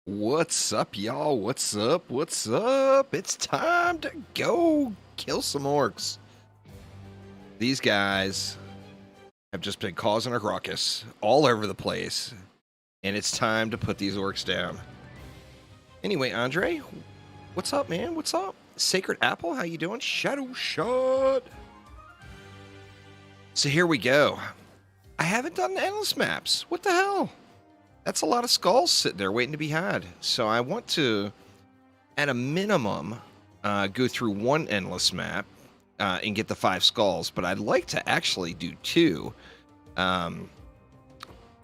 What's up, y'all? What's up? What's up? It's time to go kill some orcs. These guys have just been causing a ruckus all over the place, and it's time to put these orcs down. Anyway, Andre, what's up, man? What's up? Sacred Apple, how you doing? Shadow Shot. So here we go. I haven't done endless maps. What the hell? That's a lot of skulls sitting there waiting to be had. So I want to, at a minimum, go through one endless map and get the 5 skulls, but I'd like to actually do 2.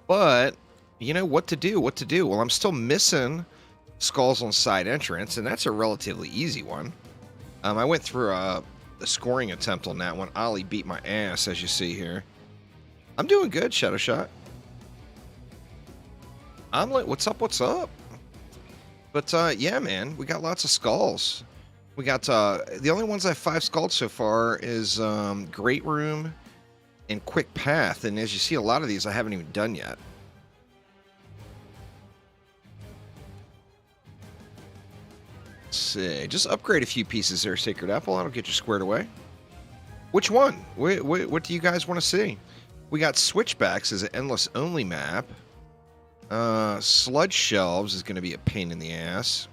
But, you know, what to do? Well, I'm still missing skulls on side entrance, and that's a relatively easy one. I went through the scoring attempt on that one. Ollie beat my ass, as you see here. I'm doing good, Shadow Shot. Omelet, what's up? What's up? But yeah, man, we got lots of skulls. We got the only ones I've 5 skulled so far is Great Room and Quick Path, and as you see, a lot of these I haven't even done yet. Let's see, just upgrade a few pieces there, Sacred Apple. That'll get you squared away. Which one? What do you guys want to see? We got Switchbacks as an endless only map. Sludge Shelves is going to be a pain in the ass.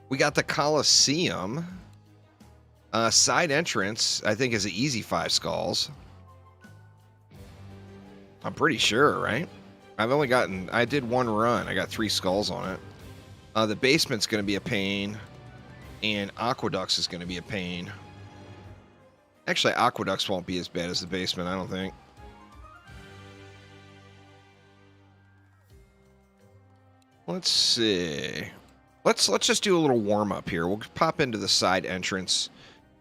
We got the Coliseum. Side entrance, I think, is an easy 5 skulls. I'm pretty sure, right? I did 1 run. I got 3 skulls on it. The basement's going to be a pain. And Aqueducts is going to be a pain. Actually, Aqueducts won't be as bad as the basement, I don't think. Let's see. Let's just do a little warm-up here. We'll pop into the side entrance.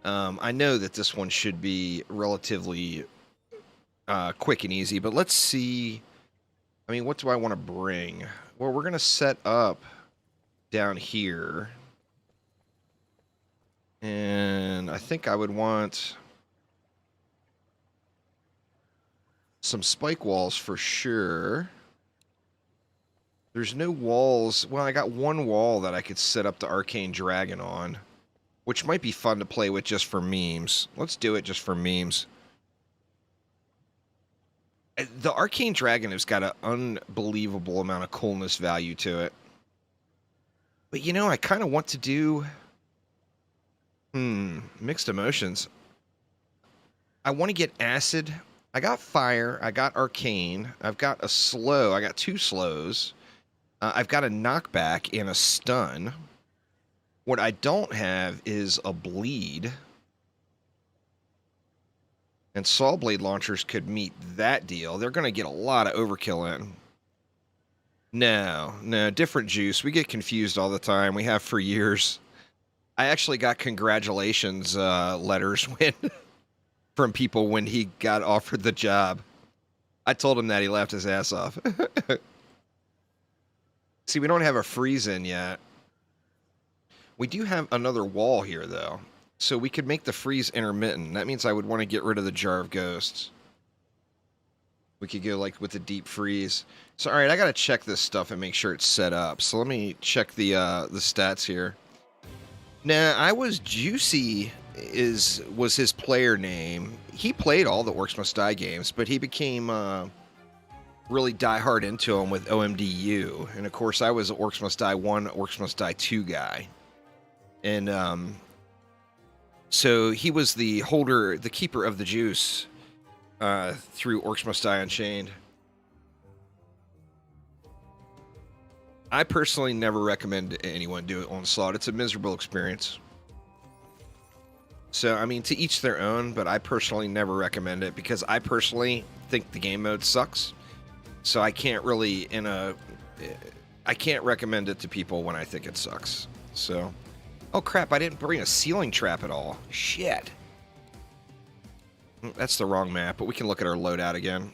I know that this one should be relatively quick and easy, but let's see. I mean, what do I want to bring? Well, we're going to set up down here. And I think I would want some spike walls for sure. There's no walls. Well, I got 1 wall that I could set up the Arcane Dragon on, which might be fun to play with just for memes. Let's do it just for memes. The Arcane Dragon has got an unbelievable amount of coolness value to it. But, you know, I kind of want to do... mixed emotions. I want to get Acid. I got Fire. I got Arcane. I've got a Slow. I got 2 slows. I've got a knockback and a stun. What I don't have is a bleed. And Saw Blade launchers could meet that deal. They're going to get a lot of overkill in. No, different juice. We get confused all the time. We have for years. I actually got congratulations letters from people when he got offered the job. I told him that, he laughed his ass off. See, we don't have a freeze in yet. We do have another wall here, though. So we could make the freeze intermittent. That means I would want to get rid of the Jar of Ghosts. We could go, like, with the deep freeze. So, all right, I got to check this stuff and make sure it's set up. So let me check the stats here. Nah, I was Juicy was his player name. He played all the Orcs Must Die games, but he became... really die hard into him with OMDU. And of course, I was an Orcs Must Die 1, Orcs Must Die 2 guy. And so he was the keeper of the juice through Orcs Must Die Unchained. I personally never recommend anyone do it Onslaught. It's a miserable experience. So, I mean, to each their own, but I personally never recommend it because I personally think the game mode sucks. So I can't really, I can't recommend it to people when I think it sucks. So, oh crap, I didn't bring a ceiling trap at all. Shit. That's the wrong map, but we can look at our loadout again.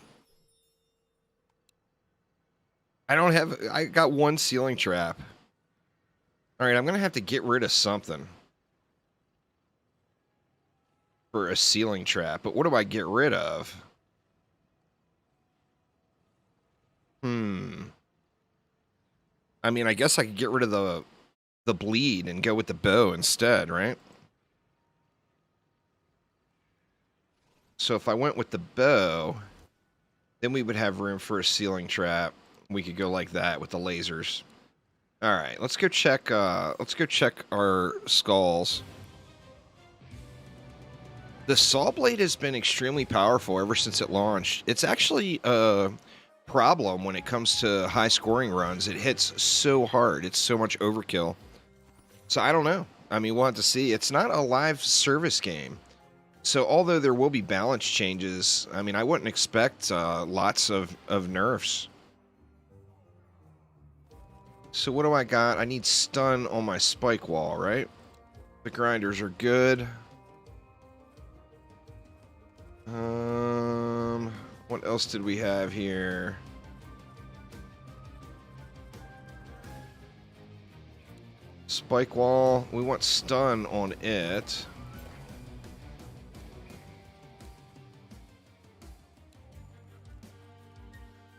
I got 1 ceiling trap. All right, I'm going to have to get rid of something for a ceiling trap, but what do I get rid of? I mean, I guess I could get rid of the bleed and go with the bow instead, right? So if I went with the bow, then we would have room for a ceiling trap. We could go like that with the lasers. All right, let's go check. Let's go check our skulls. The saw blade has been extremely powerful ever since it launched. It's actually a problem when it comes to high scoring runs. It hits so hard. It's so much overkill. So I don't know. I mean, we'll have to see. It's not a live service game. So although there will be balance changes, I mean, I wouldn't expect lots of nerfs. So what do I got? I need stun on my spike wall, right? The grinders are good. What else did we have here? Spike wall. We want stun on it.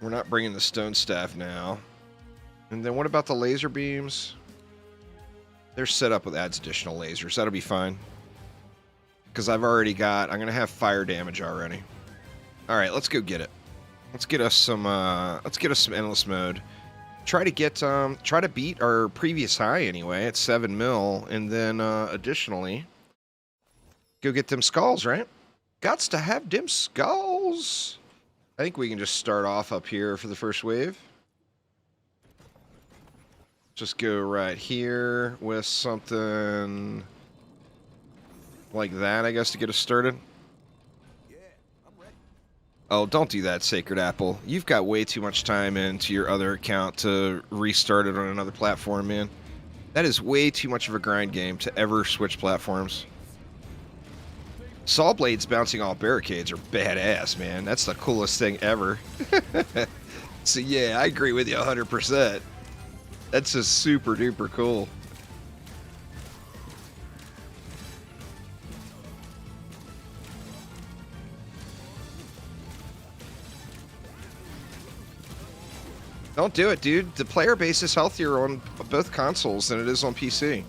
We're not bringing the stone staff now. And then what about the laser beams? They're set up with adds additional lasers. That'll be fine. Because I've already got... I'm going to have fire damage already. Alright, let's go get it. Let's get us some endless mode. Try to beat our previous high anyway at 7 mil. And then additionally, go get them skulls, right? Gots to have them skulls. I think we can just start off up here for the first wave. Just go right here with something like that, I guess, to get us started. Yeah, I'm ready. Oh, don't do that, Sacred Apple. You've got way too much time into your other account to restart it on another platform, man. That is way too much of a grind game to ever switch platforms. Saw blades bouncing off barricades are badass, man. That's the coolest thing ever. So yeah, I agree with you 100%. That's just super duper cool. Don't do it, dude. The player base is healthier on both consoles than it is on PC.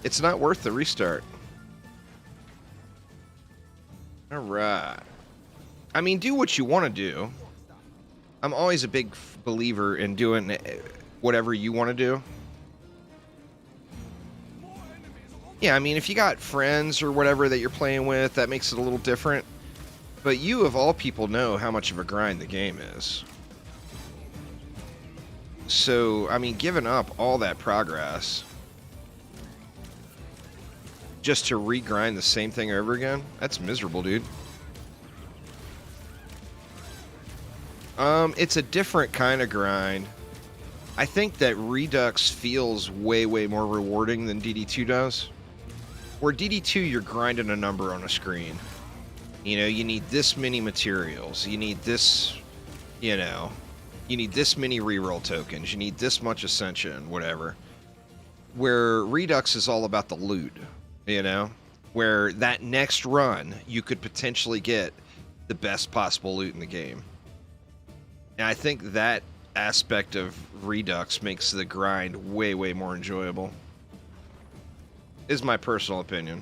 It's not worth the restart. Alright. I mean, do what you want to do. I'm always a big believer in doing whatever you want to do. Yeah, I mean, if you got friends or whatever that you're playing with, that makes it a little different. But you, of all people, know how much of a grind the game is. So, I mean, giving up all that progress just to regrind the same thing over again, that's miserable, dude. It's a different kind of grind. I think that Redux feels way, way more rewarding than DD2 does. Where DD2, you're grinding a number on a screen. You know, you need this many materials. You need this, you know, you need this many reroll tokens. You need this much ascension, whatever. Where Redux is all about the loot, you know? Where that next run, you could potentially get the best possible loot in the game. And I think that aspect of Redux makes the grind way, way more enjoyable. Is my personal opinion.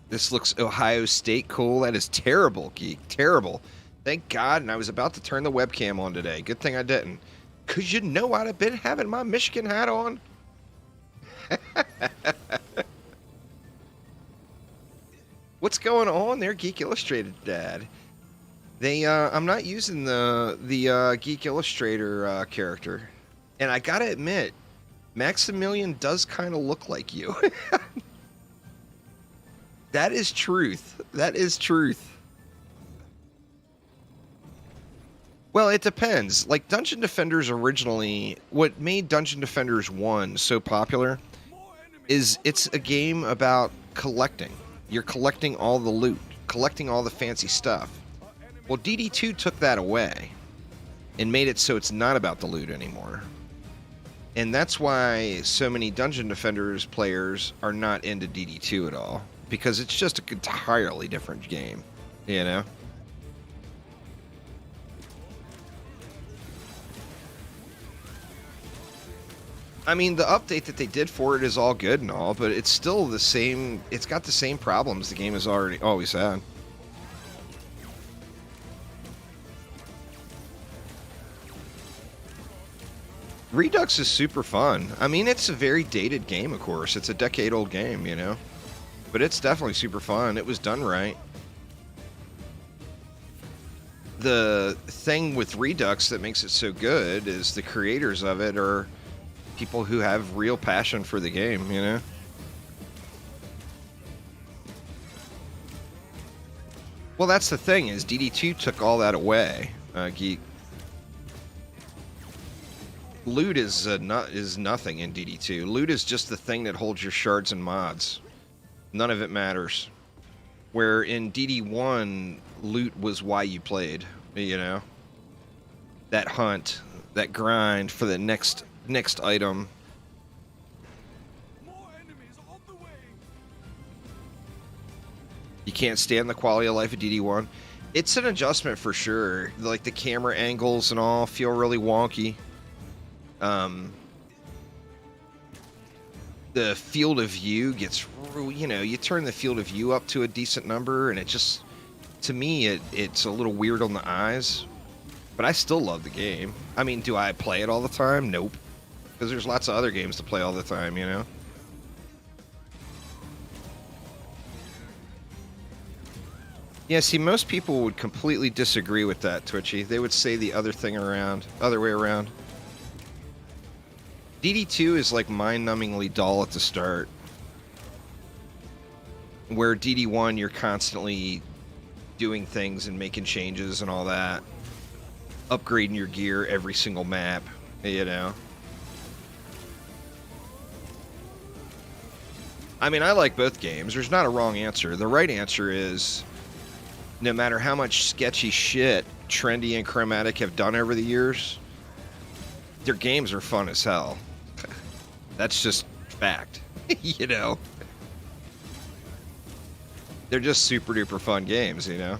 This looks Ohio State cool. That is terrible, Geek. Terrible. Thank God, and I was about to turn the webcam on today. Good thing I didn't. Because you know I'd have been having my Michigan hat on. What's going on there, Geek Illustrated Dad? I'm not using the Geek Illustrator character. And I gotta admit, Maximilian does kind of look like you. That is truth. That is truth. Well, it depends. Like, Dungeon Defenders originally, what made Dungeon Defenders 1 so popular is it's a game about collecting. You're collecting all the loot, collecting all the fancy stuff. Well, DD2 took that away and made it so it's not about the loot anymore. And that's why so many Dungeon Defenders players are not into DD2 at all. Because it's just an entirely different game, you know? I mean, the update that they did for it is all good and all, but it's still the same. It's got the same problems the game has already always had. Redux is super fun. I mean, it's a very dated game, of course. It's a decade-old game, you know? But it's definitely super fun. It was done right. The thing with Redux that makes it so good is the creators of it are people who have real passion for the game, you know? Well, that's the thing, is DD2 took all that away, Geek. Loot is nothing in DD2. Loot is just the thing that holds your shards and mods. None of it matters. Where in DD1, loot was why you played, you know? That hunt, that grind for the next item. More enemies on the way. You can't stand the quality of life of DD1. It's an adjustment for sure. Like the camera angles and all feel really wonky. The field of view gets, you know, you turn the field of view up to a decent number and it just, to me, it's a little weird on the eyes. But I still love the game. I mean, do I play it all the time? Nope. Because there's lots of other games to play all the time, you know? Yeah, see, most people would completely disagree with that, Twitchy. They would say the other way around. DD2 is like mind-numbingly dull at the start. Where DD1, you're constantly doing things and making changes and all that. Upgrading your gear every single map, you know? I mean, I like both games. There's not a wrong answer. The right answer is, no matter how much sketchy shit Trendy and Chromatic have done over the years, their games are fun as hell. That's just fact, you know? They're just super duper fun games, you know?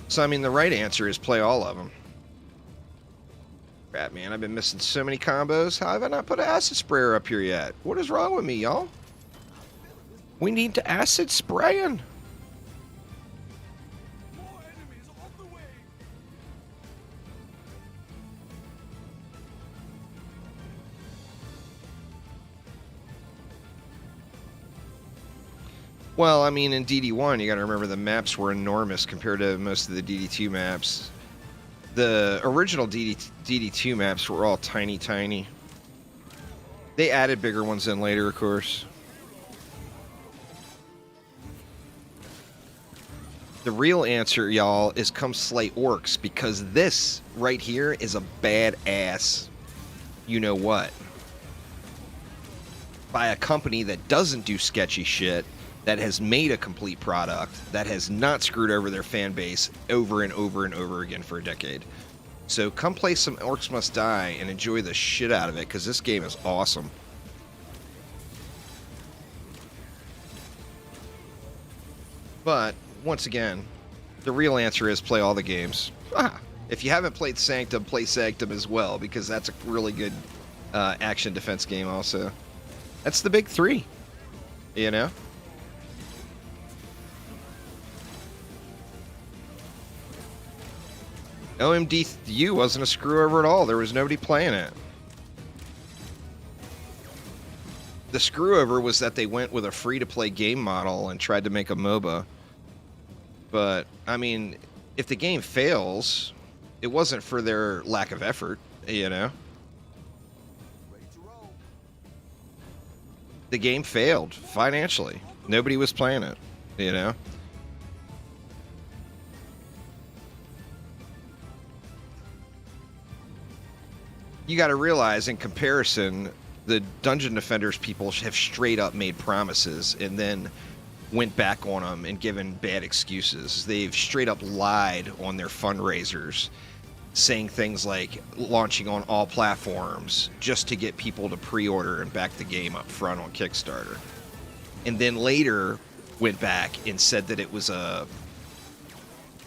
So, I mean, the right answer is play all of them. Crap, man, I've been missing so many combos. How have I not put an acid sprayer up here yet? What is wrong with me, y'all? We need to acid spraying. More enemies on the way. Well, I mean, in DD1, you gotta remember the maps were enormous compared to most of the DD2 maps. The original DD2 maps were all tiny, tiny. They added bigger ones in later, of course. The real answer, y'all, is come slay orcs, because this right here is a badass you-know-what. By a company that doesn't do sketchy shit, that has made a complete product, that has not screwed over their fan base over and over and over again for a decade. So come play some Orcs Must Die and enjoy the shit out of it, because this game is awesome. But, once again, the real answer is play all the games. If you haven't played Sanctum, play Sanctum as well, because that's a really good action defense game also. That's the big three, you know? OMDU wasn't a screw over at all. There was nobody playing it. The screw over was that they went with a free-to-play game model and tried to make a MOBA. But, I mean, if the game fails, it wasn't for their lack of effort, you know? Ready to roll. The game failed financially. Nobody was playing it, you know? You got to realize, in comparison, the Dungeon Defenders people have straight up made promises and then went back on them and given bad excuses. They've straight up lied on their fundraisers, saying things like launching on all platforms just to get people to pre-order and back the game up front on Kickstarter. And then later went back and said that it was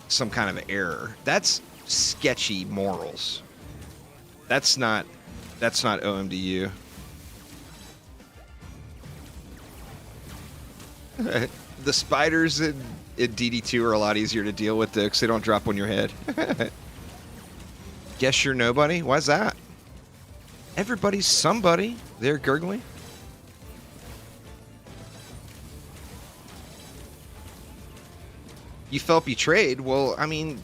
some kind of error. That's sketchy morals. That's not OMDU. The spiders in DD2 are a lot easier to deal with, though, because they don't drop on your head. Guess you're nobody? Why's that? Everybody's somebody. They're gurgly. You felt betrayed? Well, I mean,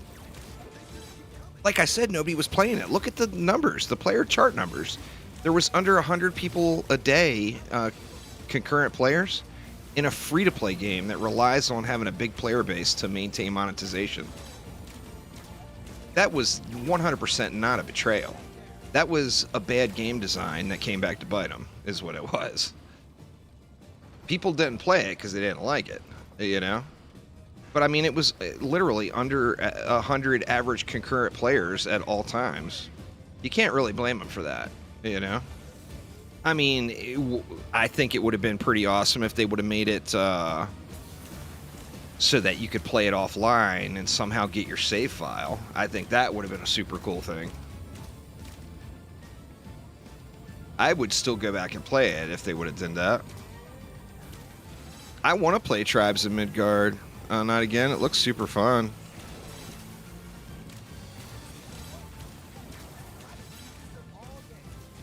like I said, nobody was playing it. Look at the numbers, the player chart numbers. There was under 100 people a day, concurrent players, in a free-to-play game that relies on having a big player base to maintain monetization. That was 100% not a betrayal. That was a bad game design that came back to bite them, is what it was. People didn't play it because they didn't like it, you know? But I mean, it was literally under 100 average concurrent players at all times. You can't really blame them for that, you know? I mean, I think it would have been pretty awesome if they would have made it so that you could play it offline and somehow get your save file. I think that would have been a super cool thing. I would still go back and play it if they would have done that. I want to play Tribes in Midgard. Not again. It looks super fun.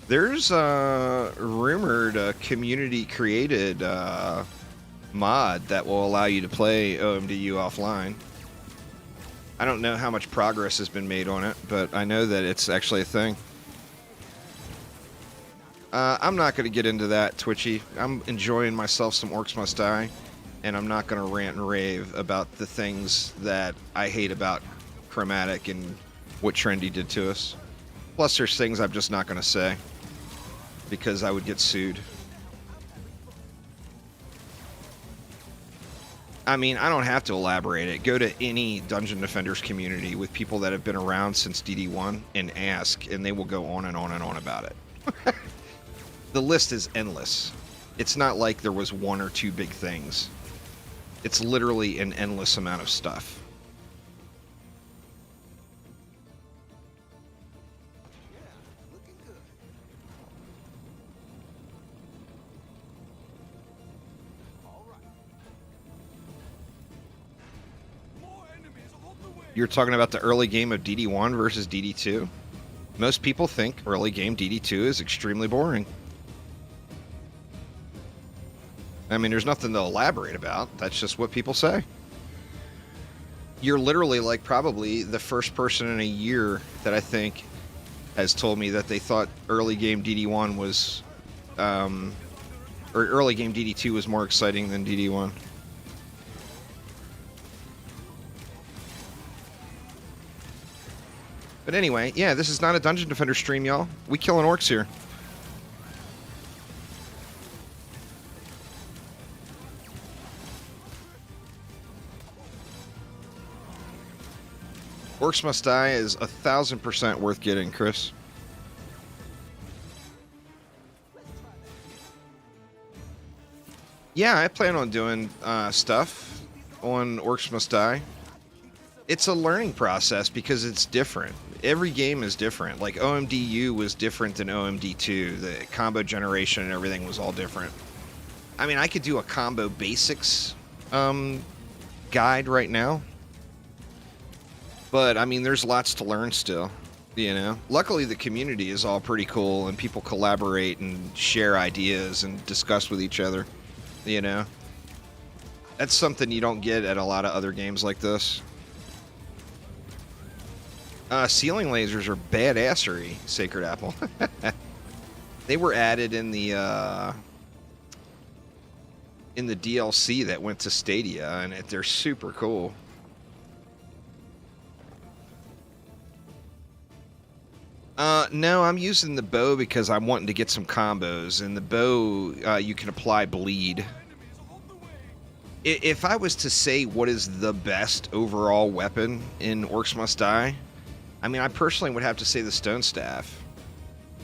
There's a rumored community-created mod that will allow you to play OMDU offline. I don't know how much progress has been made on it, but I know that it's actually a thing. I'm not going to get into that, Twitchy. I'm enjoying myself some Orcs Must Die, and I'm not going to rant and rave about the things that I hate about Chromatic and what Trendy did to us. Plus, there's things I'm just not going to say, because I would get sued. I mean, I don't have to elaborate it. Go to any Dungeon Defenders community with people that have been around since DD1 and ask, and they will go on and on and on about it. The list is endless. It's not like there was one or two big things. It's literally an endless amount of stuff. You're talking about the early game of DD1 versus DD2? Most people think early game DD2 is extremely boring. I mean, there's nothing to elaborate about. That's just what people say. You're literally like probably the first person in a year that I think has told me that they thought early game DD1 was, or early game DD2 was more exciting than DD1. But anyway, yeah, this is not a Dungeon Defender stream, y'all. We killing orcs here. Orcs Must Die is 1,000% worth getting, Chris. Yeah, I plan on doing stuff on Orcs Must Die. It's a learning process because it's different. Every game is different. Like OMDU was different than OMD2. The combo generation and everything was all different. I mean, I could do a combo basics guide right now. But, I mean, there's lots to learn still, you know? Luckily, the community is all pretty cool, and people collaborate and share ideas and discuss with each other, you know? That's something you don't get at a lot of other games like this. Ceiling lasers are badassery, Sacred Apple. They were added in the DLC that went to Stadia, and they're super cool. No, I'm using the bow because I'm wanting to get some combos, and the bow, you can apply bleed. If I was to say what is the best overall weapon in Orcs Must Die, I mean, I personally would have to say the Stone Staff.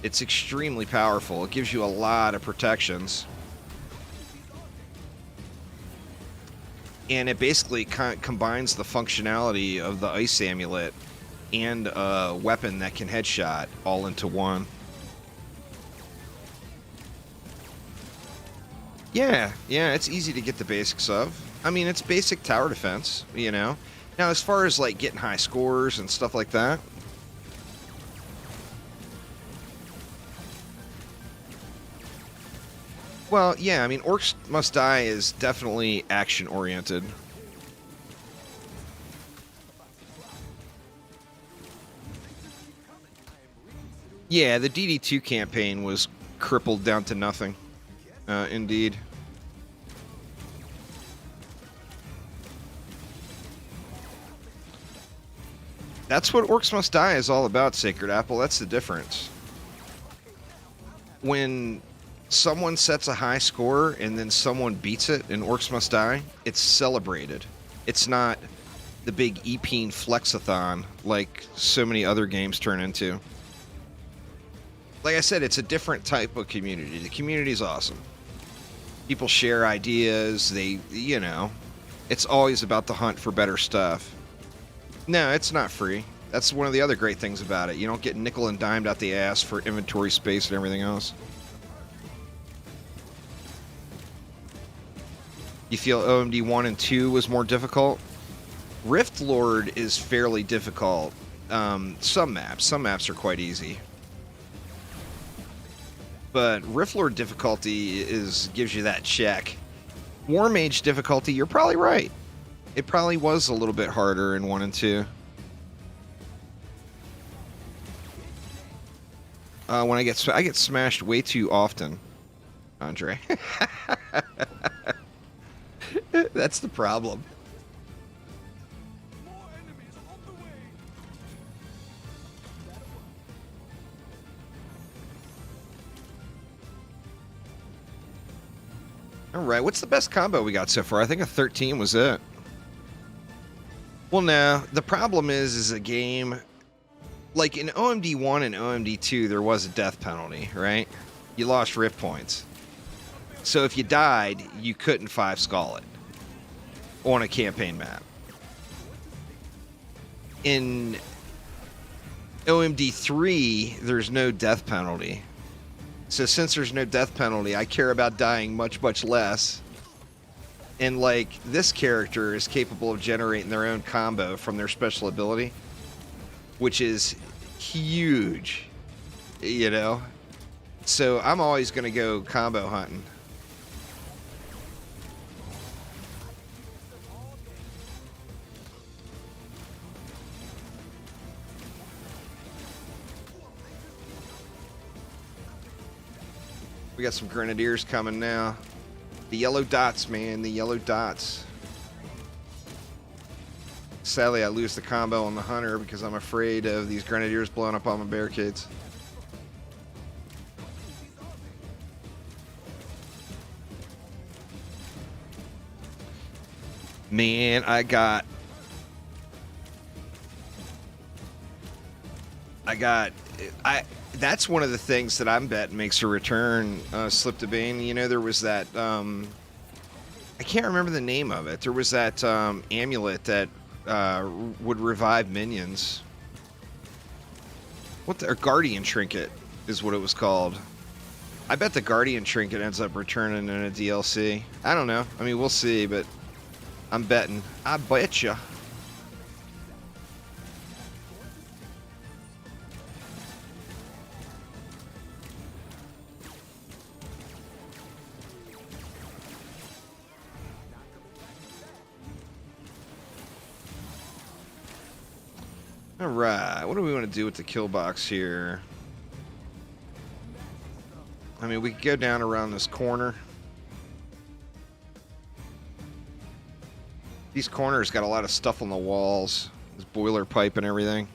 It's extremely powerful. It gives you a lot of protections. And it basically combines the functionality of the Ice Amulet and a weapon that can headshot all into one. Yeah, it's easy to get the basics of. I mean, it's basic tower defense, you know. Now, as far as like getting high scores and stuff like that, well, yeah, I mean, Orcs Must Die is definitely action-oriented. Yeah, the DD2 campaign was crippled down to nothing. Indeed. That's what Orcs Must Die is all about, Sacred Apple. That's the difference. When someone sets a high score and then someone beats it in Orcs Must Die, it's celebrated. It's not the big Epeen flexathon like so many other games turn into. Like I said, it's a different type of community. The community is awesome. People share ideas. They, you know, it's always about the hunt for better stuff. No, it's not free. That's one of the other great things about it. You don't get nickel and dimed out the ass for inventory space and everything else. You feel OMD 1 and 2 was more difficult? Rift Lord is fairly difficult. Some maps are quite easy. But Rift Lord difficulty gives you that check. War Mage difficulty, you're probably right. It probably was a little bit harder in 1 and 2. When I get smashed way too often, Andre. That's the problem. More enemies on the way. All right, what's the best combo we got so far? I think a 13 was it. Well, no, the problem is a game like in OMD 1 and OMD 2, there was a death penalty, right? You lost rift points. So if you died, you couldn't 5-skull it on a campaign map. In OMD 3, there's no death penalty. So since there's no death penalty, I care about dying much, much less. And like this character is capable of generating their own combo from their special ability, which is huge, you know? So I'm always going to go combo hunting. We got some grenadiers coming now. The yellow dots, man, the yellow dots. Sadly, I lose the combo on the hunter because I'm afraid of these grenadiers blowing up all my barricades. Man, that's one of the things that I'm betting makes a return, Slip to Bane. You know, there was that, I can't remember the name of it. There was that amulet that would revive minions. Or Guardian Trinket is what it was called. I bet the Guardian Trinket ends up returning in a DLC. I don't know. I mean, we'll see, but I'm betting. I betcha. Alright, what do we want to do with the kill box here? I mean, we could go down around this corner. These corners got a lot of stuff on the walls. This boiler pipe and everything.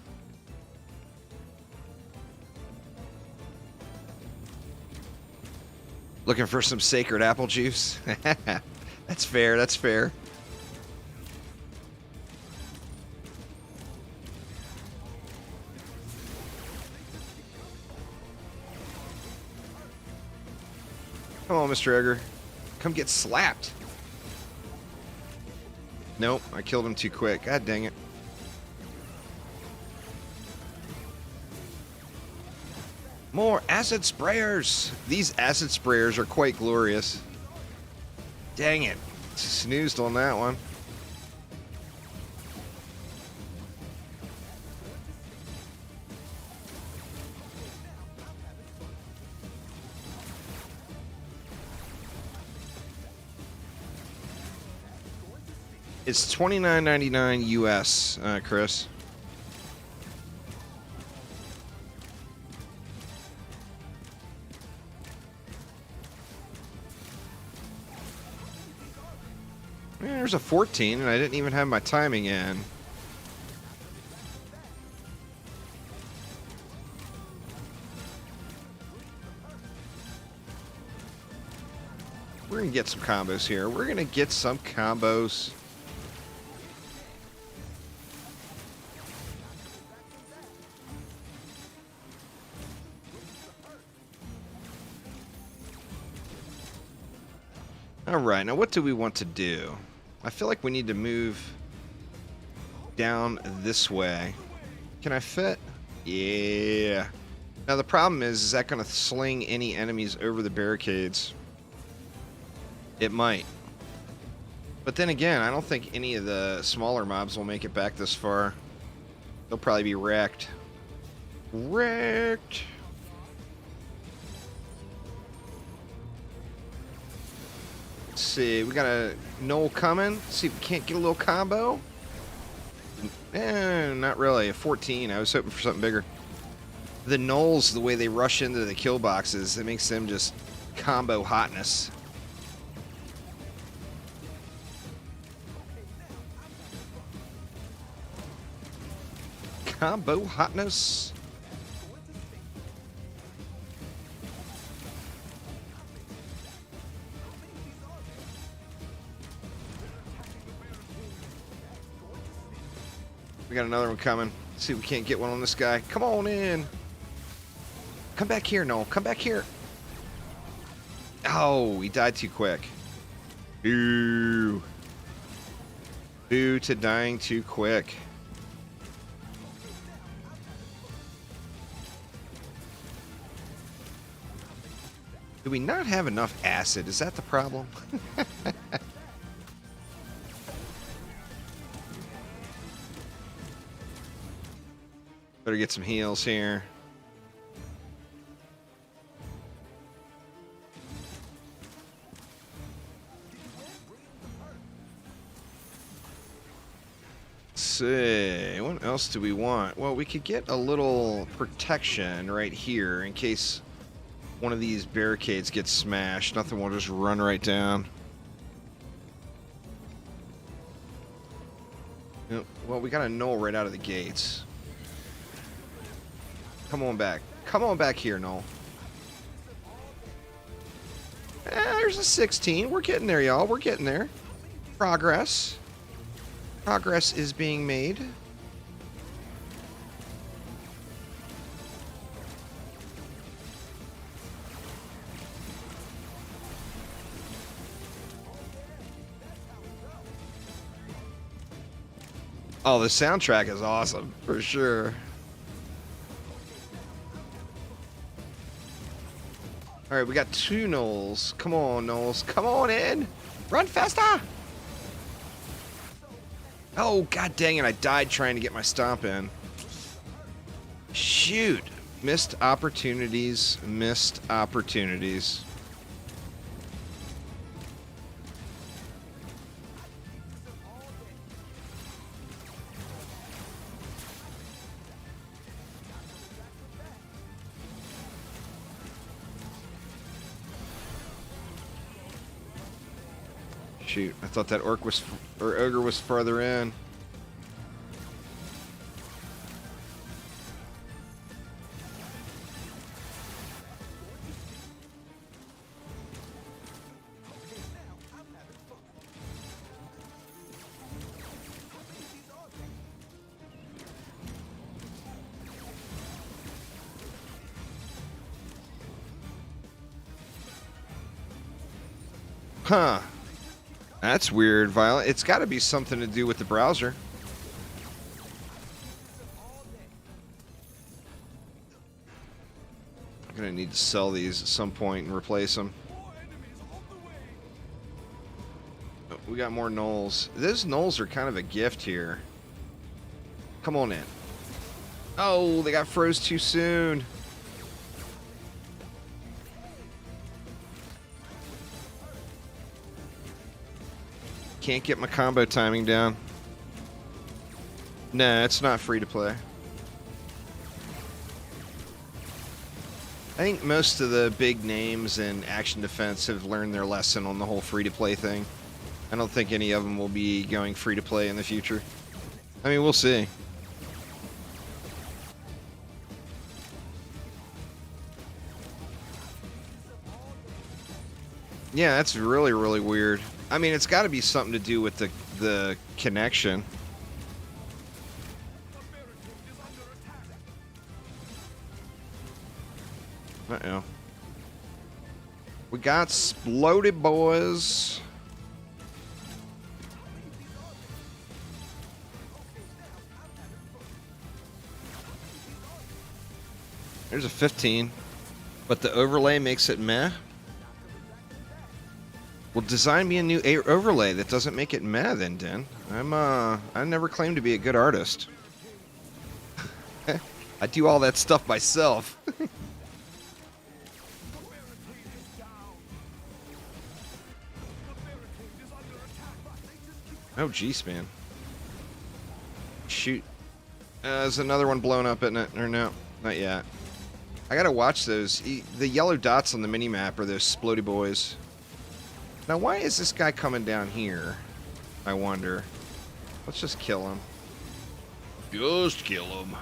Looking for some sacred apple juice? That's fair, that's fair. Come on, Mr. Egger. Come get slapped. Nope, I killed him too quick. God dang it. More acid sprayers. These acid sprayers are quite glorious. Dang it. Snoozed on that one. It's $29.99 US, Chris. There's a 14, and I didn't even have my timing in. We're going to get some combos here. We're going to get some combos. Alright, now what do we want to do? I feel like we need to move down this way. Can I fit? Yeah. Now the problem is that going to sling any enemies over the barricades? It might. But then again, I don't think any of the smaller mobs will make it back this far. They'll probably be wrecked. Wrecked! Let's see, we got a Knoll coming. Let's see if we can't get a little combo. Not really. A 14. I was hoping for something bigger. The Knolls, the way they rush into the kill boxes, it makes them just combo hotness. Combo hotness. We got another one coming. Let's see if we can't get one on this guy. Come on in. Come back here, Noel. Come back here. Oh, he died too quick. Boo. Boo to dying too quick. Do we not have enough acid? Is that the problem? Better get some heals here. Let's see, what else do we want? Well, we could get a little protection right here in case one of these barricades gets smashed. Nothing will just run right down. Yep. Well, we got a Knoll right out of the gates. Come on back. Come on back here, Knoll. There's a 16. We're getting there, y'all. We're getting there. Progress. Progress is being made. Oh, the soundtrack is awesome, for sure. All right, we got two Knolls. Come on, Knolls. Come on in. Run faster. Oh, god dang it. I died trying to get my stomp in. Shoot. Missed opportunities. Missed opportunities. Shoot, I thought that orc was, or ogre was farther in. Huh. That's weird, Violet. It's got to be something to do with the browser. I'm gonna need to sell these at some point and replace them. More enemies on the way. Oh, we got more gnolls. Those gnolls are kind of a gift here. Come on in. Oh, they got froze too soon. Can't get my combo timing down. Nah, it's not free to play. I think most of the big names in action defense have learned their lesson on the whole free to play thing. I don't think any of them will be going free to play in the future. I mean, we'll see. Yeah, that's really, really weird. I mean, it's got to be something to do with the connection. Uh-oh. We got exploded, boys. There's a 15. But the overlay makes it meh? Well, design me a new overlay that doesn't make it meh then, Den. I never claimed to be a good artist. I do all that stuff myself. Oh, jeez, man. Shoot. There's another one blown up, isn't it? Or no, not yet. I gotta watch those. The yellow dots on the minimap are those splody boys. Now, why is this guy coming down here? I wonder. Let's just kill him. Just kill him.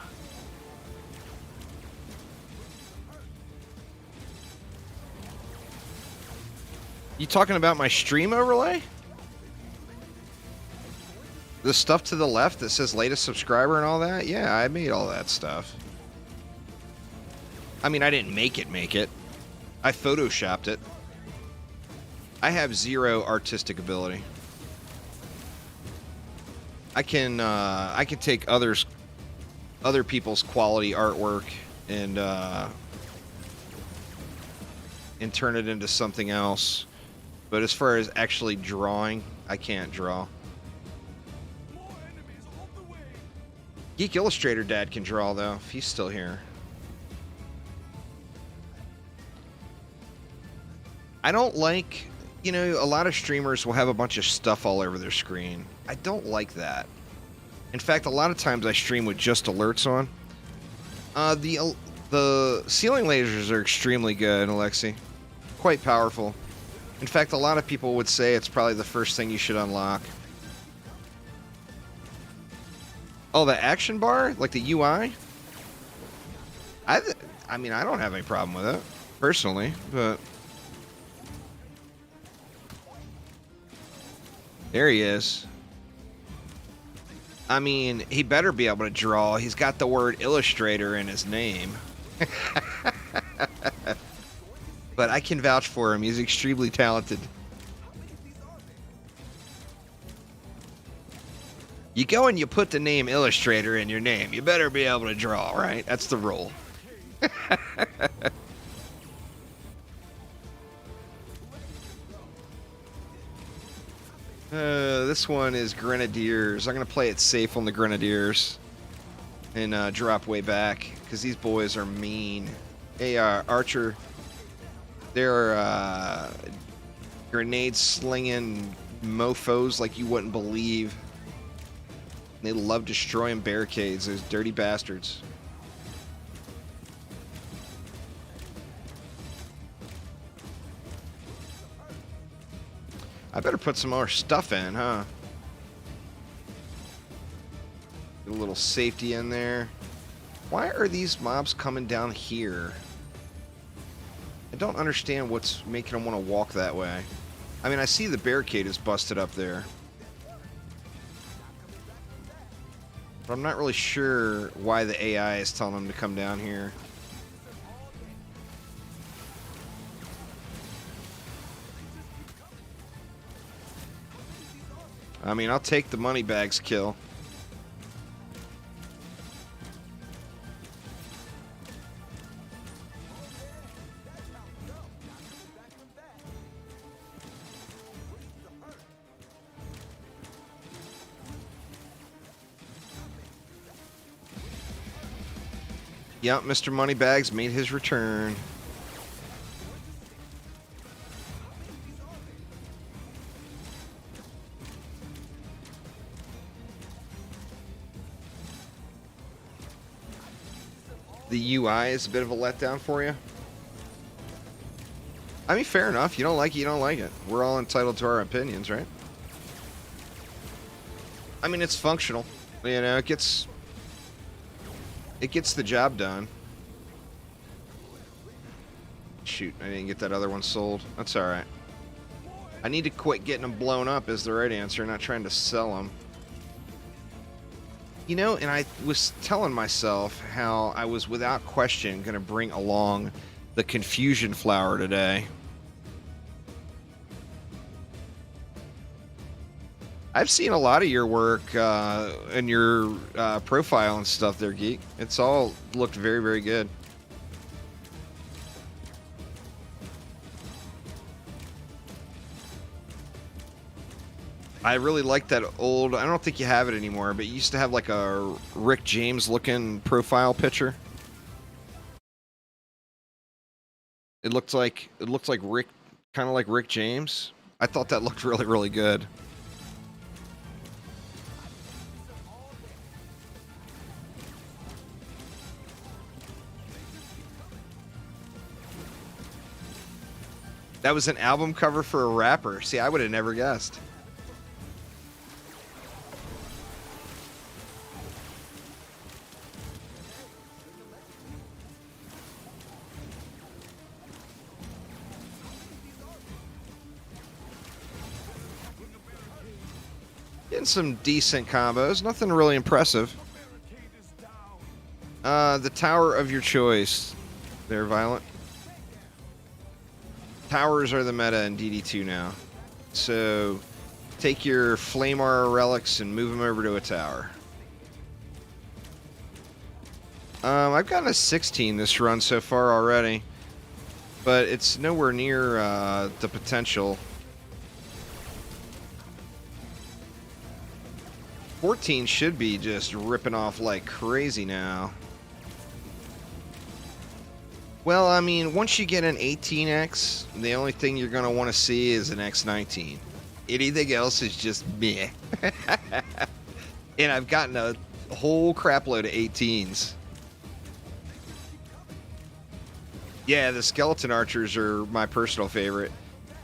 You talking about my stream overlay? The stuff to the left that says latest subscriber and all that? Yeah, I made all that stuff. I mean, I didn't make it. I photoshopped it. I have zero artistic ability. I can take other people's quality artwork and turn it into something else. But as far as actually drawing, I can't draw. More enemies on the way. Geek Illustrator Dad can draw, though, if he's still here. I don't like, you know, a lot of streamers will have a bunch of stuff all over their screen. I don't like that. In fact, a lot of times I stream with just alerts on. The ceiling lasers are extremely good, Alexi. Quite powerful. In fact, a lot of people would say it's probably the first thing you should unlock. Oh, the action bar? Like the UI? I mean, I don't have any problem with it, personally, but... There he is. I mean, he better be able to draw. He's got the word illustrator in his name. But I can vouch for him. He's extremely talented. You go and you put the name illustrator in your name. You better be able to draw, right? That's the rule. This one is Grenadiers. I'm going to play it safe on the Grenadiers and drop way back because these boys are mean. Hey, Archer, they're grenade slinging mofos like you wouldn't believe. They love destroying barricades, those dirty bastards. I better put some more stuff in, huh? Get a little safety in there. Why are these mobs coming down here? I don't understand what's making them want to walk that way. I mean, I see the barricade is busted up there. But I'm not really sure why the AI is telling them to come down here. I mean, I'll take the money bags kill. Yep, Mr. Moneybags made his return. The UI is a bit of a letdown for you. I mean, fair enough. You don't like it, you don't like it. We're all entitled to our opinions, right? I mean, it's functional. You know, it gets the job done. Shoot, I didn't get that other one sold. That's all right. I need to quit getting them blown up is the right answer, not trying to sell them. You know, and I was telling myself how I was without question going to bring along the Confusion Flower today. I've seen a lot of your work and your profile and stuff there, Geek. It's all looked very, very good. I really like that old, I don't think you have it anymore, but you used to have like a Rick James looking profile picture. It looked like Rick, kind of like Rick James. I thought that looked really, really good. That was an album cover for a rapper. See, I would have never guessed. Getting some decent combos. Nothing really impressive. The tower of your choice. They're violent. Towers are the meta in DD2 now. So take your Flamar relics and move them over to a tower. I've gotten a 16 this run so far already, but it's nowhere near the potential. 14 should be just ripping off like crazy now. Well, I mean, once you get an 18X, the only thing you're going to want to see is an X19. Anything else is just meh. And I've gotten a whole crapload of 18s. Yeah, the skeleton archers are my personal favorite.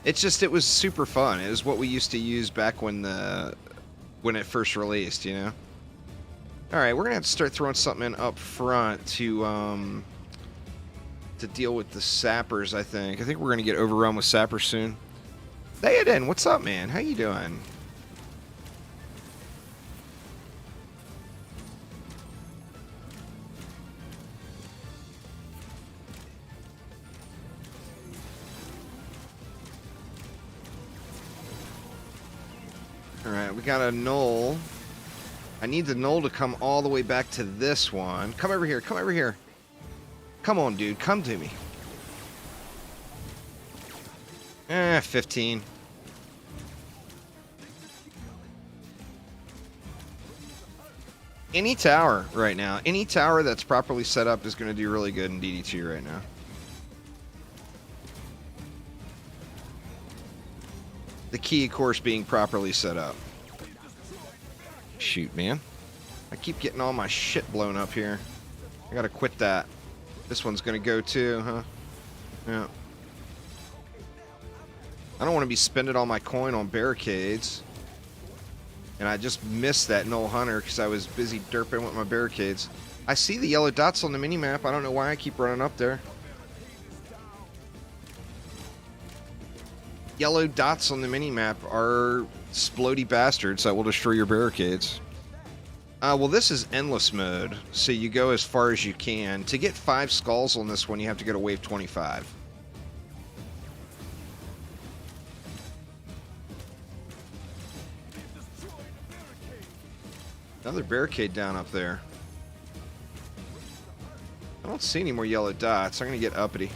It's just, it was super fun. It was what we used to use back when it first released, you know? Alright, we're going to have to start throwing something in up front to deal with the sappers, I think. I think we're going to get overrun with sappers soon. Theoden, what's up, man? How you doing? Alright, we got a knoll. I need the knoll to come all the way back to this one. Come over here, come over here. Come on, dude, come to me. 15. Any tower right now, any tower that's properly set up is going to do really good in DD2 right now. The key, of course, being properly set up. Shoot, man. I keep getting all my shit blown up here. I gotta quit that. This one's gonna go too, huh? Yeah. I don't want to be spending all my coin on barricades. And I just missed that Knoll Hunter because I was busy derping with my barricades. I see the yellow dots on the minimap. I don't know why I keep running up there. Yellow dots on the minimap are splody bastards that will destroy your barricades. Well, this is endless mode, so you go as far as you can. To get 5 skulls on this one, you have to go to wave 25. Another barricade down up there. I don't see any more yellow dots. I'm going to get uppity.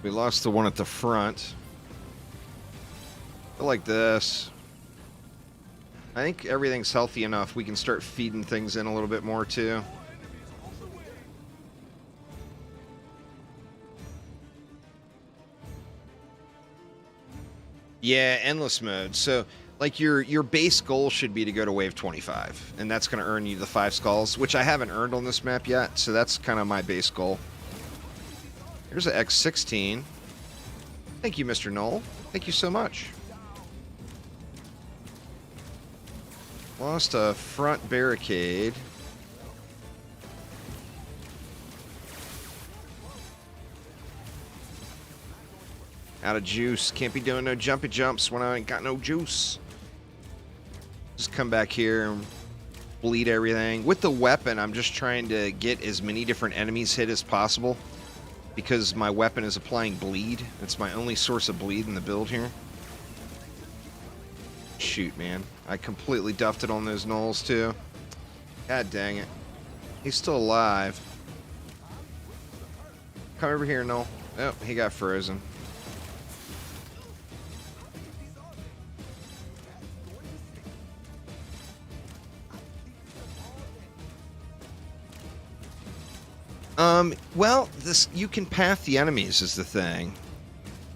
We lost the one at the front. I like this. I think everything's healthy enough. We can start feeding things in a little bit more, too. Yeah, endless mode. So, like, your base goal should be to go to wave 25, and that's going to earn you the 5 skulls, which I haven't earned on this map yet, so that's kind of my base goal. Here's an X16. Thank you, Mr. Knoll. Thank you so much. Lost a front barricade. Out of juice. Can't be doing no jumpy jumps when I ain't got no juice. Just come back here and bleed everything. With the weapon, I'm just trying to get as many different enemies hit as possible, because my weapon is applying bleed. It's my only source of bleed in the build here. Shoot, man. I completely duffed it on those gnolls, too. God dang it. He's still alive. Come over here, Gnoll. Oh, he got frozen. Well, you can path the enemies is the thing.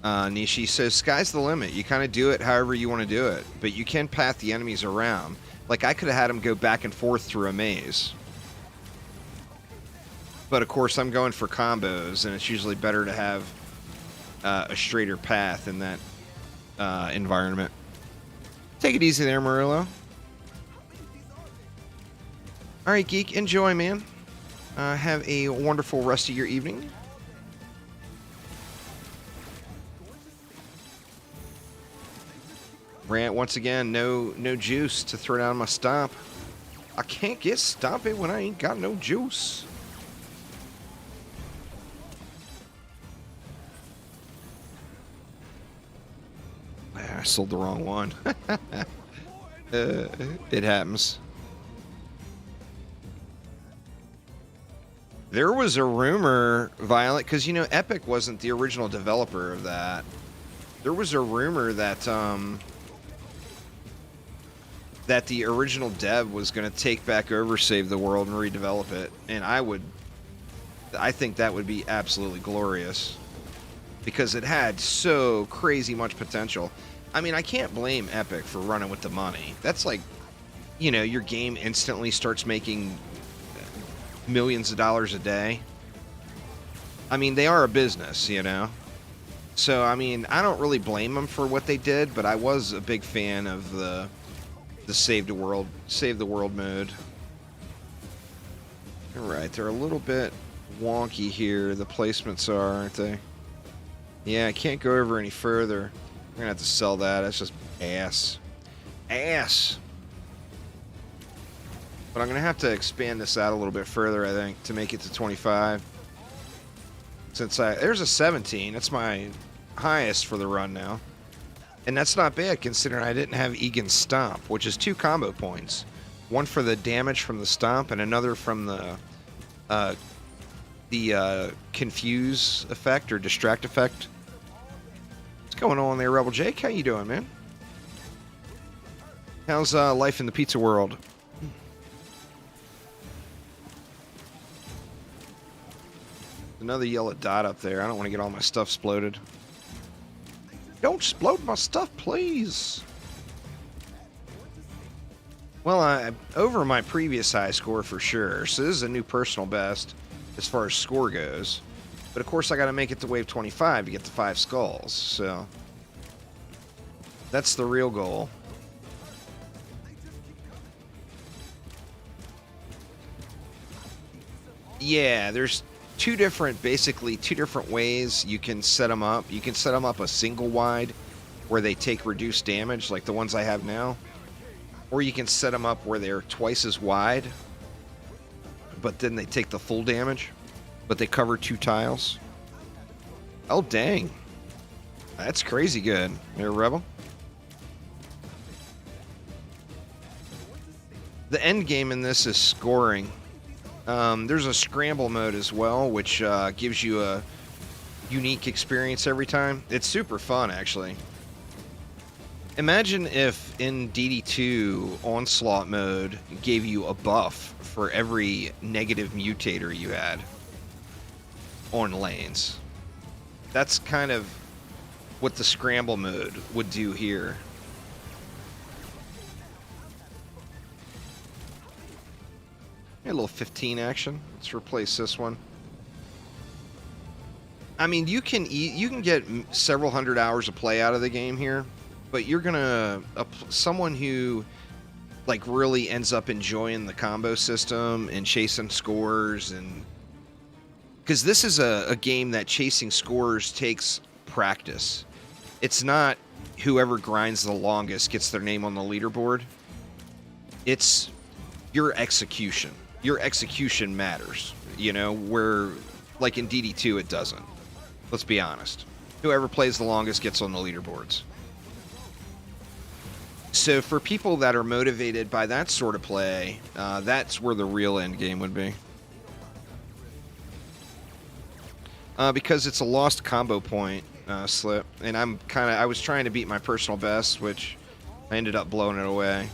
Nishi says, sky's the limit. You kind of do it however you want to do it, but you can path the enemies around. Like, I could have had them go back and forth through a maze. But, of course, I'm going for combos, and it's usually better to have a straighter path in that environment. Take it easy there, Murillo. Alright, Geek, enjoy, man. Have a wonderful rest of your evening. Rant once again, no juice to throw down my stomp. I can't get stomping when I ain't got no juice. I sold the wrong one. It happens. There was a rumor, Violet, because, you know, Epic wasn't the original developer of that. There was a rumor that that the original dev was going to take back over Save the World and redevelop it, and I think that would be absolutely glorious, because it had so crazy much potential. I mean, I can't blame Epic for running with the money. That's like, you know, your game instantly starts making millions of dollars a day. I mean, they are a business, you know? So, I mean, I don't really blame them for what they did, but I was a big fan of the Save the World mode. Alright, they're a little bit wonky here, the placements are, aren't they? Yeah, I can't go over any further. I'm gonna have to sell that. That's just ass. Ass! But I'm gonna have to expand this out a little bit further, I think, to make it to 25. Since there's a 17, that's my highest for the run now. And that's not bad, considering I didn't have Egan's Stomp, which is 2 combo points. One for the damage from the Stomp, and another from the Confuse effect, or Distract effect. What's going on there, Rebel Jake? How you doing, man? How's life in the pizza world? Another yellow dot up there. I don't want to get all my stuff exploded. Don't explode my stuff, please. Well, I'm over my previous high score for sure, so this is a new personal best as far as score goes. But of course, I got to make it to wave 25 to get the 5 skulls, so that's the real goal. Yeah, there's basically two different ways you can set them up. You can set them up a single wide where they take reduced damage, like the ones I have now. Or you can set them up where they're twice as wide, but then they take the full damage, but they cover 2 tiles. Oh, dang. That's crazy good. There, Rebel. The end game in this is scoring. There's a scramble mode as well, which gives you unique experience every time. It's super fun, actually. Imagine if in DD2 Onslaught mode gave you a buff for every negative mutator you had on lanes. That's kind of what the scramble mode would do here. A little 15 action. Let's replace this one. I mean, you can get several hundred hours of play out of the game here, but you're gonna someone who like really ends up enjoying the combo system and chasing scores, and because this is a game that chasing scores takes practice. It's not whoever grinds the longest gets their name on the leaderboard. It's your execution. Your execution matters, you know, where like in DD2 it doesn't. Let's be honest. Whoever plays the longest gets on the leaderboards. So for people that are motivated by that sort of play, that's where the real end game would be. Because it's a lost combo point slip, and I was trying to beat my personal best, which I ended up blowing it away.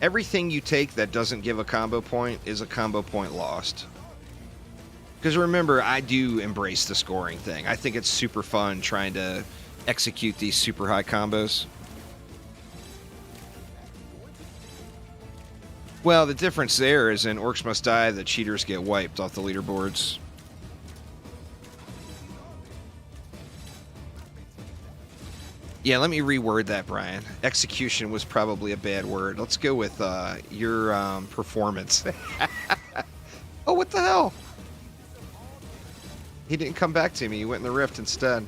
Everything you take that doesn't give a combo point is a combo point lost. Because remember, I do embrace the scoring thing. I think it's super fun trying to execute these super high combos. Well, the difference there is in Orcs Must Die, the cheaters get wiped off the leaderboards. Yeah, let me reword that, Brian. Execution was probably a bad word. Let's go with your performance. Oh, what the hell? He didn't come back to me. He went in the rift instead.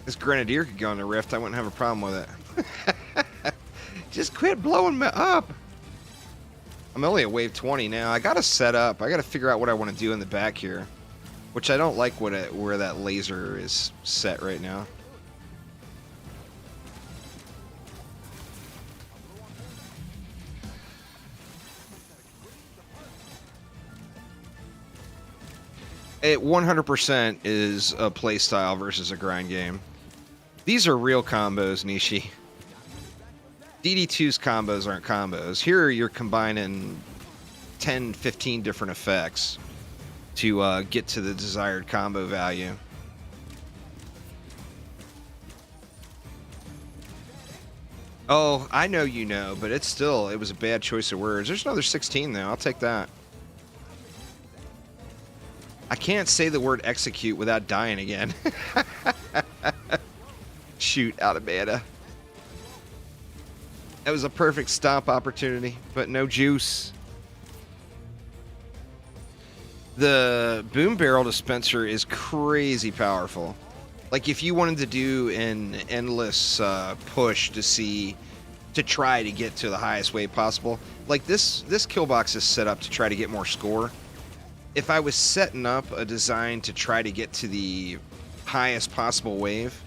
This grenadier could go in the rift. I wouldn't have a problem with it. Just quit blowing me up. I'm only at wave 20 now. I gotta set up. I gotta figure out what I want to do in the back here. Which I don't like where that laser is set right now. It 100% is a playstyle versus a grind game. These are real combos, Nishi. DD2's combos aren't combos. Here you're combining 10, 15 different effects to get to the desired combo value. Oh, I know you know, but it was a bad choice of words. There's another 16 though. I'll take that. I can't say the word execute without dying again. Shoot, out of mana. That was a perfect stomp opportunity, but no juice. The boom barrel dispenser is crazy powerful. Like if you wanted to do an endless push to try to get to the highest wave possible, like this kill box is set up to try to get more score. If I was setting up a design to try to get to the highest possible wave,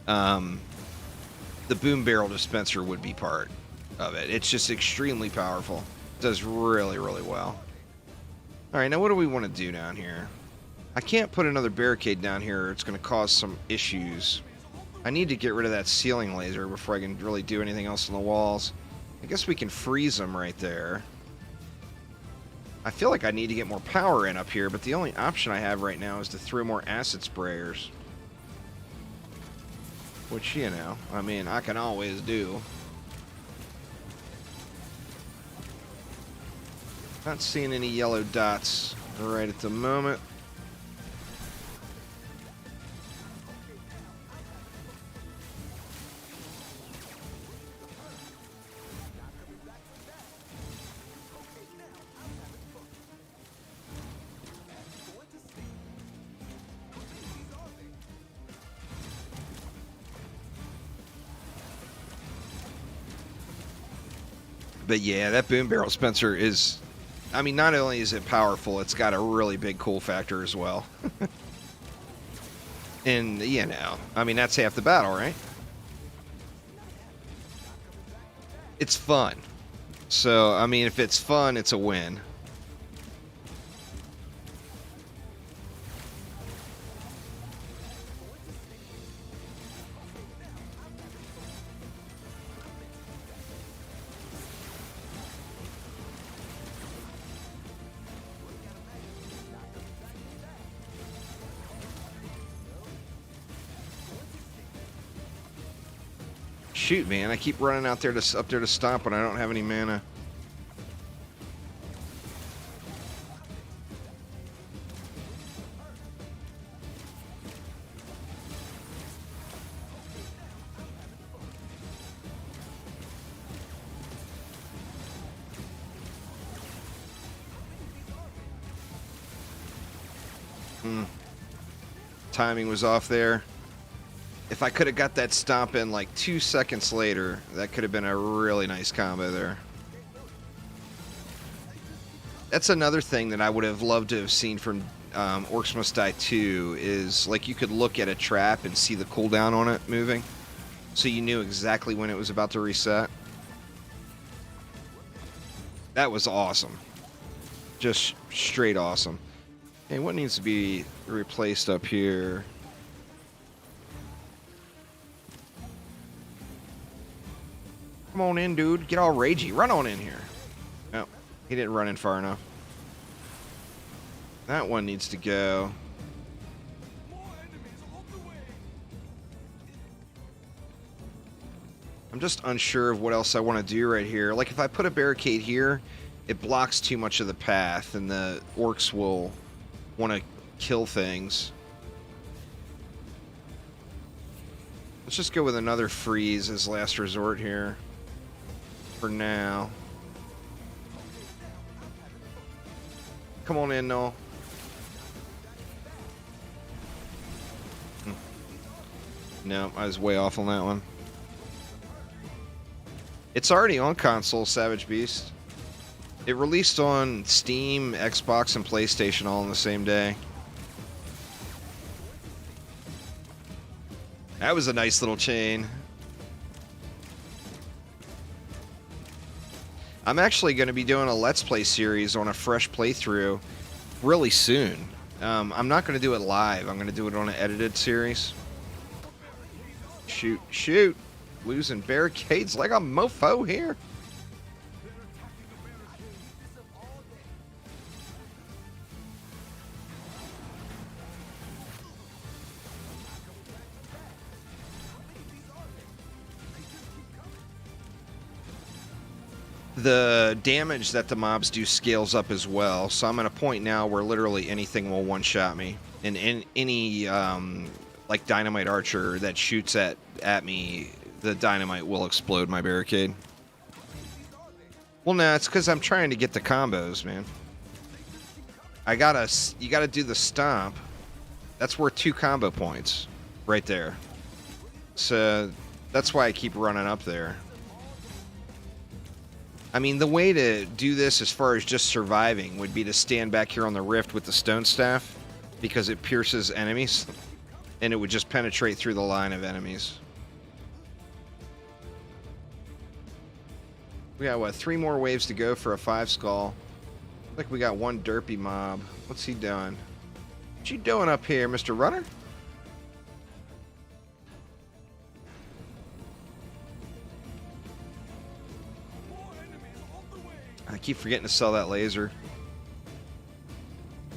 the boom barrel dispenser would be part of it. It's just extremely powerful. It does really, really well. All right, now what do we want to do down here? I can't put another barricade down here or it's going to cause some issues. I need to get rid of that ceiling laser before I can really do anything else on the walls. I guess we can freeze them right there. I feel like I need to get more power in up here, but the only option I have right now is to throw more acid sprayers. Which, you know, I mean, I can always do. Not seeing any yellow dots right at the moment. But yeah, that boom barrel dispenser is, I mean, not only is it powerful, it's got a really big cool factor as well. And, you know, I mean, that's half the battle, right? It's fun. So, I mean, if it's fun, it's a win. Shoot, man, I keep running out there to up there to stomp when I don't have any mana. Timing was off there. If I could have got that stomp in like 2 seconds later, that could have been a really nice combo there. That's another thing that I would have loved to have seen from Orcs Must Die 2 is like you could look at a trap and see the cooldown on it moving. So you knew exactly when it was about to reset. That was awesome. Just straight awesome. Hey, what needs to be replaced up here? Come on in, dude. Get all ragey. Run on in here. No, he didn't run in far enough. That one needs to go. More enemies on the way. I'm just unsure of what else I want to do right here. Like, if I put a barricade here, it blocks too much of the path, and the orcs will want to kill things. Let's just go with another freeze as last resort here. For now. Come on in, Noel. No, I was way off on that one. It's already on console, Savage Beast. It released on Steam, Xbox, and PlayStation all on the same day. That was a nice little chain. I'm actually going to be doing a Let's Play series on a fresh playthrough really soon. I'm not going to do it live. I'm going to do it on an edited series. Shoot, shoot. Losing barricades like a mofo here. The damage that the mobs do scales up as well, so I'm at a point now where literally anything will one-shot me. And any like dynamite archer that shoots at me, the dynamite will explode my barricade. Well, no, it's because I'm trying to get the combos, man. You gotta do the stomp. That's worth 2 combo points, right there. So that's why I keep running up there. I mean, the way to do this as far as just surviving would be to stand back here on the rift with the stone staff, because it pierces enemies, and it would just penetrate through the line of enemies. We got, what, 3 more waves to go for a 5 skull. Looks like we got one derpy mob. What's he doing? What you doing up here, Mr. Runner? I keep forgetting to sell that laser.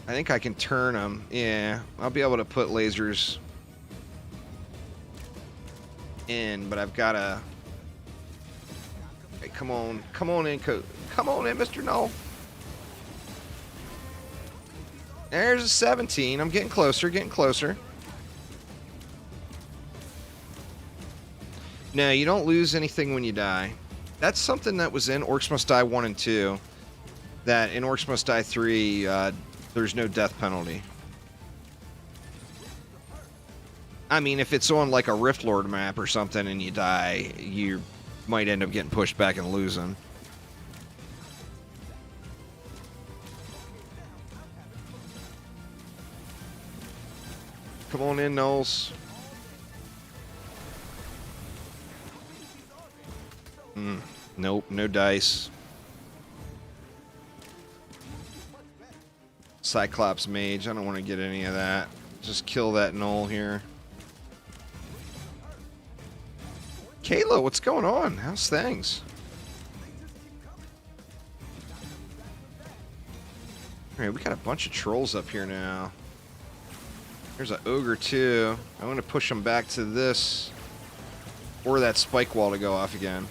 I think I can turn them. Yeah, I'll be able to put lasers in, but I've got to... Hey, come on. Come on in, come on in, Mr. Null. There's a 17. I'm getting closer, getting closer. No, you don't lose anything when you die. That's something that was in Orcs Must Die 1 and 2. That in Orcs Must Die 3, there's no death penalty. I mean, if it's on like a Rift Lord map or something and you die, you might end up getting pushed back and losing. Come on in, Knowles. Nope, no dice. Cyclops Mage, I don't want to get any of that. Just kill that Knoll here. Kayla, what's going on? How's things? Alright, we got a bunch of trolls up here now. There's an ogre too. I'm going to push them back to this Or that spike wall to go off again.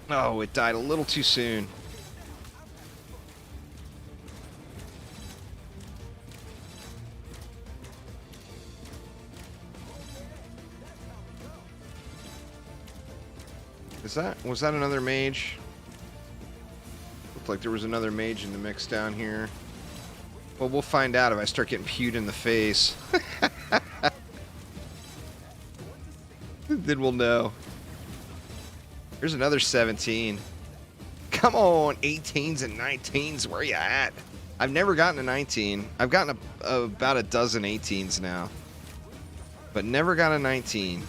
Oh, it died a little too soon. Was that another mage? Looked like there was another mage in the mix down here. Well, we'll find out if I start getting pewed in the face. Then we'll know. There's another 17. Come on, 18s and 19s. Where you at? I've never gotten a 19. I've gotten about a dozen 18s now. But never got a 19.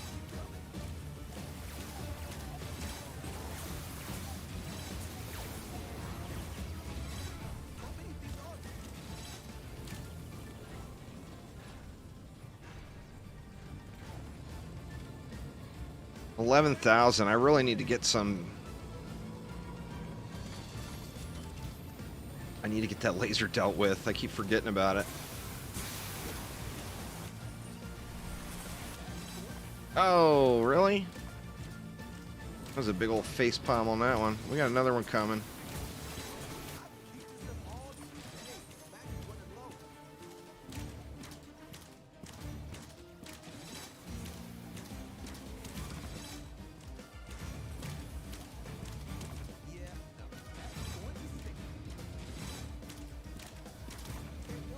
$11,000. I really need to get some. I need to get that laser dealt with. I keep forgetting about it. Oh, really? That was a big old face palm on that one. We got another one coming.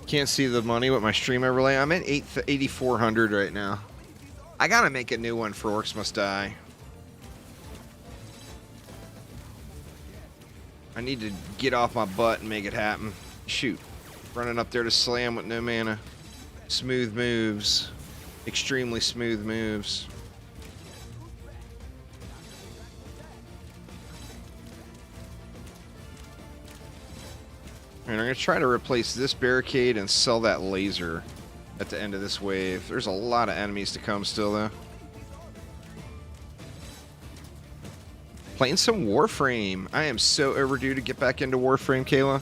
Can't see the money with my stream overlay. I'm at 8,400 right now. I gotta make a new one for Orcs Must Die. I need to get off my butt and make it happen. Shoot. Running up there to slam with no mana. Smooth moves. Extremely smooth moves. Alright, I'm going to try to replace this barricade and sell that laser at the end of this wave. There's a lot of enemies to come still, though. Playing some Warframe. I am so overdue to get back into Warframe, Kayla.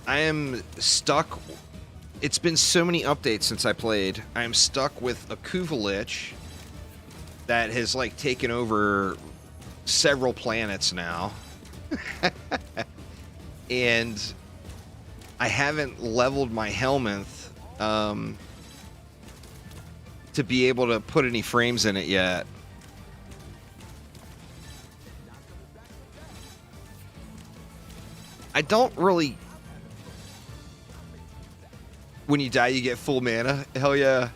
I am stuck. It's been so many updates since I played. I am stuck with a Kuvalich that has, like, taken over several planets now. And I haven't leveled my Helminth to be able to put any frames in it yet. I don't really... When you die, you get full mana. Hell yeah.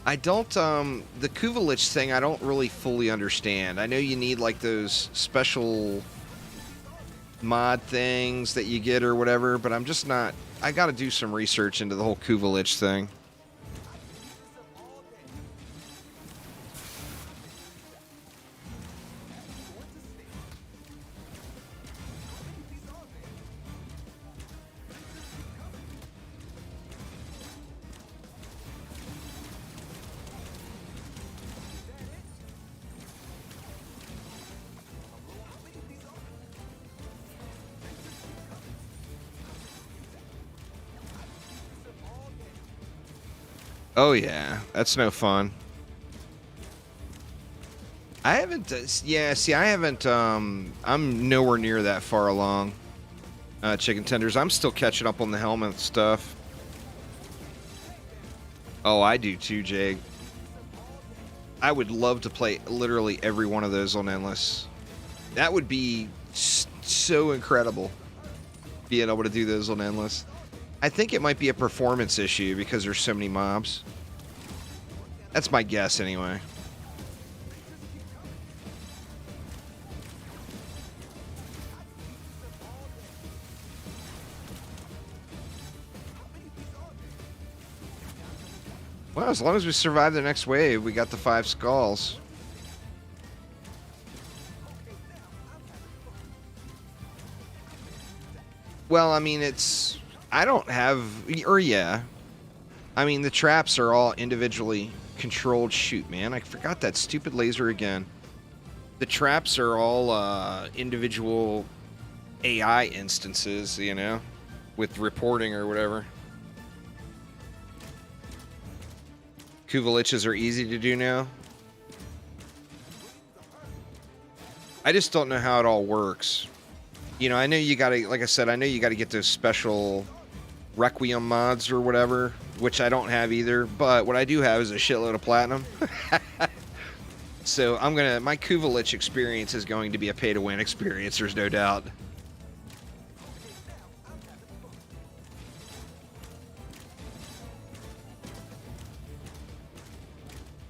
I don't, the Kuvalich thing, I don't really fully understand. I know you need, like, those special mod things that you get or whatever, but I'm just not... I gotta do some research into the whole Kuvalich thing. Oh yeah, that's no fun. I haven't, yeah, see, I haven't, I'm nowhere near that far along, Chicken Tenders. I'm still catching up on the Helminth stuff. Oh, I do too, Jake. I would love to play literally every one of those on Endless. That would be so incredible, being able to do those on Endless. I think it might be a performance issue because there's so many mobs. That's my guess anyway. Well, as long as we survive the next wave, we got the 5 skulls. Well, I mean, it's... I don't have... Or, yeah. I mean, the traps are all individually controlled. Shoot, man. I forgot that stupid laser again. The traps are all individual AI instances, you know, with reporting or whatever. Kuvaliches are easy to do now. I just don't know how it all works. You know, I know you gotta, like I said, I know you gotta get those special Requiem mods or whatever, which I don't have either, but what I do have is a shitload of platinum. So my Kuvalich experience is going to be a pay-to-win experience, there's no doubt.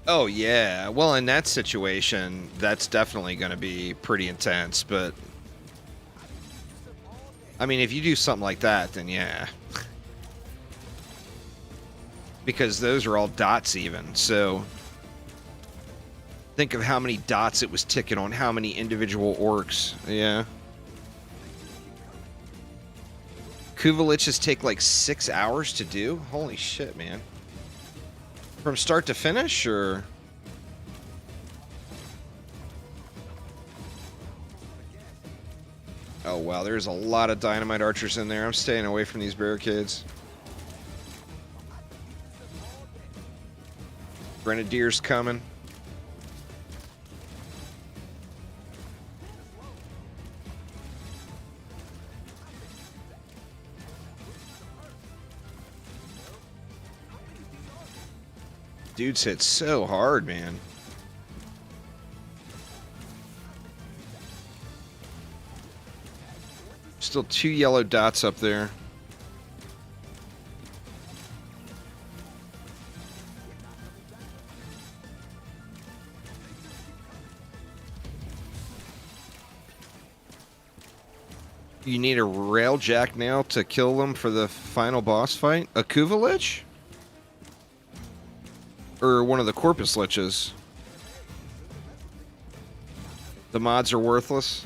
Oh yeah, well in that situation, that's definitely going to be pretty intense, but I mean, if you do something like that, then yeah. Because those are all dots even, so think of how many dots it was ticking on how many individual orcs. Yeah. Kuvaliches take like 6 hours to do? Holy shit, man. From start to finish, or? Oh wow, there's a lot of dynamite archers in there. I'm staying away from these barricades. Grenadiers coming. Dudes hit so hard, man. Still 2 yellow dots up there. You need a railjack now to kill them for the final boss fight? A Kuvalich? Or one of the Corpus Liches? The mods are worthless?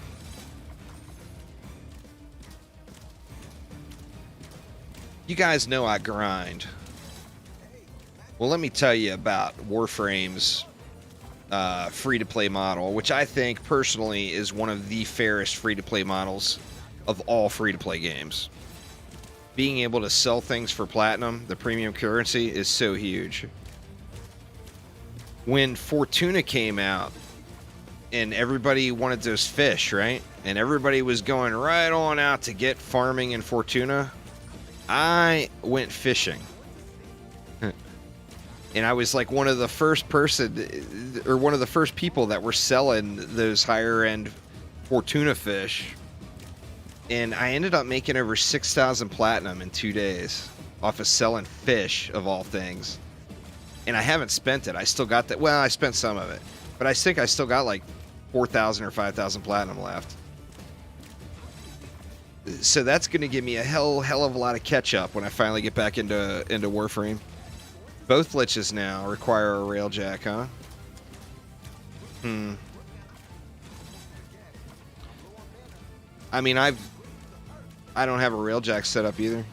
You guys know I grind. Well, let me tell you about Warframe's free-to-play model, which I think personally is one of the fairest free-to-play models of all free-to-play games. Being able to sell things for platinum, the premium currency, is so huge. When Fortuna came out, and everybody wanted those fish, right? And everybody was going right on out to get farming in Fortuna, I went fishing. And I was like one of the first people that were selling those higher end Fortuna fish. And I ended up making over 6,000 platinum in 2 days off of selling fish, of all things. And I haven't spent it. I still got that. Well, I spent some of it, but I think I still got like 4,000 or 5,000 platinum left. So that's going to give me a hell of a lot of catch up when I finally get back into Warframe. Both liches now require a railjack, huh? I mean, I don't have a railjack set up either.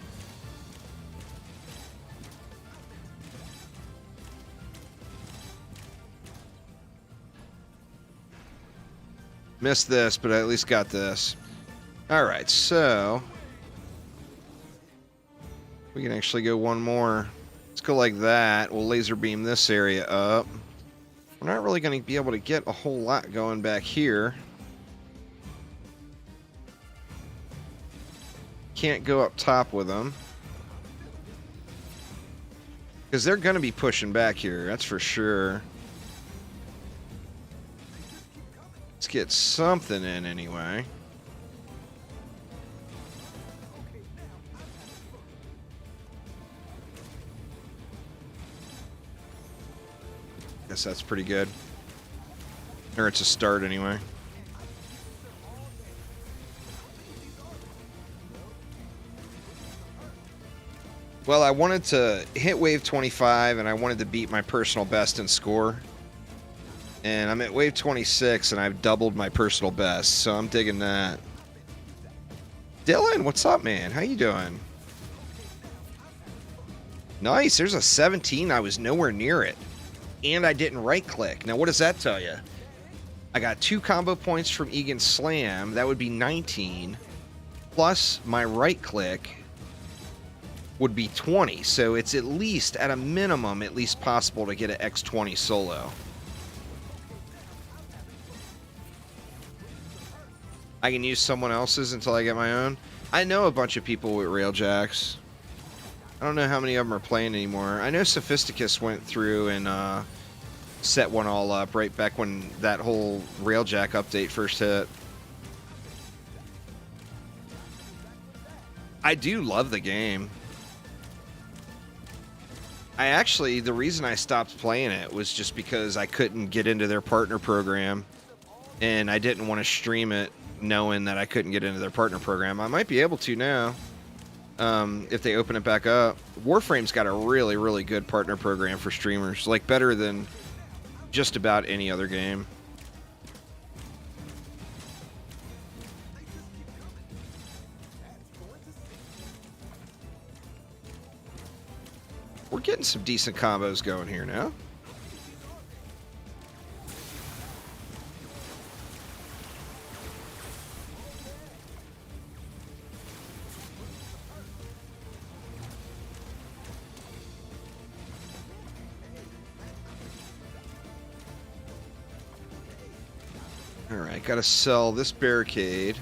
Missed this, but I at least got this. Alright, so we can actually go one more. Let's go like that. We'll laser beam this area up. We're not really going to be able to get a whole lot going back here. Can't go up top with them, because they're going to be pushing back here, that's for sure. Let's get something in anyway. Guess that's pretty good. Or it's a start anyway. Well, I wanted to hit wave 25 and I wanted to beat my personal best in score. And I'm at wave 26 and I've doubled my personal best, so I'm digging that. Dylan, what's up, man? How you doing? Nice, there's a 17. I was nowhere near it. And I didn't right click. Now what does that tell you? I got 2 combo points from Egan Slam. That would be 19. Plus my right click. would be 20. So it's at least, at a minimum, at least possible to get an X20 solo. I can use someone else's until I get my own. I know a bunch of people with Railjacks. I don't know how many of them are playing anymore. I know Sophisticus went through and set one all up right back when that whole Railjack update first hit. I do love the game. The reason I stopped playing it was just because I couldn't get into their partner program, and I didn't want to stream it knowing that I couldn't get into their partner program. I might be able to now, if they open it back up. Warframe's got a really, really good partner program for streamers, like better than just about any other game. We're getting some decent combos going here now. Alright, gotta sell this barricade.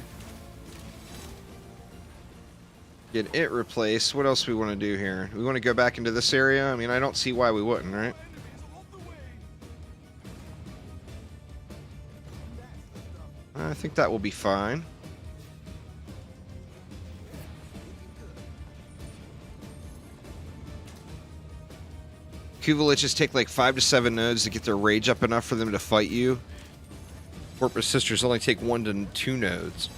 Get it replaced. What else do we want to do here? We want to go back into this area? I mean, I don't see why we wouldn't, right? I think that will be fine. Kuvaliches take like 5 to 7 nodes to get their rage up enough for them to fight you. Corporate Sisters only take 1 to 2 nodes.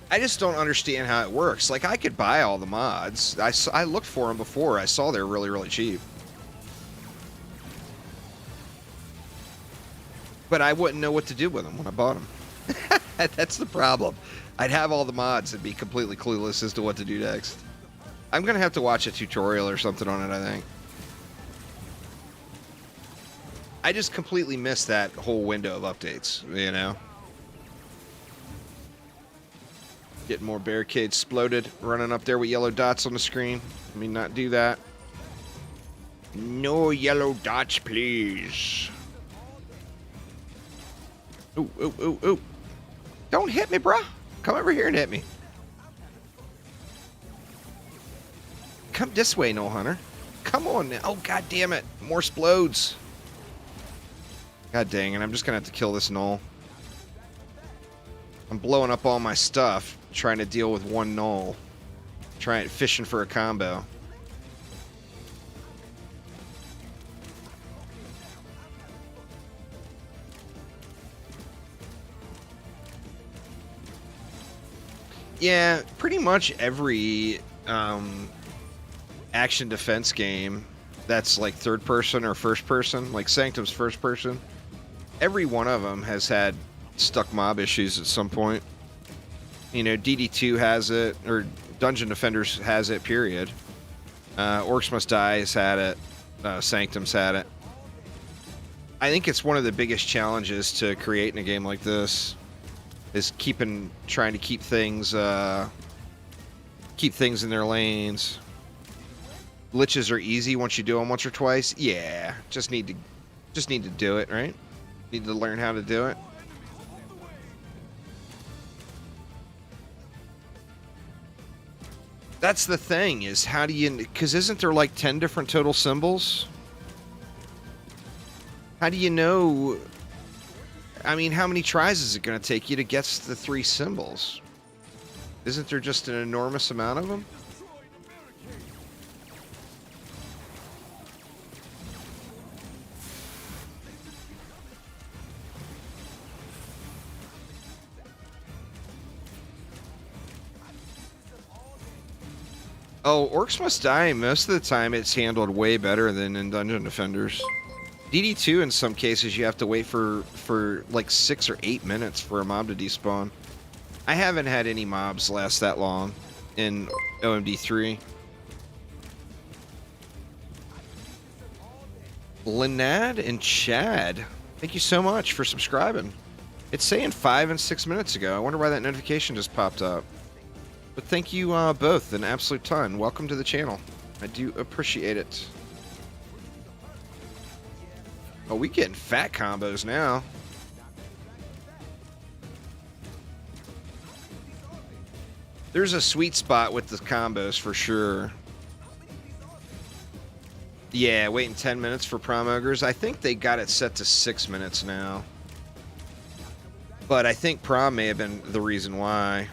I just don't understand how it works. Like, I could buy all the mods. I looked for them before. I saw they're really, really cheap. But I wouldn't know what to do with them when I bought them. That's the problem. I'd have all the mods and be completely clueless as to what to do next. I'm going to have to watch a tutorial or something on it, I think. I just completely missed that whole window of updates, you know? Getting more barricades exploded, running up there with yellow dots on the screen. Let me not do that. No yellow dots, please. Ooh, ooh, ooh, ooh. Don't hit me, bruh. Come over here and hit me. Come this way, Null Hunter. Come on now. Oh, god damn it. More explodes. God dang it. I'm just going to have to kill this Null. I'm blowing up all my stuff, trying to deal with one Null. Fishing for a combo. Yeah, pretty much every action defense game that's like third person or first person, like Sanctum's first person, every one of them has had stuck mob issues at some point. You know, DD2 has it, or Dungeon Defenders has it, period. Orcs Must Die has had it. Sanctum's had it. I think it's one of the biggest challenges to create in a game like this, is trying to keep things in their lanes. Liches are easy once you do them once or twice. Yeah, just need to do it, right? Need to learn how to do it. That's the thing, is how do you... Because isn't there like 10 different total symbols? How do you know... I mean, how many tries is it going to take you to get the 3 symbols? Isn't there just an enormous amount of them? Oh, Orcs Must Die, most of the time it's handled way better than in Dungeon Defenders. DD2, in some cases, you have to wait for like 6 or 8 minutes for a mob to despawn. I haven't had any mobs last that long in OMD3. Linad and Chad, thank you so much for subscribing. It's saying 5 and 6 minutes ago. I wonder why that notification just popped up. But thank you both an absolute ton. Welcome to the channel. I do appreciate it. Oh, we getting fat combos now. There's a sweet spot with the combos for sure. Yeah, waiting 10 minutes for prom ogres. I think they got it set to 6 minutes now. But I think prom may have been the reason why.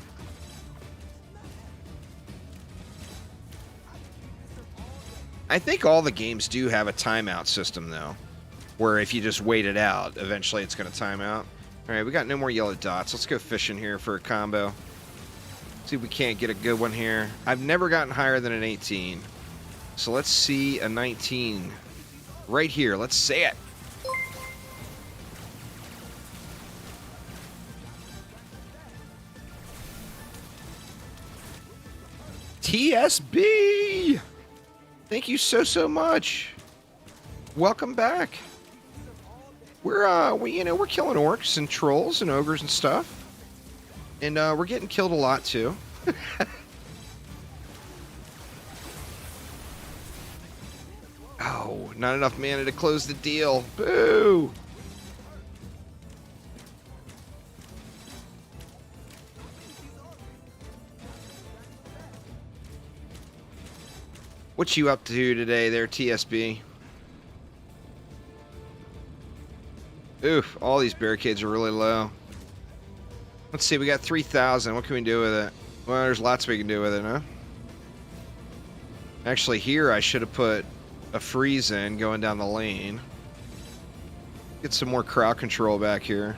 I think all the games do have a timeout system, though, where if you just wait it out, eventually it's going to time out. All right, we got no more yellow dots. Let's go fishing here for a combo. See if we can't get a good one here. I've never gotten higher than an 18. So let's see a 19 right here. Let's say it. TSB! Thank you so much. Welcome back. We're we're killing orcs and trolls and ogres and stuff. And we're getting killed a lot too. Oh, not enough mana to close the deal. Boo! What you up to today there, TSB? Oof, all these barricades are really low. Let's see, we got 3,000. What can we do with it? Well, there's lots we can do with it, huh? Actually, here I should have put a freeze in going down the lane. Get some more crowd control back here.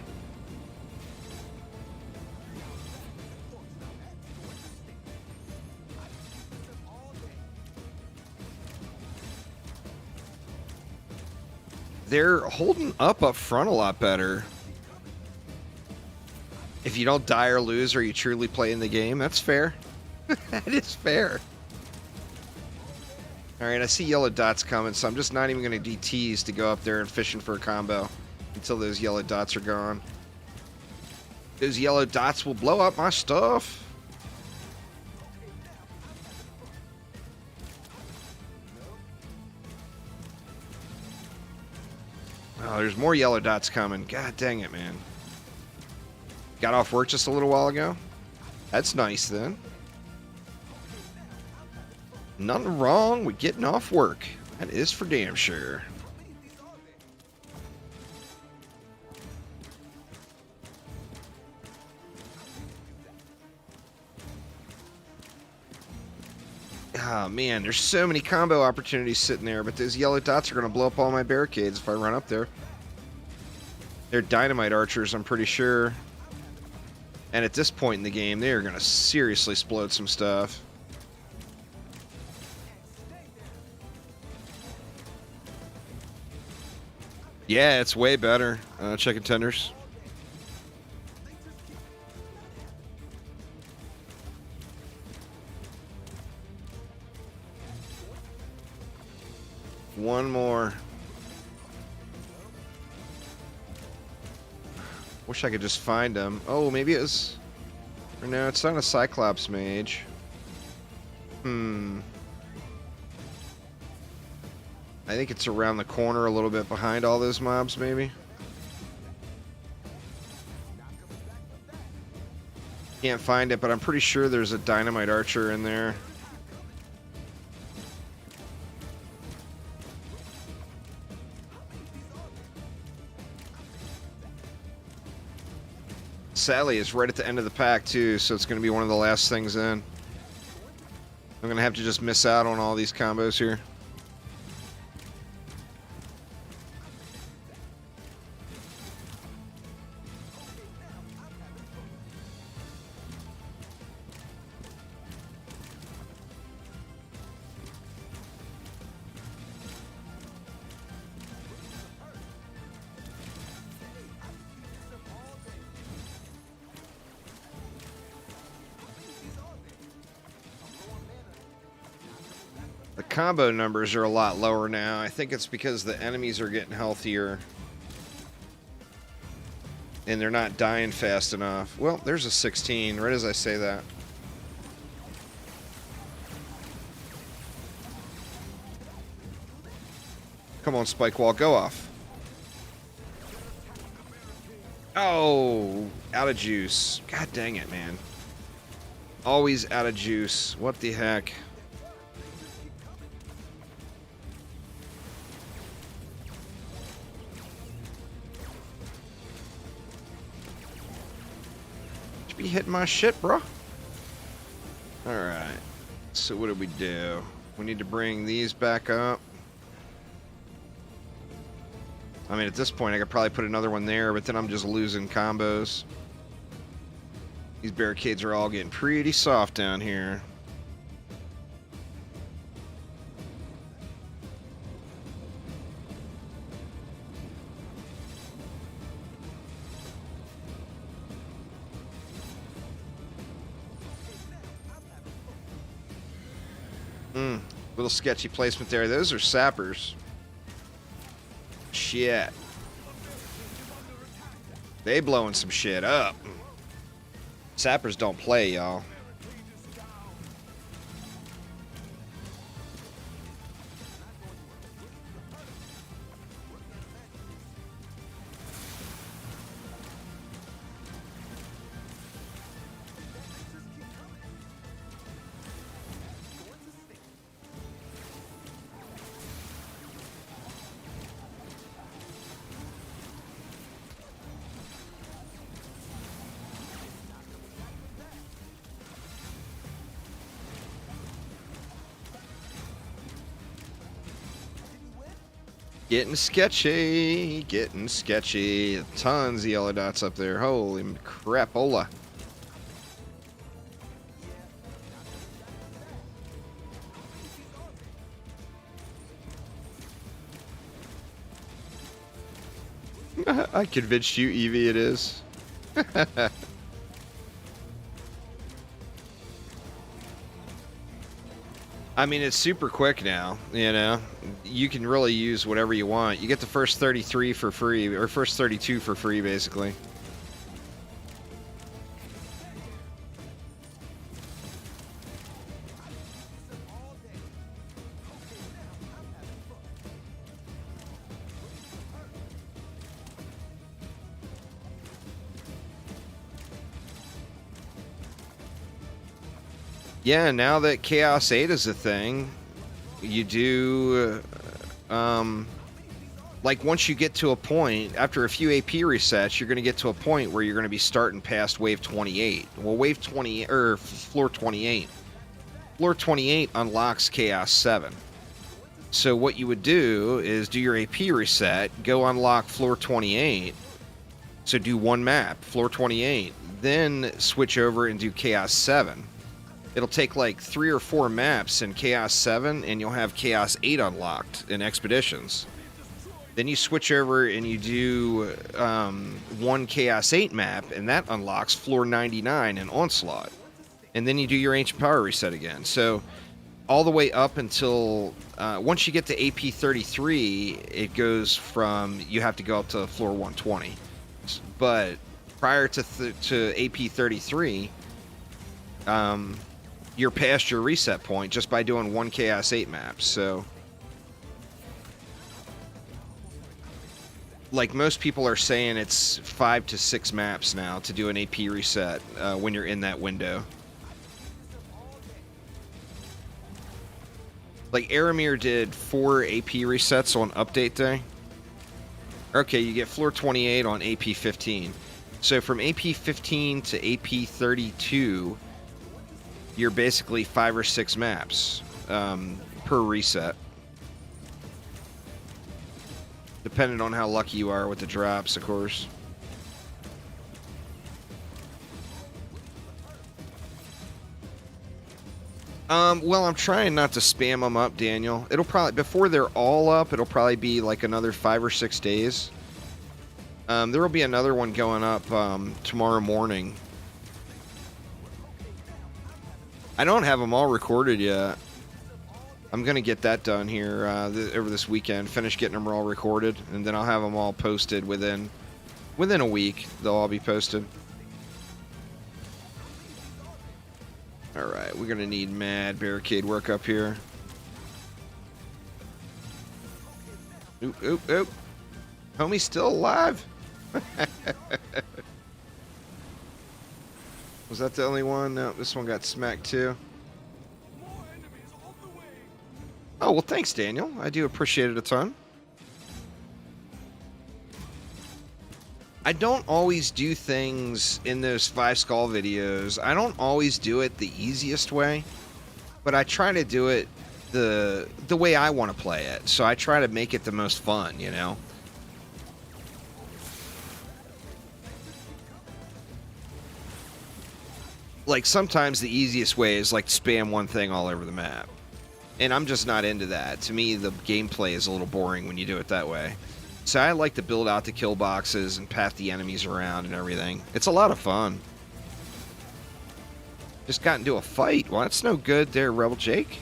They're holding up front a lot better. If you don't die or lose, are you truly playing the game? That's fair. That is fair. Alright, I see yellow dots coming, so I'm just not even going to DTs to go up there and fishing for a combo until those yellow dots are gone. Those yellow dots will blow up my stuff. Oh, there's more yellow dots coming. God dang it, man. Got off work just a little while ago? That's nice, then. Nothing wrong with getting off work. That is for damn sure. Oh, man, there's so many combo opportunities sitting there, but those yellow dots are going to blow up all my barricades if I run up there. They're dynamite archers, I'm pretty sure. And at this point in the game, they are going to seriously explode some stuff. Yeah, it's way better. Chicken tenders. One more. Wish I could just find him. Oh, maybe it was... Or no, it's not a Cyclops mage. I think it's around the corner a little bit behind all those mobs, maybe. Can't find it, but I'm pretty sure there's a dynamite archer in there. Sally is right at the end of the pack, too, so it's going to be one of the last things in. I'm going to have to just miss out on all these combos here. The combo numbers are a lot lower now. I think it's because the enemies are getting healthier. And they're not dying fast enough. Well, there's a 16, right as I say that. Come on, Spike Wall, go off. Oh, out of juice. God dang it, man. Always out of juice. What the heck? You be hitting my shit, bro. Alright. So what do we do? We need to bring these back up. I mean, at this point, I could probably put another one there, but then I'm just losing combos. These barricades are all getting pretty soft down here. Little sketchy placement there. Those are sappers. Shit. They blowing some shit up. Sappers don't play, y'all. Getting sketchy, getting sketchy. Tons of yellow dots up there. Holy crapola. I convinced you, Evie, it is. I mean, it's super quick now, you know? You can really use whatever you want. You get the first 33 for free, or first 32 for free, basically. Yeah, now that Chaos 8 is a thing, you do, like once you get to a point, after a few AP resets, you're going to get to a point where you're going to be starting past wave 28. Well, wave 20, or floor 28. Floor 28 unlocks Chaos 7. So what you would do is do your AP reset, go unlock floor 28, so do one map, floor 28, then switch over and do Chaos 7. It'll take like 3 or 4 maps in Chaos 7, and you'll have Chaos 8 unlocked in Expeditions. Then you switch over and you do one Chaos 8 map, and that unlocks floor 99 in Onslaught. And then you do your Ancient Power reset again. So all the way up until, once you get to AP 33, it goes from, you have to go up to floor 120. But prior to AP 33, you're past your reset point just by doing one Chaos 8 map. So, like most people are saying, it's 5 to 6 maps now to do an AP reset when you're in that window. Like Aramir did 4 AP resets on update day. Okay, you get floor 28 on AP 15. So from AP 15 to AP 32, you're basically 5 or 6 maps per reset, depending on how lucky you are with the drops, of course. Well, I'm trying not to spam them up, Daniel. It'll probably, before they're all up, it'll probably be like another 5 or 6 days. There will be another one going up tomorrow morning. I don't have them all recorded yet. I'm going to get that done here over this weekend. Finish getting them all recorded, and then I'll have them all posted within Within a week, they'll all be posted. Alright, we're gonna need mad barricade work up here. Oop, oop, oop. Homie's still alive? Was that the only one? No, this one got smacked too. More enemies on the way. Oh, well, thanks, Daniel. I do appreciate it a ton. I don't always do things in those 5 skull videos. I don't always do it the easiest way, but I try to do it the way I want to play it. So I try to make it the most fun, you know? Like, sometimes the easiest way is, like, spam one thing all over the map. And I'm just not into that. To me, the gameplay is a little boring when you do it that way. So I like to build out the kill boxes and path the enemies around and everything. It's a lot of fun. Just got into a fight. Well, that's no good there, Rebel Jake.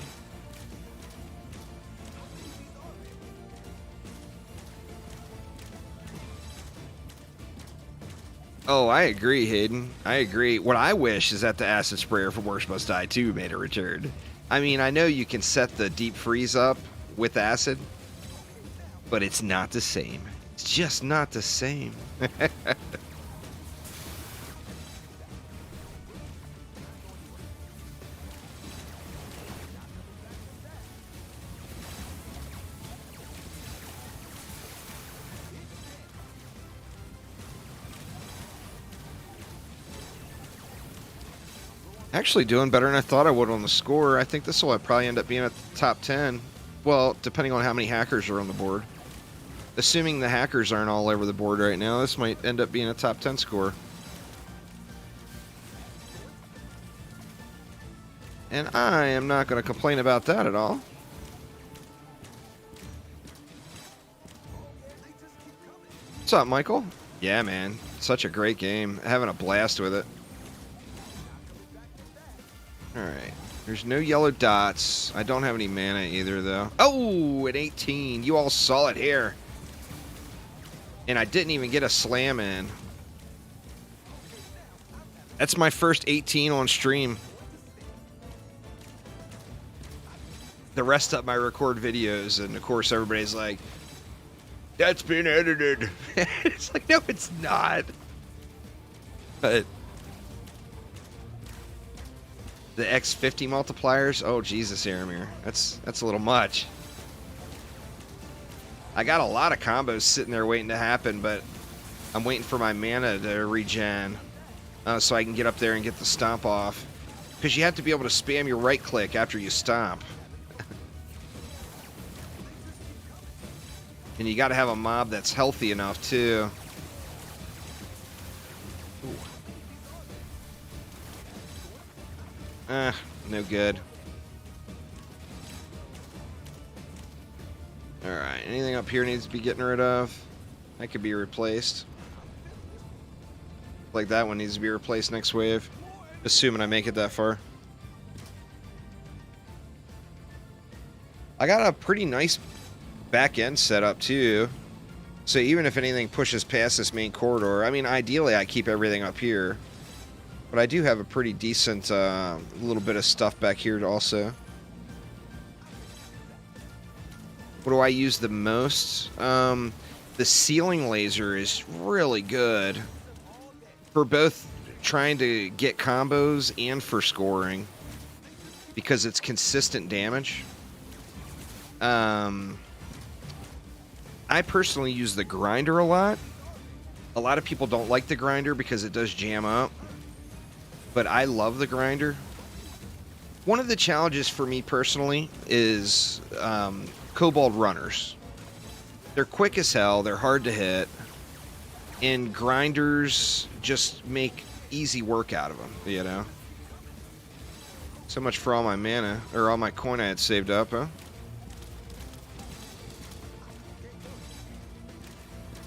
Oh, I agree, Hayden. I agree. What I wish is that the acid sprayer from Orcs Must Die 2 made a return. I mean, I know you can set the deep freeze up with acid, but it's not the same. It's just not the same. Actually doing better than I thought I would on the score. I think this will probably end up being at the top 10. Well, depending on how many hackers are on the board. Assuming the hackers aren't all over the board right now, this might end up being a top 10 score. And I am not going to complain about that at all. What's up, Michael? Yeah, man. Such a great game. Having a blast with it. Alright. There's no yellow dots. I don't have any mana either, though. Oh, at 18. You all saw it here. And I didn't even get a slam in. That's my first 18 on stream. The rest of my record videos, and of course everybody's like, that's been edited. It's like, no, it's not. But the X50 multipliers, oh Jesus, Aramir, that's a little much. I got a lot of combos sitting there waiting to happen, but I'm waiting for my mana to regen so I can get up there and get the stomp off. Because you have to be able to spam your right click after you stomp. And you got to have a mob that's healthy enough too. No good. Alright, anything up here needs to be getting rid of. That could be replaced. Like that one needs to be replaced next wave. Assuming I make it that far. I got a pretty nice back end setup too. So even if anything pushes past this main corridor, I mean, ideally I keep everything up here. But I do have a pretty decent little bit of stuff back here also. What do I use the most? The ceiling laser is really good for both trying to get combos and for scoring because it's consistent damage. I personally use the grinder a lot. A lot of people don't like the grinder because it does jam up. But I love the grinder. One of the challenges for me personally is kobold runners. They're quick as hell, they're hard to hit, and grinders just make easy work out of them, you know? So much for all my mana, or all my coin I had saved up, huh?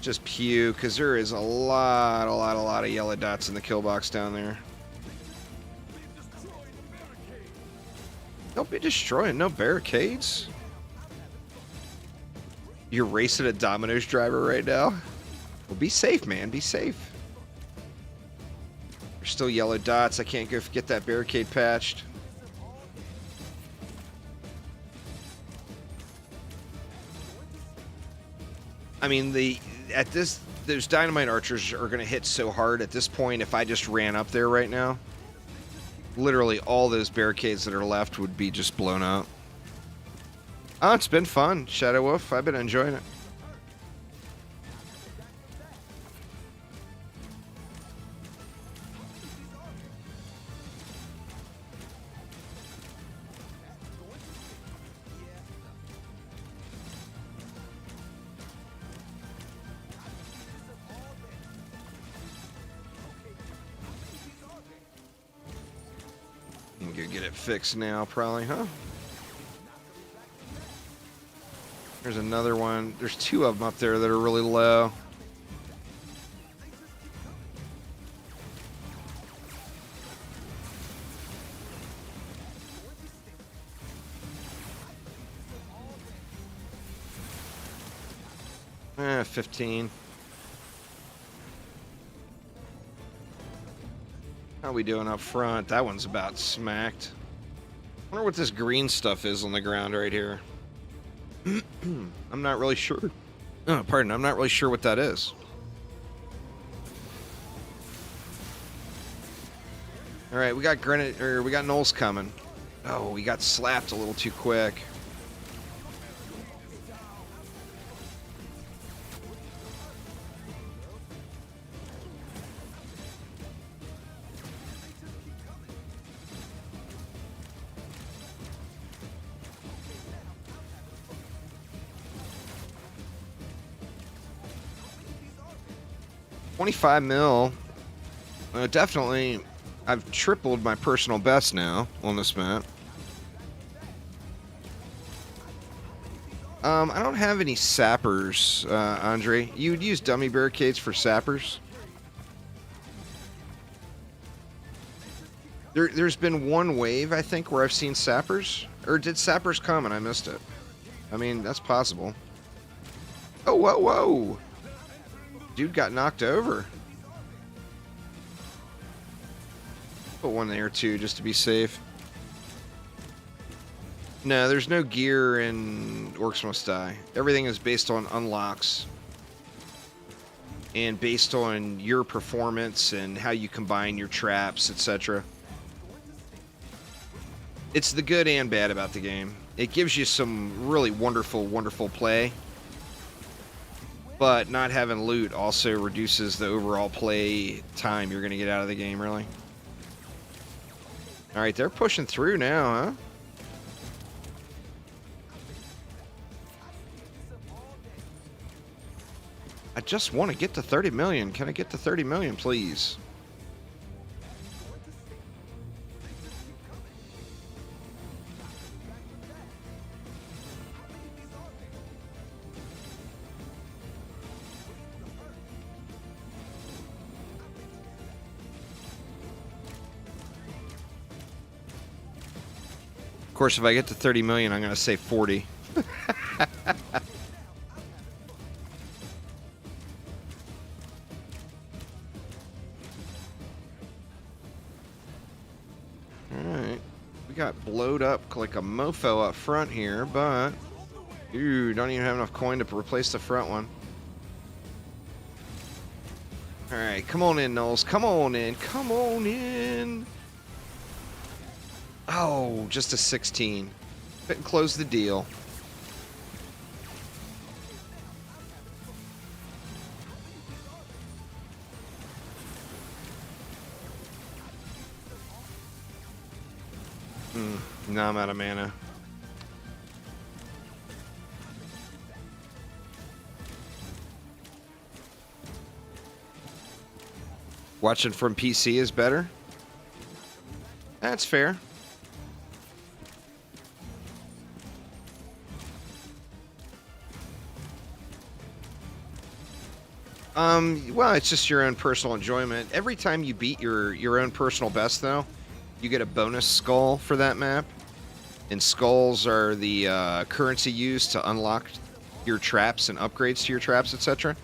Just pew, because there is a lot of yellow dots in the kill box down there. Don't be destroying no barricades. You're racing a Domino's driver right now? Well, be safe, man. Be safe. There's still yellow dots. I can't go get that barricade patched. I mean, those dynamite archers are going to hit so hard at this point. If I just ran up there right now, literally all those barricades that are left would be just blown up. Oh, it's been fun, Shadow Wolf. I've been enjoying it. You can go get it fixed now, probably, huh? There's another one. There's two of them up there that are really low. Eh, 15. How we doing up front? That one's about smacked. I wonder what this green stuff is on the ground right here. I'm not really sure. Oh, pardon. I'm not really sure what that is. All right, we got Knowles coming. Oh, we got slapped a little too quick. $25 mil. Definitely, I've tripled my personal best now on this map. I don't have any sappers, Andre. You would use dummy barricades for sappers? There's been one wave, I think, where I've seen sappers. Or did sappers come and I missed it? I mean, that's possible. Oh, whoa, whoa! Dude got knocked over. Put one there, too, just to be safe. No, there's no gear in Orcs Must Die. Everything is based on unlocks. And based on your performance and how you combine your traps, etc. It's the good and bad about the game. It gives you some really wonderful, wonderful play. But not having loot also reduces the overall play time you're going to get out of the game, really. Alright, they're pushing through now, huh? I just want to get to 30 million. Can I get to 30 million, please? Of course, if I get to 30 million, I'm going to say 40. Alright. We got blowed up like a mofo up front here, but... Ooh, don't even have enough coin to replace the front one. Alright, come on in, Knowles. Come on in. Come on in. Oh, just a 16. Couldn't close the deal. Now I'm out of mana. Watching from PC is better? That's fair. Well, it's just your own personal enjoyment. Every time you beat your own personal best, though, you get a bonus skull for that map. And skulls are the currency used to unlock your traps and upgrades to your traps, etc.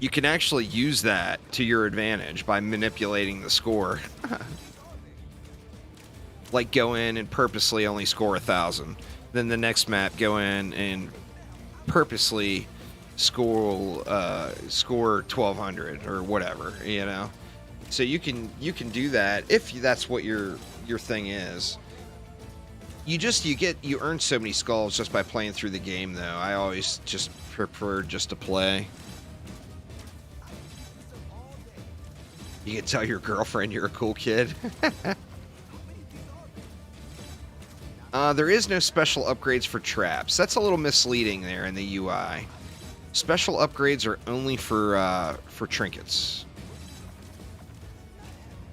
You can actually use that to your advantage by manipulating the score. Like go in and purposely only score 1,000. Then the next map go in and purposely score 1,200 or whatever, you know. So you can do that if that's what your thing is. You earn so many skulls just by playing through the game, though. I always just prefer just to play. You can tell your girlfriend you're a cool kid. There is no special upgrades for traps. That's a little misleading there in the UI. Special upgrades are only for trinkets.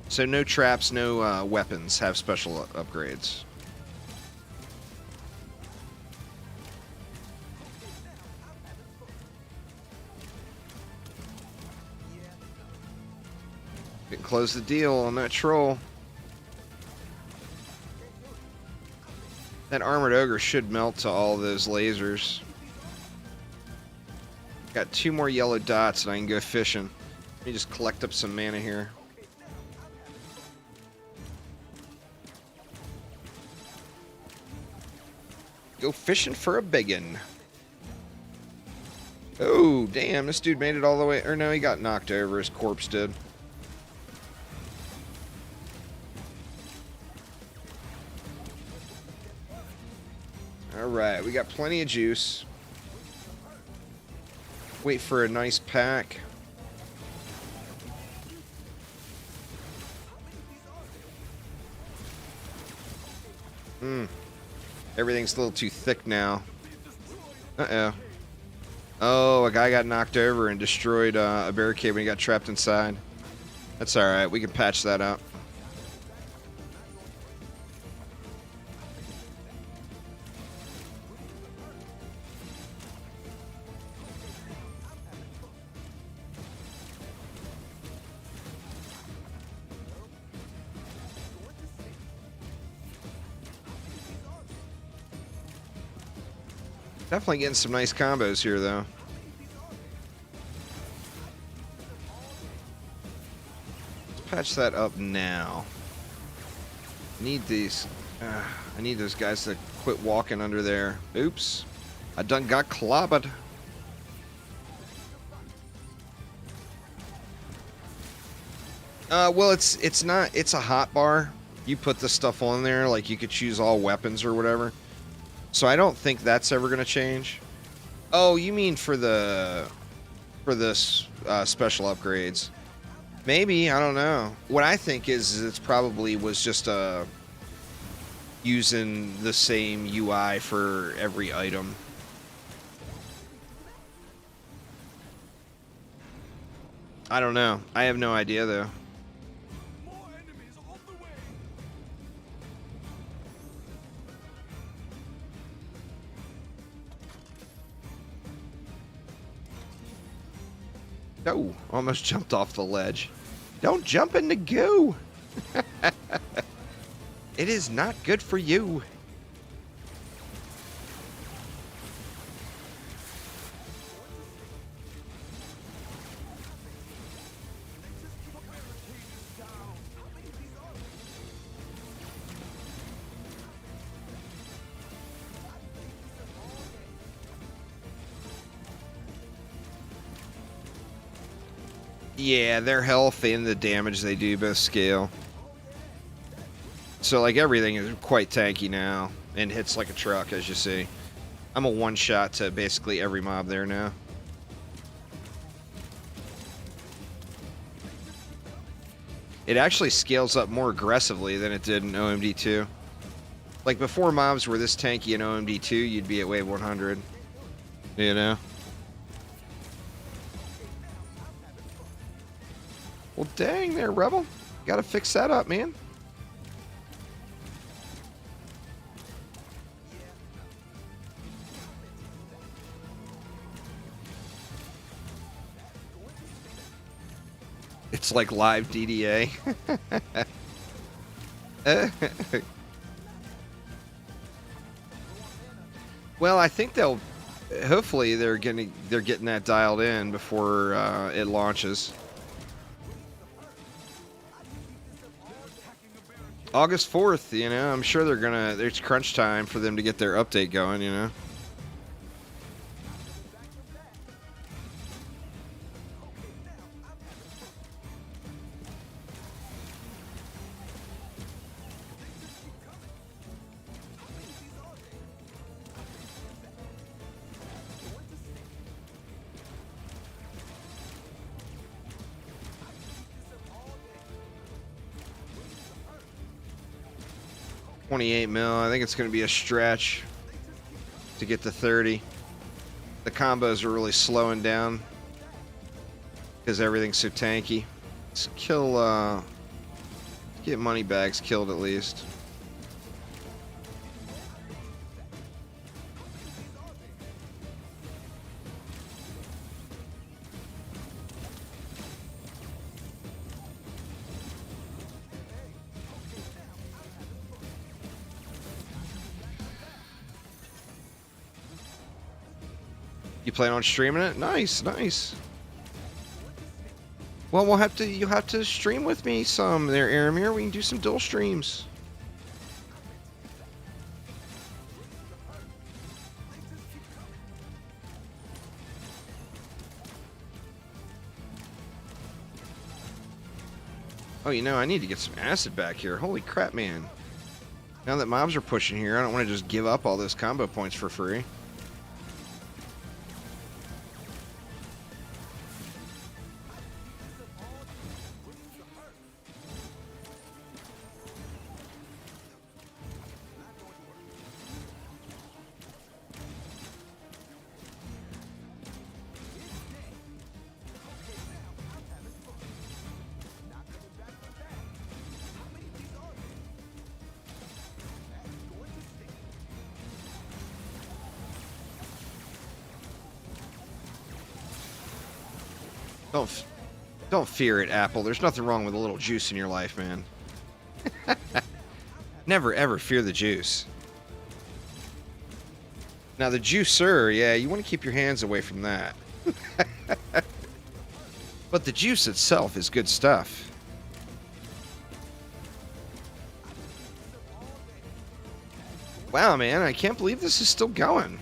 So no traps, no weapons have special upgrades. We can close the deal on that troll. That armored ogre should melt to all those lasers. Got 2 more yellow dots and I can go fishing. Let me just collect up some mana here. Go fishing for a biggin. Oh, damn, this dude made it all the way. Or no, he got knocked over. His corpse did. Alright, we got plenty of juice. Wait for a nice pack. Everything's a little too thick now. Uh-oh. Oh, a guy got knocked over and destroyed a barricade when he got trapped inside. That's alright, we can patch that up. Definitely getting some nice combos here, though. Let's patch that up now. Need these. I need those guys to quit walking under there. Oops. I done got clobbered. Well, it's not. It's a hot bar. You put the stuff on there, like you could choose all weapons or whatever. So I don't think that's ever going to change. Oh, you mean for this special upgrades? Maybe, I don't know. What I think is it's probably was just using the same UI for every item. I don't know. I have no idea though. More enemies on the way. Oh, almost jumped off the ledge. Don't jump in the goo. It is not good for you. Yeah, their health and the damage they do both scale. So, like, everything is quite tanky now and hits like a truck, as you see. I'm a one-shot to basically every mob there now. It actually scales up more aggressively than it did in OMD2. Like, before mobs were this tanky in OMD2, you'd be at wave 100. You know? Well, dang there, Rebel. Gotta fix that up, man. It's like live DDA. Well, I think they'll hopefully they're getting that dialed in before it launches. August 4th, you know, I'm sure there's crunch time for them to get their update going, you know. $28 mil. I think it's going to be a stretch to get to 30. The combos are really slowing down because everything's so tanky. Let's get money bags killed at least. You plan on streaming it? Nice, nice. Well, you'll have to stream with me some there, Aramir. We can do some dual streams. Oh, you know, I need to get some acid back here. Holy crap, man. Now that mobs are pushing here, I don't want to just give up all those combo points for free. Don't fear it, Apple. There's nothing wrong with a little juice in your life, man. Never ever fear the juice. Now the juicer, yeah, you want to keep your hands away from that. But the juice itself is good stuff. Wow, man, I can't believe this is still going.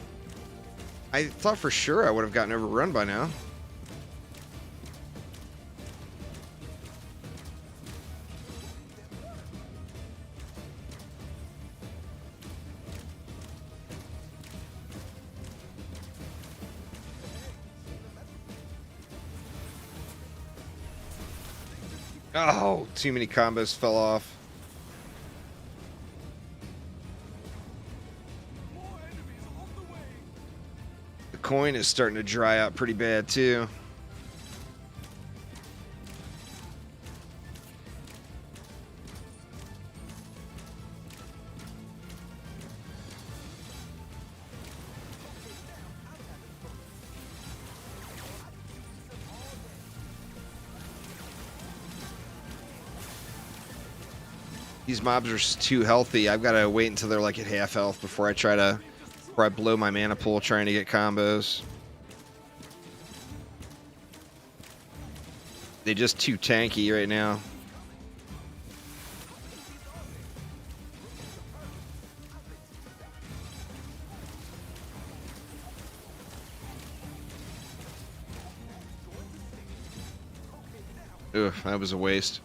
I thought for sure I would have gotten overrun by now. Oh, too many combos fell off. The coin is starting to dry out pretty bad, too. These mobs are just too healthy. I've got to wait until they're like at half health before I blow my mana pool trying to get combos. They're just too tanky right now. Ugh, that was a waste.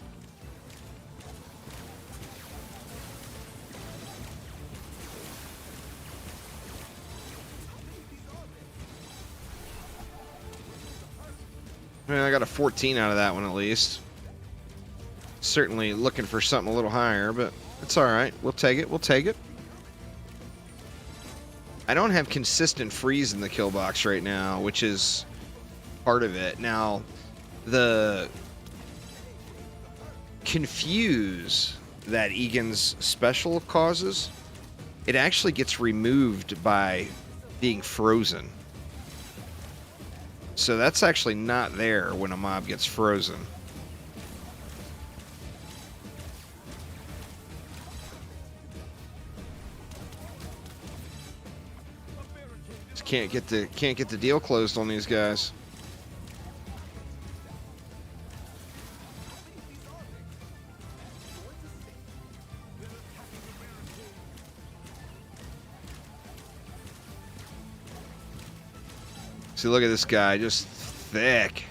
I mean, I got a 14 out of that one at least. Certainly looking for something a little higher, but it's alright. We'll take it. We'll take it. I don't have consistent freeze in the kill box right now, which is part of it. Now, the confuse that Egan's special causes, it actually gets removed by being frozen. So that's actually not there when a mob gets frozen. Just can't get the deal closed on these guys. See, look at this guy, just thick.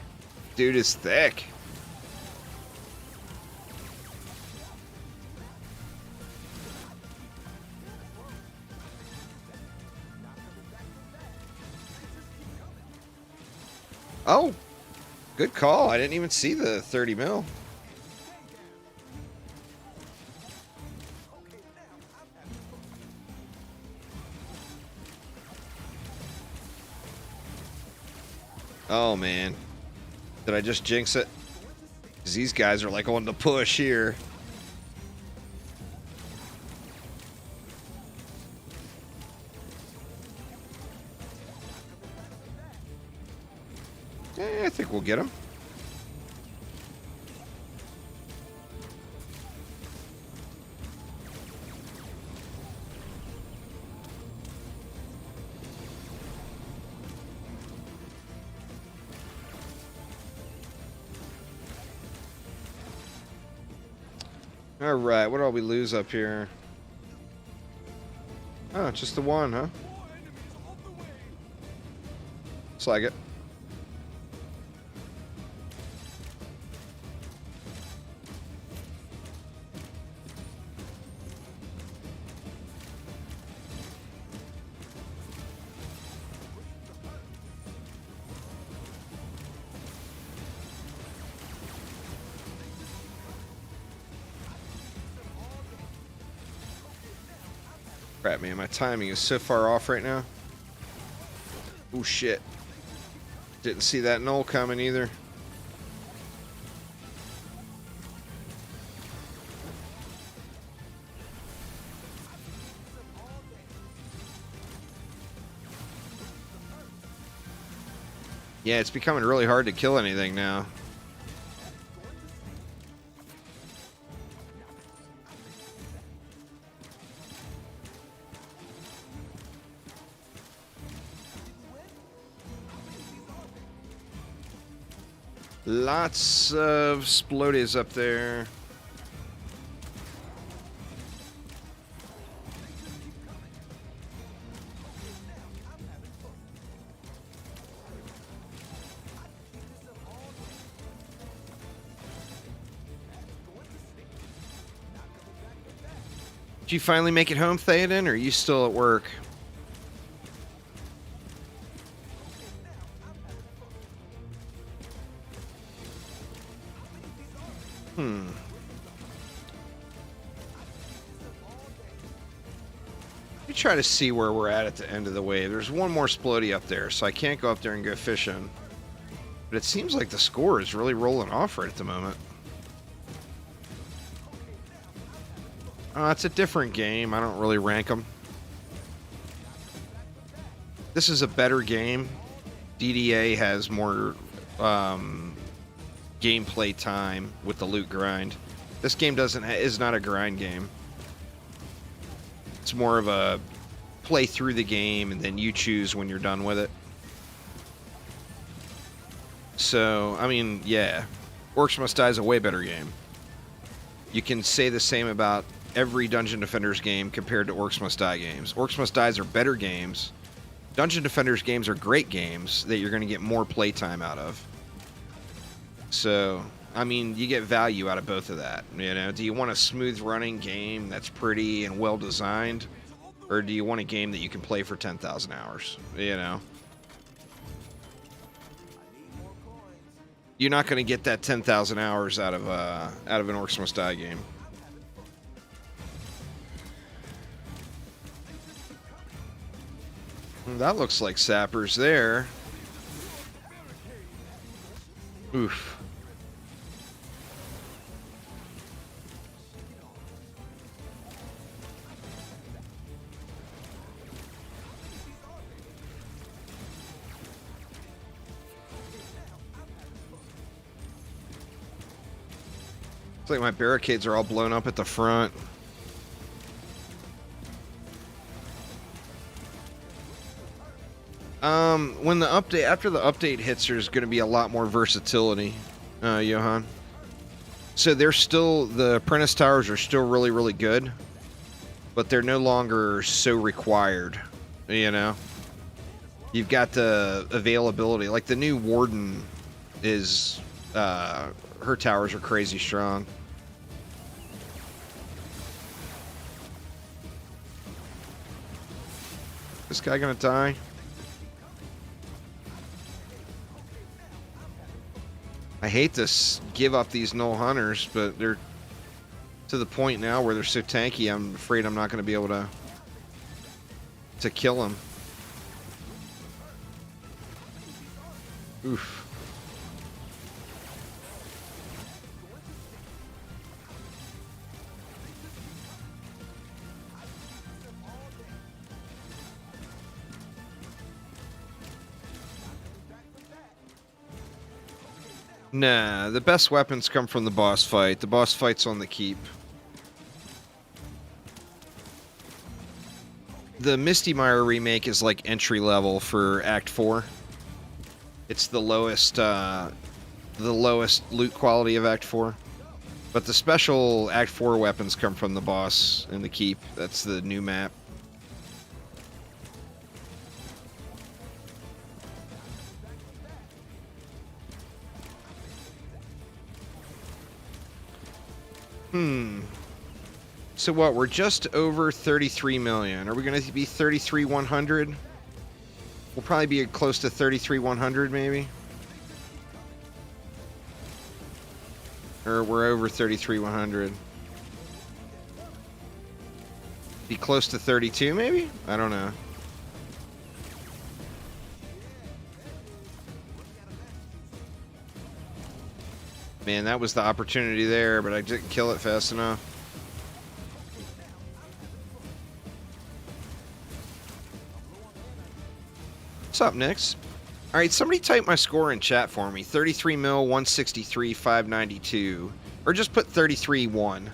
Dude is thick. Oh, good call. I didn't even see the 30 mil. Oh, man. Did I just jinx it? 'Cause these guys are like on the push here. I think we'll get him. All right, what do we lose up here? Oh, just the one, huh? More enemies on the way. Looks like it. Crap, man, my timing is so far off right now. Oh, shit. Didn't see that knoll coming either. Yeah, it's becoming really hard to kill anything now. Lots of splodies up there. Did you finally make it home, Theoden, or are you still at work? Let me try to see where we're at the end of the wave. There's one more splody up there, so I can't go up there and go fishing. But it seems like the score is really rolling off right at the moment. It's a different game. I don't really rank them. This is a better game. DDA has more gameplay time with the loot grind. This game is not a grind game. It's more of a play through the game and then you choose when you're done with it. So, I mean, yeah. Orcs Must Die is a way better game. You can say the same about every Dungeon Defenders game compared to Orcs Must Die games. Orcs Must Die are better games. Dungeon Defenders games are great games that you're going to get more playtime out of. So, I mean, you get value out of both of that. You know, do you want a smooth running game that's pretty and well designed, or do you want a game that you can play for 10,000 hours? You know, you're not going to get that 10,000 hours out of an Orcs Must Die game. That looks like sappers there. Oof. Looks like my barricades are all blown up at the front. When the update, after the update hits, there's going to be a lot more versatility, Johan. So they're still, the apprentice towers are still really, really good, but they're no longer so required, you know? You've got the availability, like the new warden is, her towers are crazy strong. This guy gonna die? I hate to give up these null hunters, but they're to the point now where they're so tanky, I'm afraid I'm not going to be able to kill them. Oof. Nah, the best weapons come from the boss fight. The boss fight's on the keep. The Misty Mire remake is like entry level for Act 4. It's the lowest loot quality of Act 4. But the special Act 4 weapons come from the boss in the keep. That's the new map. So what, we're just over 33 million. Are we going to be 33,100? We'll probably be close to 33,100 maybe. Or we're over 33,100. Be close to 32 maybe? I don't know. Man, that was the opportunity there, but I didn't kill it fast enough. What's up, Nix? All right, somebody type my score in chat for me. 33 mil, 163, 592. Or just put 33-1.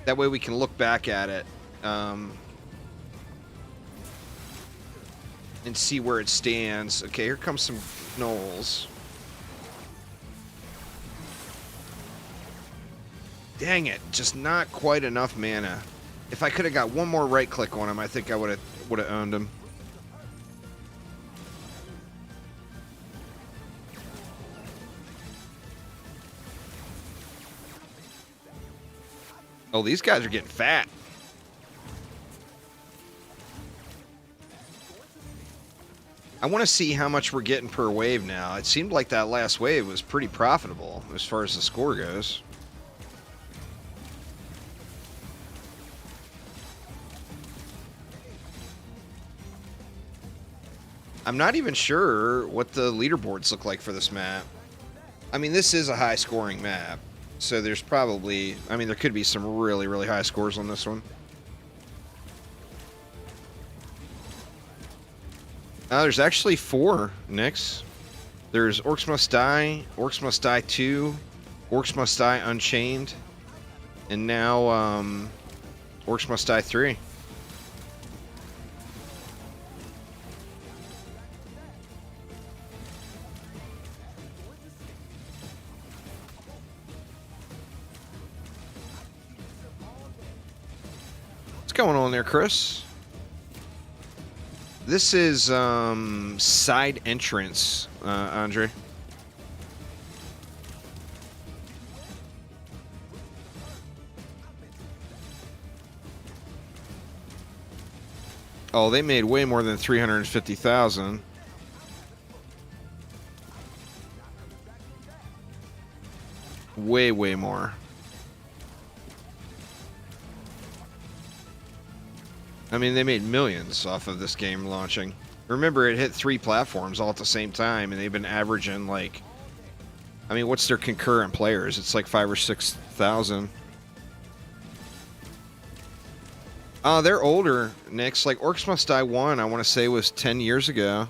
That way we can look back at it and see where it stands. Okay, here comes some gnolls. Dang it, just not quite enough mana. If I could have got one more right click on him, I think I would have owned him. Oh, these guys are getting fat. I want to see how much we're getting per wave now. It seemed like that last wave was pretty profitable as far as the score goes. I'm not even sure what the leaderboards look like for this map. I mean, this is a high scoring map. So there's probably, I mean, there could be some really, really high scores on this one. There's actually 4, Nix. There's Orcs Must Die, Orcs Must Die 2, Orcs Must Die Unchained, and now Orcs Must Die 3. What's going on there, Chris? This is side entrance, Andre. Oh, they made way more than 350,000. Way, way more. I mean, they made millions off of this game launching. Remember, it hit 3 platforms all at the same time, and they've been averaging, like... I mean, what's their concurrent players? It's like 5,000 or 6,000. Oh, they're older, Nix. Like, Orcs Must Die 1, I want to say, was 10 years ago.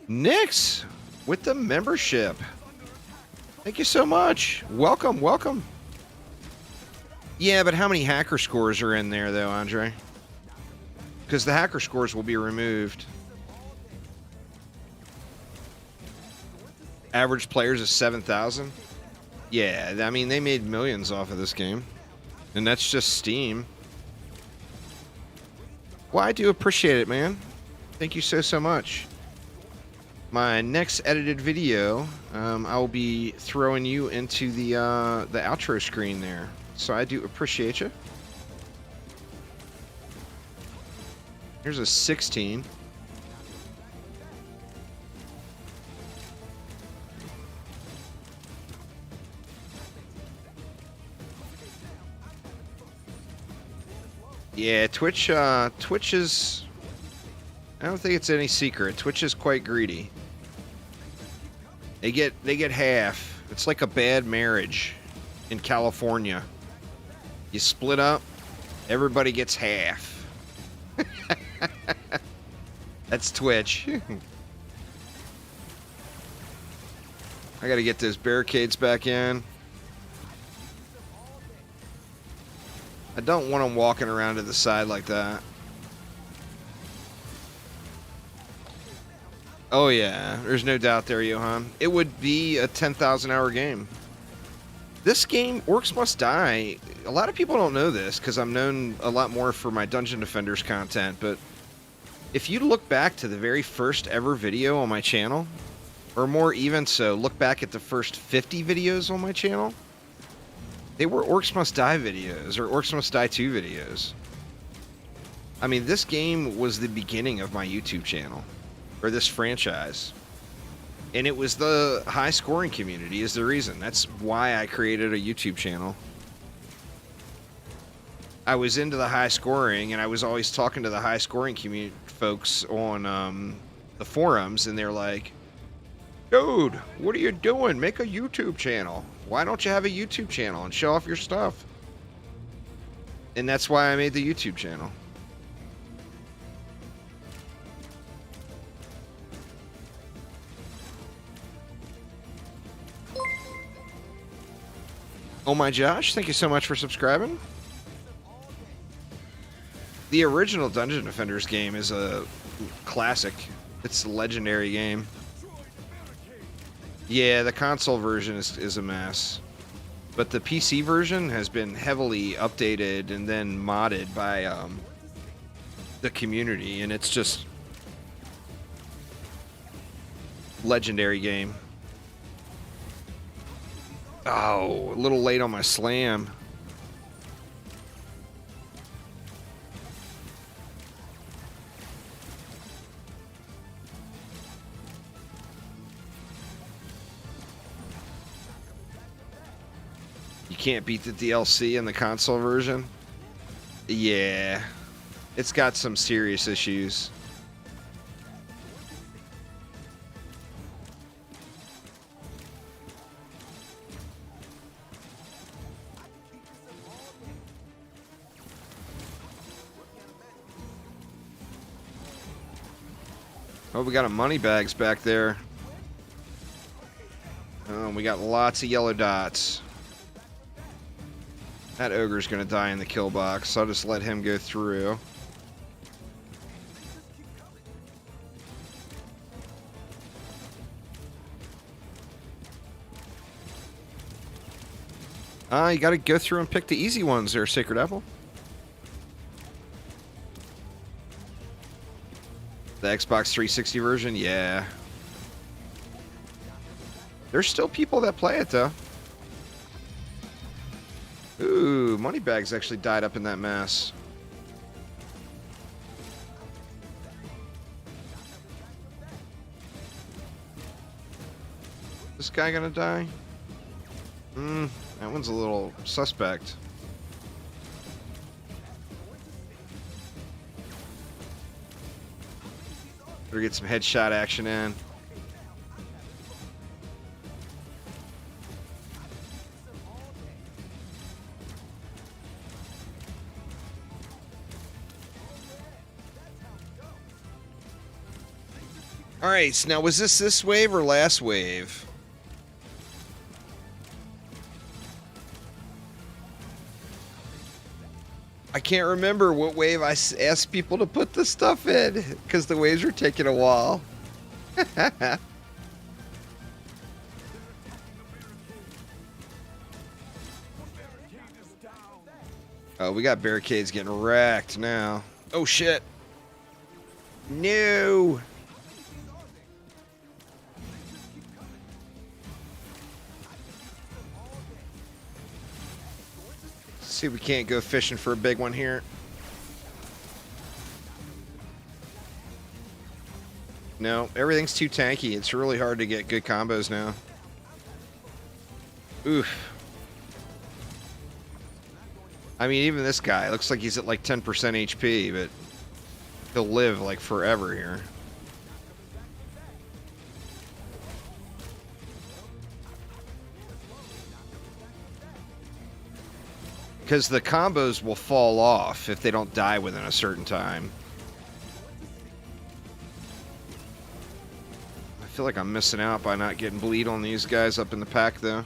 Nix, with the membership. Thank you so much. Welcome, welcome. Yeah, but how many hacker scores are in there, though, Andre? Because the hacker scores will be removed. Average players is 7,000. Yeah, I mean, they made millions off of this game. And that's just Steam. Well, I do appreciate it, man. Thank you so much. My next edited video, I'll be throwing you into the outro screen there. So I do appreciate you. Here's a 16. Yeah, Twitch is... I don't think it's any secret. Twitch is quite greedy. They get half. It's like a bad marriage in California. You split up, everybody gets half. That's Twitch. I gotta get those barricades back in. I don't want them walking around to the side like that. Oh yeah, there's no doubt there, Johan. It would be a 10,000 hour game. This game, Orcs Must Die, a lot of people don't know this because I'm known a lot more for my Dungeon Defenders content, but if you look back to the very first ever video on my channel, or more even so, look back at the first 50 videos on my channel, they were Orcs Must Die videos, or Orcs Must Die 2 videos. I mean, this game was the beginning of my YouTube channel, or this franchise. And it was the high scoring community is the reason. That's why I created a YouTube channel. I was into the high scoring, and I was always talking to the high scoring community folks on the forums, and they're like, dude, what are you doing? Make a YouTube channel. Why don't you have a YouTube channel and show off your stuff? And that's why I made the YouTube channel. Oh my Josh, thank you so much for subscribing. The original Dungeon Defenders game is a classic. It's a legendary game. Yeah, the console version is a mess. But the PC version has been heavily updated and then modded by the community, and it's just legendary game. Oh, a little late on my slam. You can't beat the DLC in the console version? Yeah. It's got some serious issues. Oh, we got a money bags back there. Oh, we got lots of yellow dots. That ogre's gonna die in the kill box, so I'll just let him go through. You gotta go through and pick the easy ones there, Sacred Apple. The Xbox 360 version, yeah. There's still people that play it, though. Ooh, Moneybags actually died up in that mess. This guy gonna die? That one's a little suspect. Better get some headshot action in. Alright, so now was this wave or last wave? I can't remember what wave I asked people to put the stuff in because the waves are taking a while. Oh, we got barricades getting wrecked now. Oh, shit. No. See if we can't go fishing for a big one here. No, everything's too tanky. It's really hard to get good combos now. Oof. I mean, even this guy looks like he's at like 10% HP, but he'll live like forever here. Because the combos will fall off if they don't die within a certain time. I feel like I'm missing out by not getting bleed on these guys up in the pack, though.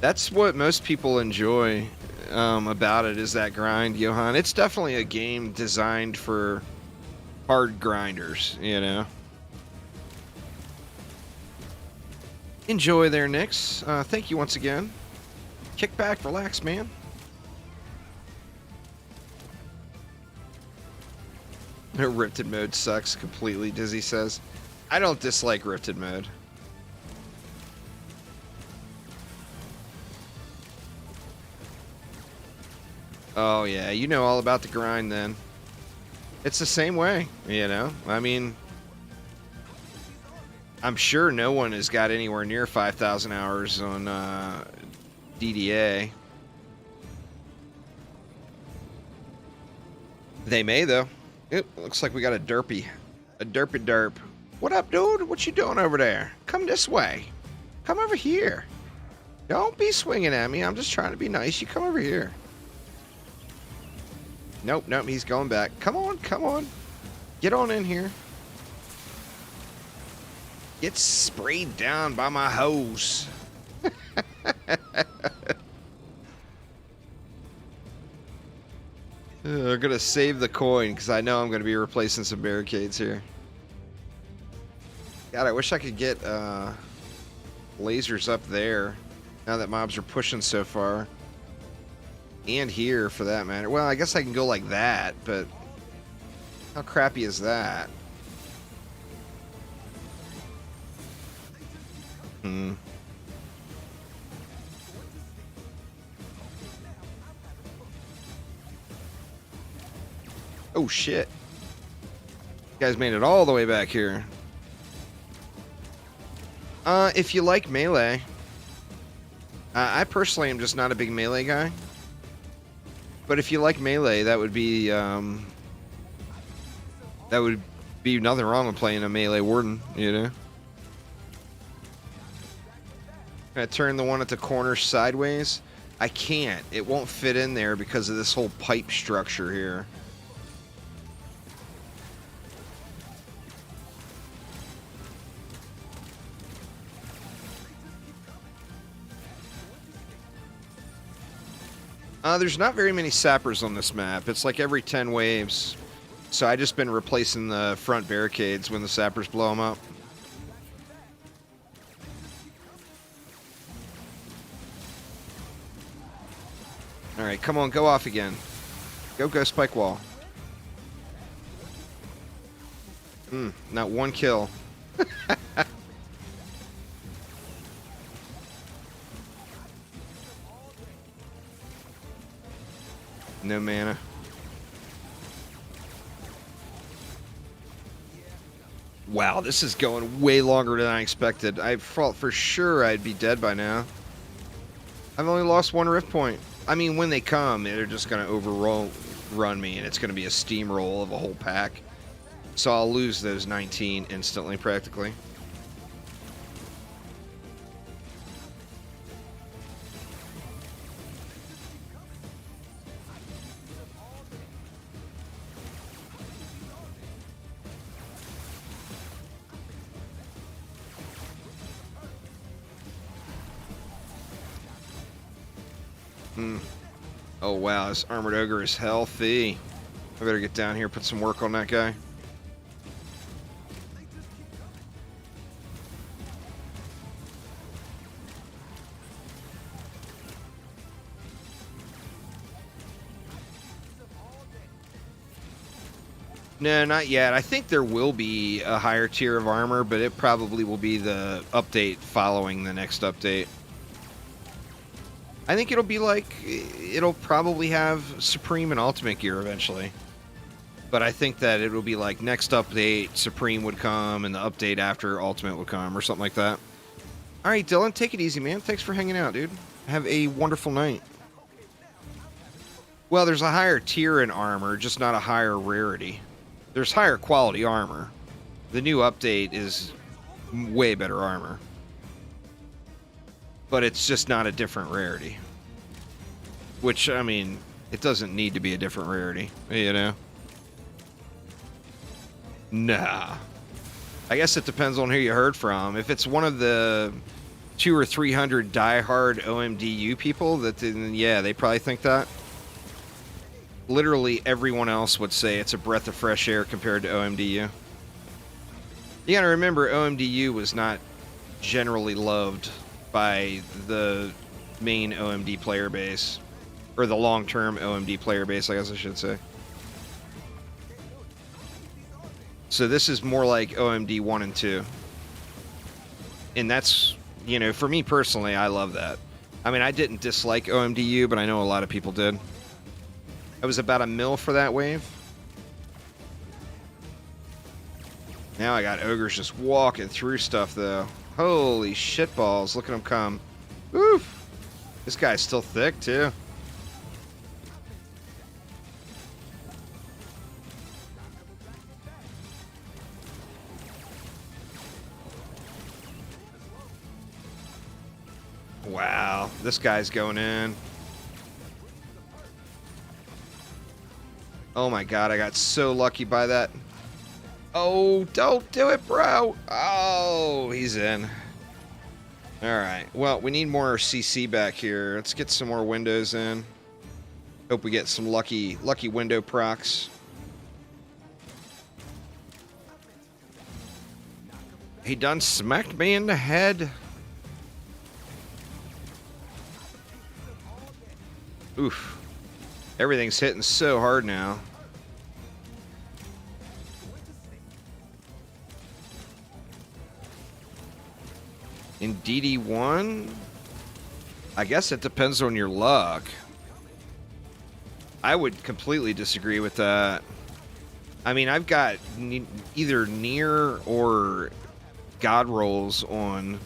That's what most people enjoy about it, is that grind, Johan. It's definitely a game designed for hard grinders, you know. Enjoy there, Nix. Thank you once again. Kick back, relax, man. Rifted mode sucks completely, Dizzy says. I don't dislike Rifted mode. Oh, yeah, you know all about the grind then. It's the same way, you know? I mean, I'm sure no one has got anywhere near 5,000 hours on DDA. They may, though. It looks like we got a derpy. A derpy derp. What up, dude? What you doing over there? Come this way. Come over here. Don't be swinging at me. I'm just trying to be nice. You come over here. Nope, nope, he's going back. Come on, come on. Get on in here. Get sprayed down by my hose. I'm gonna save the coin because I know I'm gonna be replacing some barricades here. God, I wish I could get lasers up there now that mobs are pushing so far. And here, for that matter. Well, I guess I can go like that, but how crappy is that? Oh, shit. You guys made it all the way back here. If you like melee, I personally am just not a big melee guy. But if you like melee, that would be nothing wrong with playing a melee warden, you know. Gonna turn the one at the corner sideways. I can't. It won't fit in there because of this whole pipe structure here. There's not very many sappers on this map. It's like every 10 waves. So I just been replacing the front barricades when the sappers blow them up. Alright, come on, go off again. Go, spike wall. Not one kill. No mana. Wow, this is going way longer than I expected. I thought for sure I'd be dead by now. I've only lost one rift point. I mean, when they come, they're just going to run me, and it's going to be a steamroll of a whole pack. So I'll lose those 19 instantly, practically. Hmm. Oh, wow. This armored ogre is healthy. I better get down here, put some work on that guy. No, not yet. I think there will be a higher tier of armor, but it probably will be the update following the next update. I think it'll be like, it'll probably have Supreme and Ultimate gear eventually. But I think that it'll be like next update, Supreme would come, and the update after Ultimate would come, or something like that. All right, Dylan, take it easy, man. Thanks for hanging out, dude. Have a wonderful night. Well, there's a higher tier in armor, just not a higher rarity. There's higher quality armor. The new update is way better armor. But it's just not a different rarity. Which, I mean, it doesn't need to be a different rarity, you know? Nah. I guess it depends on who you heard from. If it's one of the 200 or 300 diehard OMDU people, then yeah, they probably think that. Literally everyone else would say it's a breath of fresh air compared to OMDU. You gotta remember, OMDU was not generally loved by the main OMD player base. Or the long-term OMD player base, I guess I should say. So this is more like OMD 1 and 2. And that's, you know, for me personally, I love that. I mean, I didn't dislike OMDU, but I know a lot of people did. It was about a mil for that wave. Now I got ogres just walking through stuff, though. Holy shitballs, look at them come. Oof. This guy's still thick, too. Wow, this guy's going in. Oh my god, I got so lucky by that. Oh, don't do it, bro. Oh, he's in. Alright, well, we need more CC back here. Let's get some more windows in. Hope we get some lucky window procs. He done smacked me in the head. Oof. Everything's hitting so hard now. In DD1? I guess it depends on your luck. I would completely disagree with that. I mean, I've got either near or god rolls on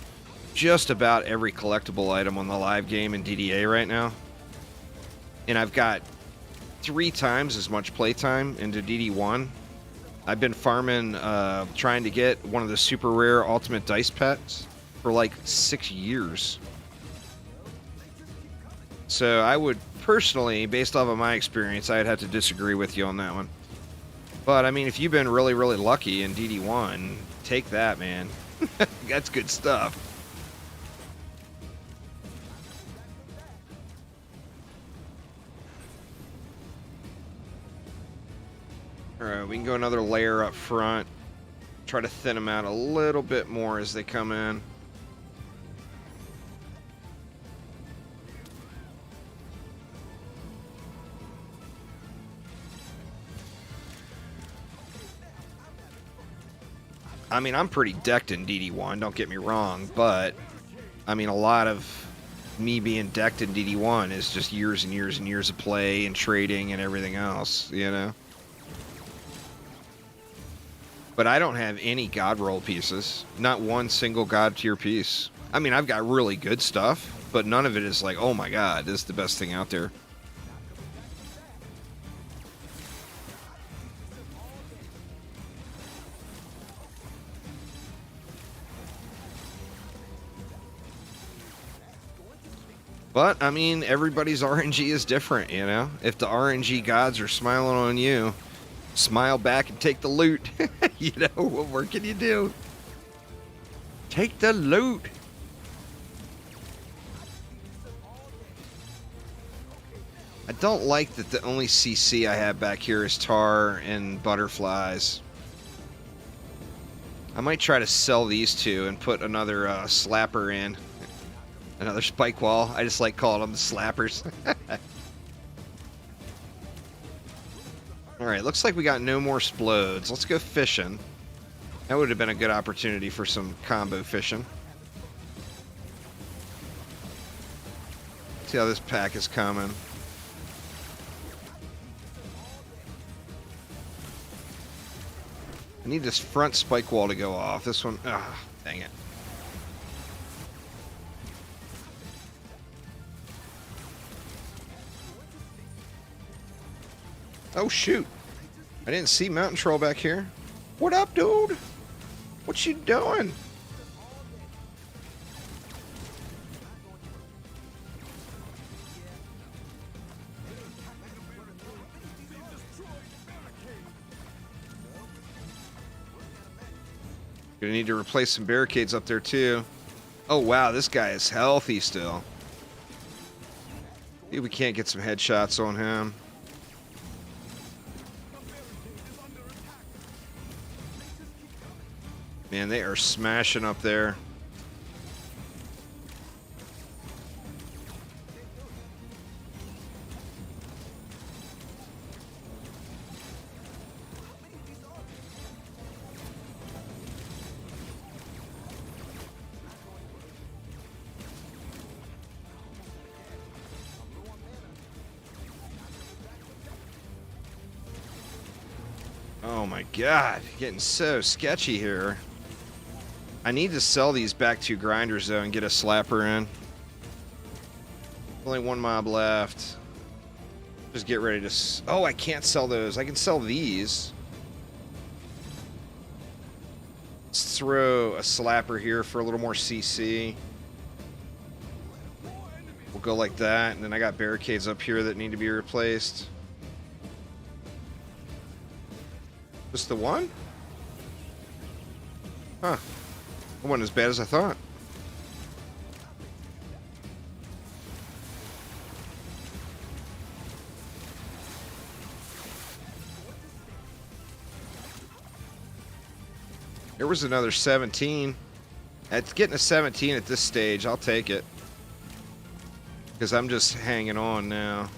just about every collectible item on the live game in DDA right now. And I've got 3 times as much playtime into DD1. I've been farming, trying to get one of the super rare ultimate dice pets for like 6 years. So I would personally, based off of my experience, I'd have to disagree with you on that one. But I mean, if you've been really, really lucky in DD1, take that, man. That's good stuff. Alright, we can go another layer up front. Try to thin them out a little bit more as they come in. I mean, I'm pretty decked in DD1, don't get me wrong, but I mean, a lot of me being decked in DD1 is just years and years and years of play and trading and everything else, you know? But I don't have any god roll pieces. Not one single god tier piece. I mean, I've got really good stuff, but none of it is like, oh my god, this is the best thing out there. But, I mean, everybody's RNG is different, you know? If the RNG gods are smiling on you, smile back and take the loot. You know, what more can you do? Take the loot. I don't like that the only CC I have back here is tar and butterflies. I might try to sell these two and put another slapper in. Another spike wall. I just like calling them the slappers. Alright, looks like we got no more splodes. Let's go fishing. That would have been a good opportunity for some combo fishing. See how this pack is coming. I need this front spike wall to go off. This one, dang it. Oh shoot. I didn't see Mountain Troll back here. What up, dude? What you doing? Gonna need to replace some barricades up there too. Oh wow, this guy is healthy still. See if we can't get some headshots on him. Man, they are smashing up there. Oh my god, getting so sketchy here. I need to sell these back to grinders though and get a slapper in. Only one mob left. Just get ready to... Oh, I can't sell those. I can sell these. Let's throw a slapper here for a little more CC. We'll go like that, and then I got barricades up here that need to be replaced. Just the one? Huh. It wasn't as bad as I thought. There was another 17. It's getting a 17 at this stage. I'll take it. Because I'm just hanging on now.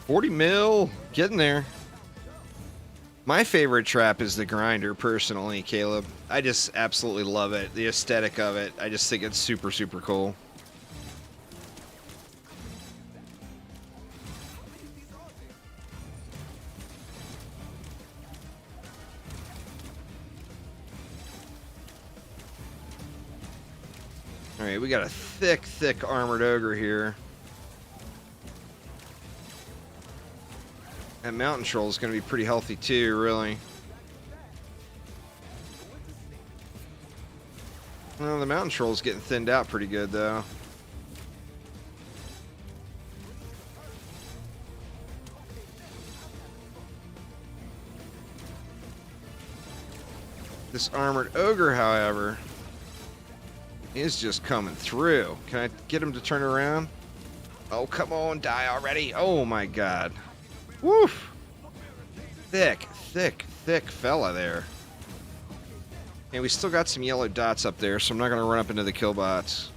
$40 mil, getting there. My favorite trap is the grinder, personally, Caleb. I just absolutely love it. The aesthetic of it. I just think it's super, super cool. Alright, we got a thick, thick armored ogre here. That mountain troll is going to be pretty healthy too, really. Well, the mountain troll is getting thinned out pretty good, though. This armored ogre, however, is just coming through. Can I get him to turn around? Oh, come on, die already. Oh, my God. Woof! Thick, thick, thick fella there. And we still got some yellow dots up there, so I'm not going to run up into the kill box.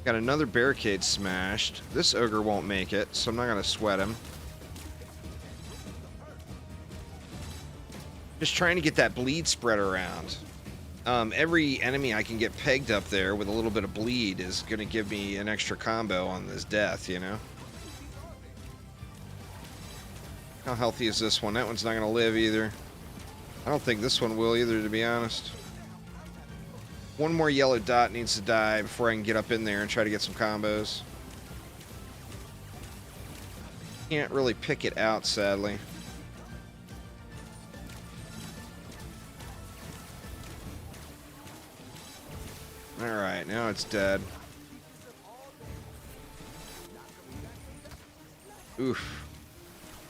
Got another barricade smashed. This ogre won't make it, so I'm not going to sweat him. Just trying to get that bleed spread around. Every enemy I can get pegged up there with a little bit of bleed is going to give me an extra combo on this death, you know? How healthy is this one? That one's not going to live either. I don't think this one will either, to be honest. One more yellow dot needs to die before I can get up in there and try to get some combos. Can't really pick it out, sadly. Alright, now it's dead. Oof.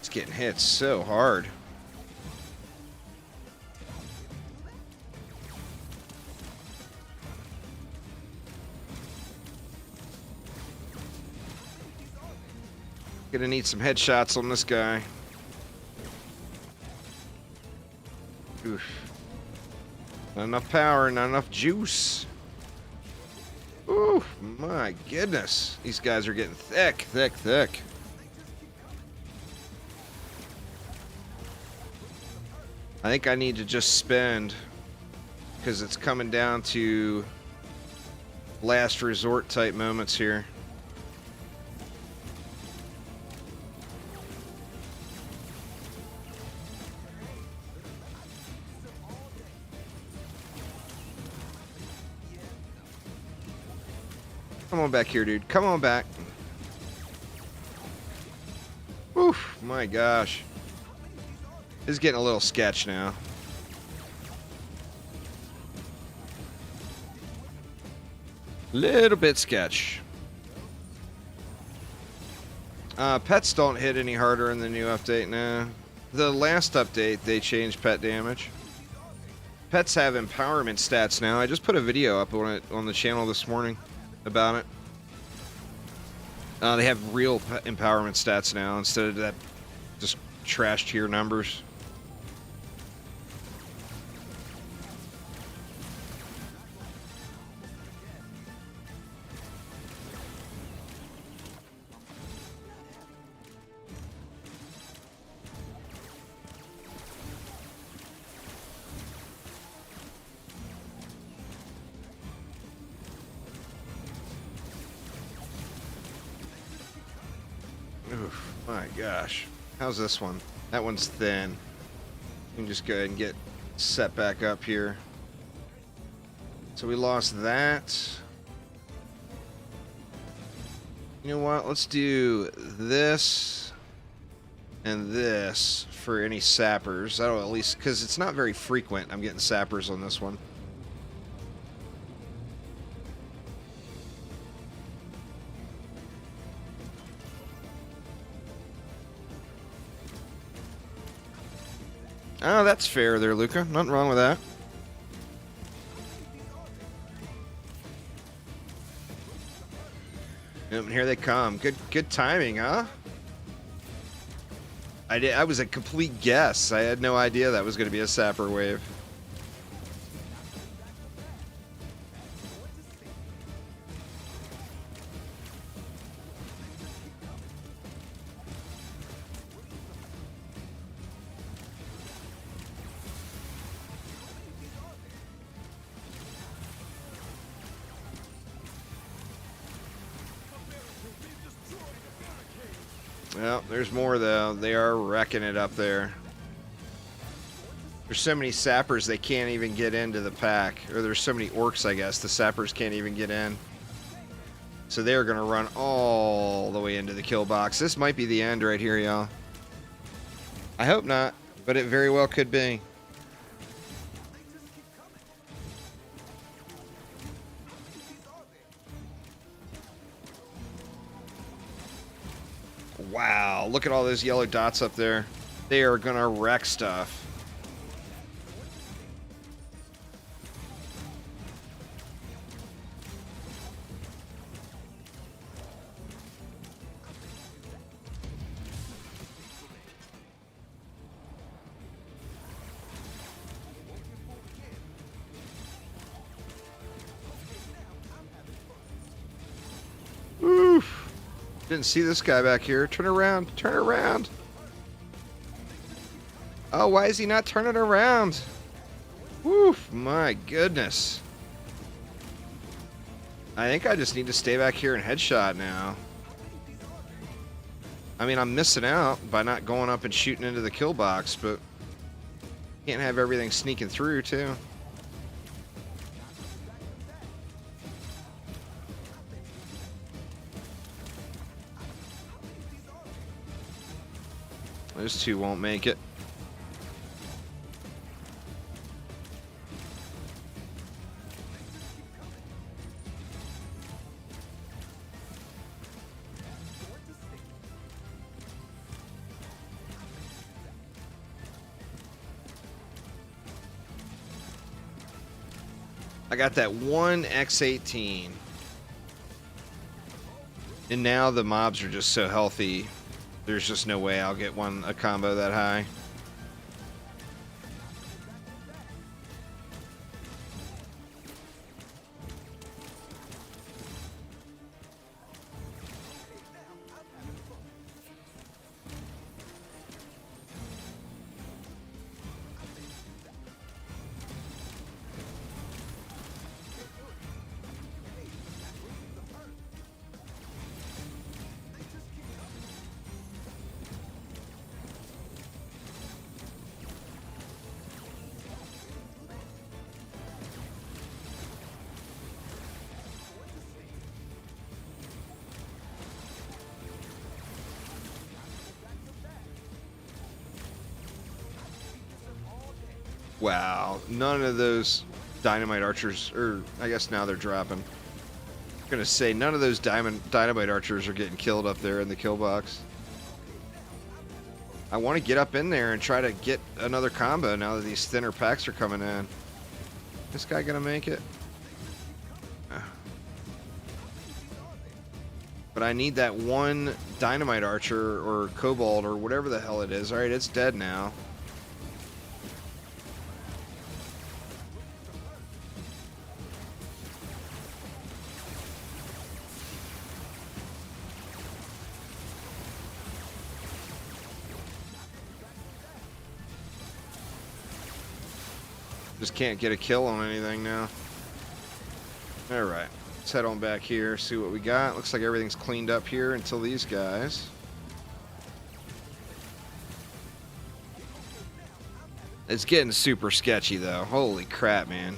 It's getting hit so hard. Gonna need some headshots on this guy. Oof. Not enough power, not enough juice. Ooh, my goodness. These guys are getting thick, thick, thick. I think I need to just spend, because it's coming down to last resort type moments here. Come on back here, dude. Come on back. Oof, my gosh. This is getting a little sketch now. Little bit sketch. Pets don't hit any harder in the new update now. The last update, they changed pet damage. Pets have empowerment stats now. I just put a video up on it on the channel this morning about it. They have real empowerment stats now instead of that just trash tier numbers. Oof, my gosh. How's this one? That one's thin. You can just go ahead and get set back up here. So we lost that. You know what? Let's do this and this for any sappers. That'll at least, because it's not very frequent. I'm getting sappers on this one. Oh, that's fair there, Luca. Nothing wrong with that. Yep, and here they come. Good timing, huh? I was a complete guess. I had no idea that was going to be a sapper wave. Well, there's more though. They are wrecking it up there. There's so many sappers they can't even get into the pack. Or there's so many orcs, I guess. The sappers can't even get in. So they're going to run all the way into the kill box. This might be the end right here, y'all. I hope not, but it very well could be. Wow, look at all those yellow dots up there. They are gonna wreck stuff. Oof. Didn't see this guy back here. Turn around. Turn around. Oh, why is he not turning around? Woof, my goodness. I think I just need to stay back here and headshot now. I mean, I'm missing out by not going up and shooting into the kill box, but can't have everything sneaking through, too. Those two won't make it. I got that one X18. And now the mobs are just so healthy. There's just no way I'll get a combo that high. Wow, none of those dynamite archers, or I guess now they're dropping. I'm gonna say none of those dynamite archers are getting killed up there in the kill box. I want to get up in there and try to get another combo now that these thinner packs are coming in. This guy gonna make it? But I need that one dynamite archer or kobold or whatever the hell it is. Alright, it's dead now. Just can't get a kill on anything now. Alright, let's head on back here, see what we got. Looks like everything's cleaned up here until these guys. It's getting super sketchy though. Holy crap, man.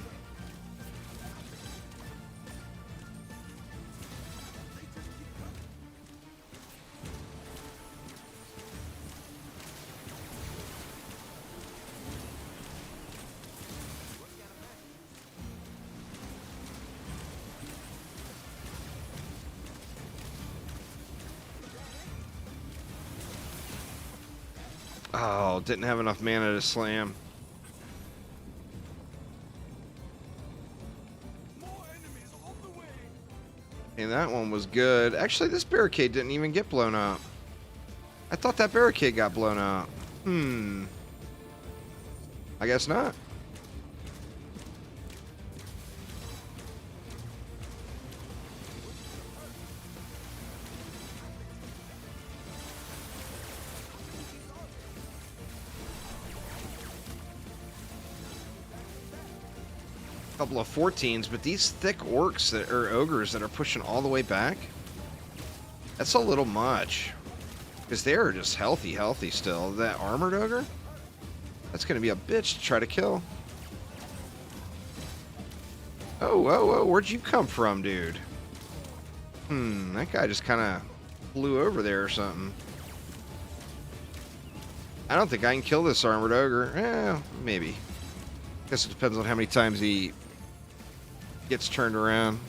Oh, didn't have enough mana to slam. And that one was good. Actually, this barricade didn't even get blown up. I thought that barricade got blown up. I guess not. Couple of 14s, but these thick orcs that are ogres that are pushing all the way back, that's a little much. Because they are just healthy still. That armored ogre, that's going to be a bitch to try to kill. Oh, where'd you come from, dude? That guy just kind of flew over there or something. I don't think I can kill this armored ogre. Maybe. Guess it depends on how many times he gets turned around.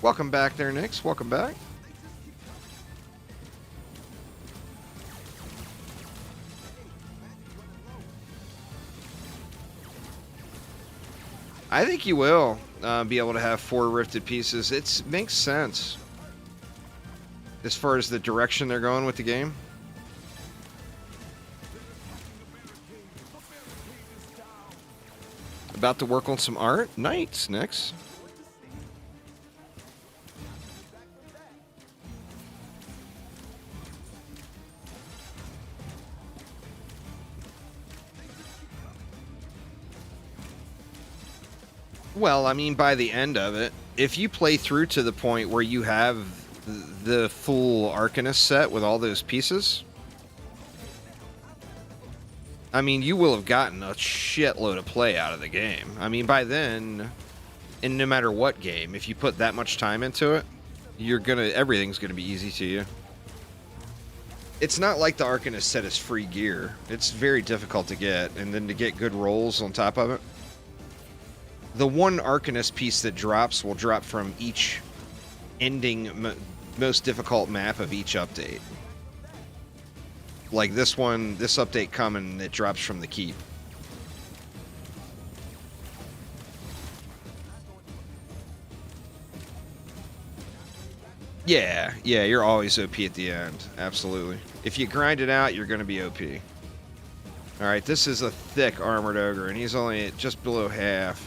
Welcome back there, Nix. Welcome back. I think you will be able to have 4 rifted pieces. It makes sense as far as the direction they're going with the game. About to work on some art? Nice, Nix. Well, I mean, by the end of it, if you play through to the point where you have the full Arcanist set with all those pieces, I mean, you will have gotten a shitload of play out of the game. I mean, by then, and no matter what game, if you put that much time into it, everything's gonna be easy to you. It's not like the Arcanist set is free gear. It's very difficult to get, and then to get good rolls on top of it. The one Arcanist piece that drops will drop from each ending most difficult map of each update. Like this one, this update coming, it drops from the keep. Yeah, yeah, you're always OP at the end. Absolutely. If you grind it out, you're going to be OP. All right, this is a thick armored ogre, and he's only at just below half.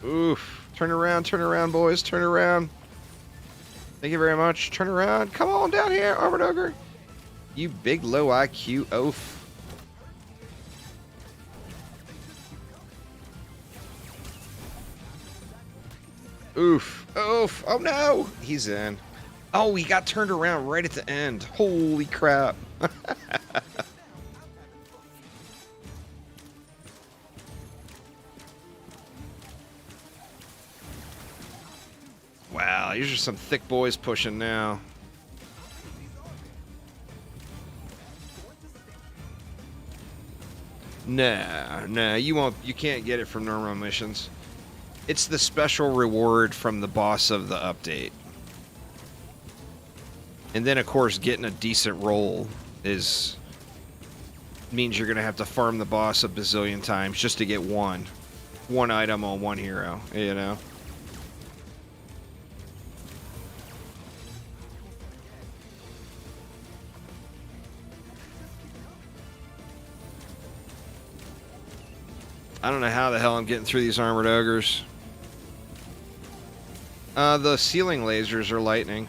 Oof. Turn around, boys. Turn around. Thank you very much. Turn around. Come on down here, armored ogre. You big low IQ oaf. Oof. Oof. Oh no. He's in. Oh, he got turned around right at the end. Holy crap. Wow, these are some thick boys pushing now. Nah, you won't. You can't get it from normal missions. It's the special reward from the boss of the update. And then, of course, getting a decent roll means you're gonna have to farm the boss a bazillion times just to get one item on one hero. You know. I don't know how the hell I'm getting through these armored ogres. The ceiling lasers are lightning.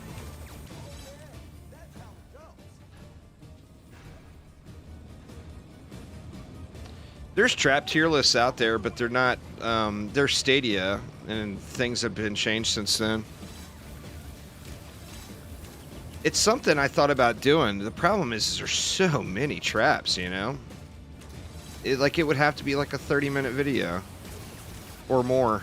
There's trap tier lists out there, but they're not, they're Stadia, and things have been changed since then. It's something I thought about doing. The problem is there's so many traps, you know? It would have to be like a 30-minute video. Or more.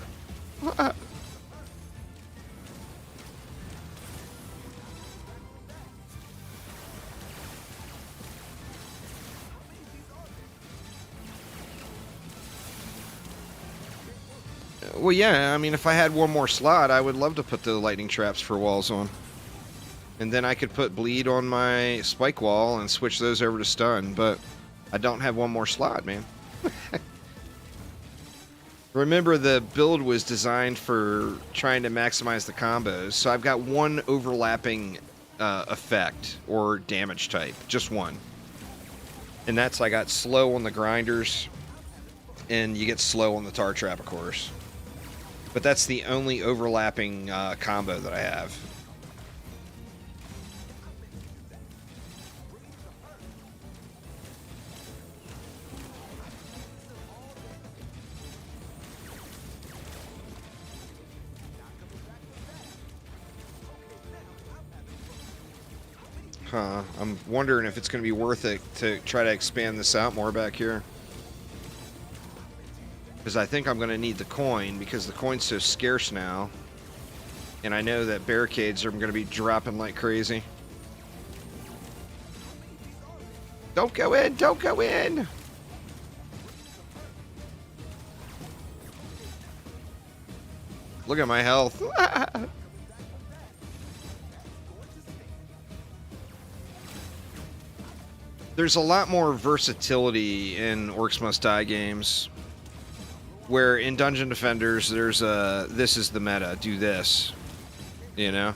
Well, yeah, I mean, if I had one more slot, I would love to put the lightning traps for walls on. And then I could put bleed on my spike wall and switch those over to stun, but I don't have one more slot, man. Remember, the build was designed for trying to maximize the combos, so I've got one overlapping effect or damage type, just one. And that's I got slow on the grinders, and you get slow on the tar trap, of course. But that's the only overlapping combo that I have. Huh. I'm wondering if it's going to be worth it to try to expand this out more back here. Because I think I'm going to need the coin, because the coin's so scarce now. And I know that barricades are going to be dropping like crazy. Don't go in! Don't go in! Look at my health. There's a lot more versatility in Orcs Must Die games. Where in Dungeon Defenders, there's a, this is the meta, do this, you know?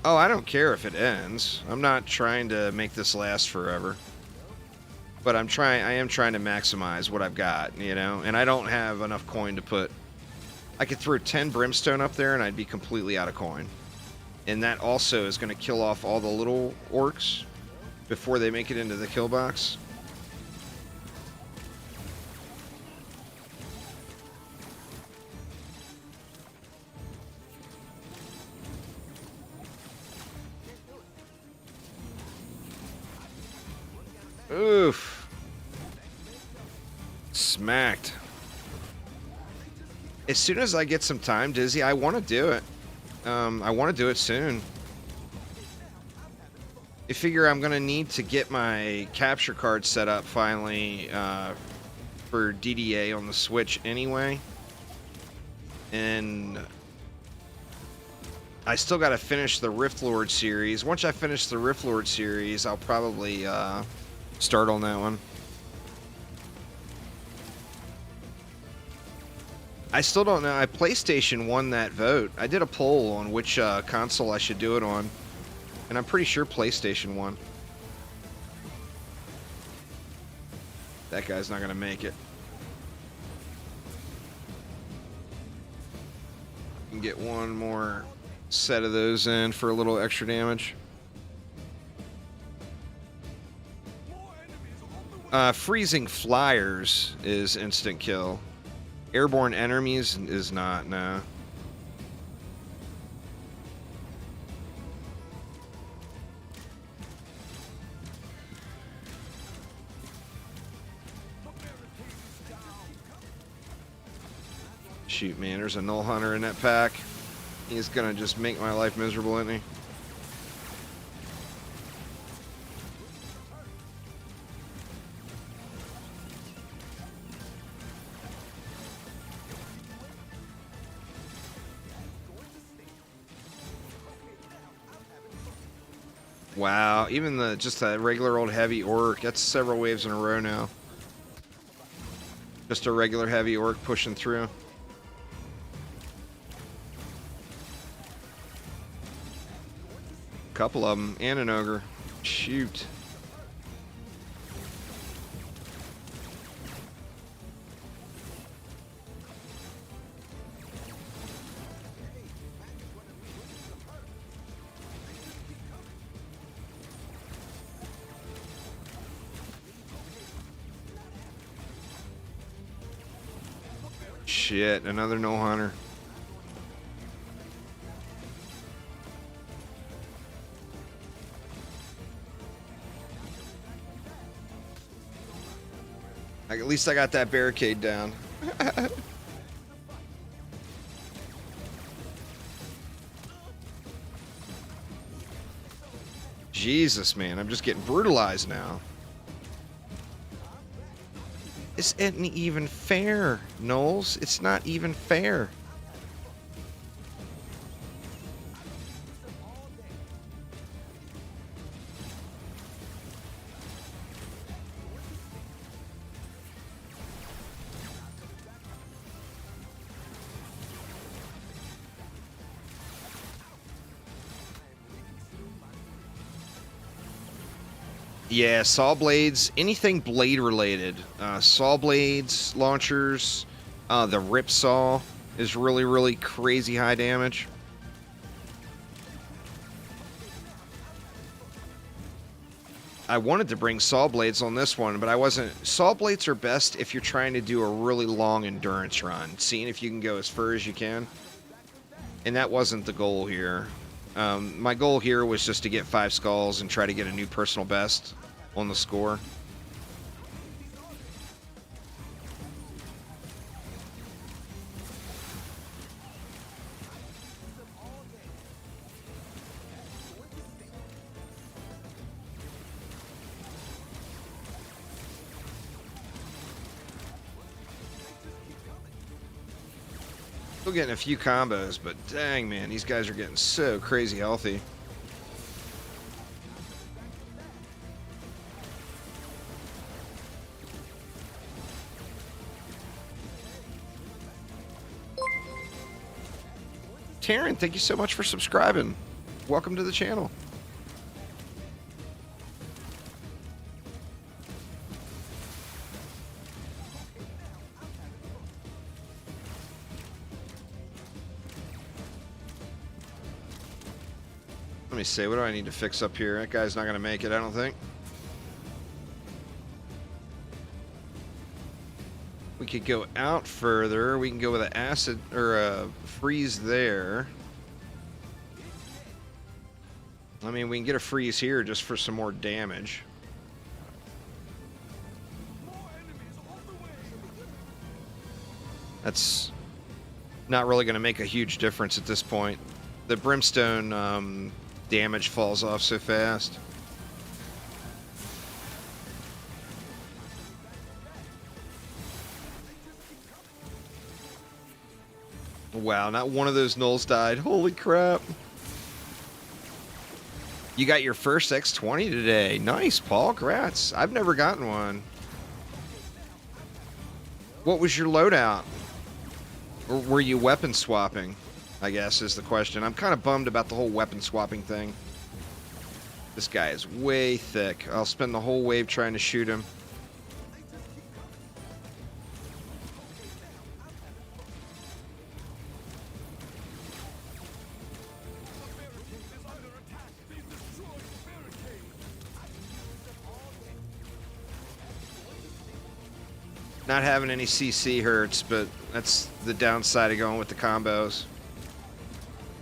Oh, I don't care if it ends. I'm not trying to make this last forever. But I am trying to maximize what I've got, you know? And I don't have enough coin to put... I could throw 10 brimstone up there and I'd be completely out of coin. And that also is going to kill off all the little orcs before they make it into the kill box. Oof. Smacked. As soon as I get some time, Dizzy, I want to do it. I want to do it soon. I figure I'm going to need to get my capture card set up finally for DDA on the Switch anyway. And I still got to finish the Rift Lord series. Once I finish the Rift Lord series, I'll probably start on that one. I still don't know. PlayStation won that vote. I did a poll on which console I should do it on, and I'm pretty sure PlayStation won. That guy's not going to make it. Can get one more set of those in for a little extra damage. Freezing flyers is instant kill. Airborne enemies is not, no. Shoot, man, there's a null hunter in that pack. He's gonna just make my life miserable, isn't he? Wow, even just a regular old heavy orc, that's several waves in a row now. Just a regular heavy orc pushing through. Couple of them, and an ogre. Shoot. Shit, another no hunter. At least I got that barricade down. Jesus, man, I'm just getting brutalized now. This isn't even fair, Knowles. It's not even fair. Yeah, saw blades, anything blade related. Saw blades, launchers, the rip saw is really, really crazy high damage. I wanted to bring saw blades on this one, but I wasn't. Saw blades are best if you're trying to do a really long endurance run, seeing if you can go as far as you can. And that wasn't the goal here. My goal here was just to get 5 skulls and try to get a new personal best on the score. Still getting a few combos, but dang, man, these guys are getting so crazy healthy. Taryn, thank you so much for subscribing. Welcome to the channel. Let me see, what do I need to fix up here? That guy's not going to make it, I don't think. We could go out further. We can go with an acid or a freeze there. I mean, we can get a freeze here just for some more damage. That's not really going to make a huge difference at this point. The brimstone damage falls off so fast. Wow, not one of those gnolls died. Holy crap. You got your first X20 today. Nice, Paul. Congrats. I've never gotten one. What was your loadout? Or were you weapon swapping? I guess is the question. I'm kind of bummed about the whole weapon swapping thing. This guy is way thick. I'll spend the whole wave trying to shoot him. Not having any CC hurts, but that's the downside of going with the combos.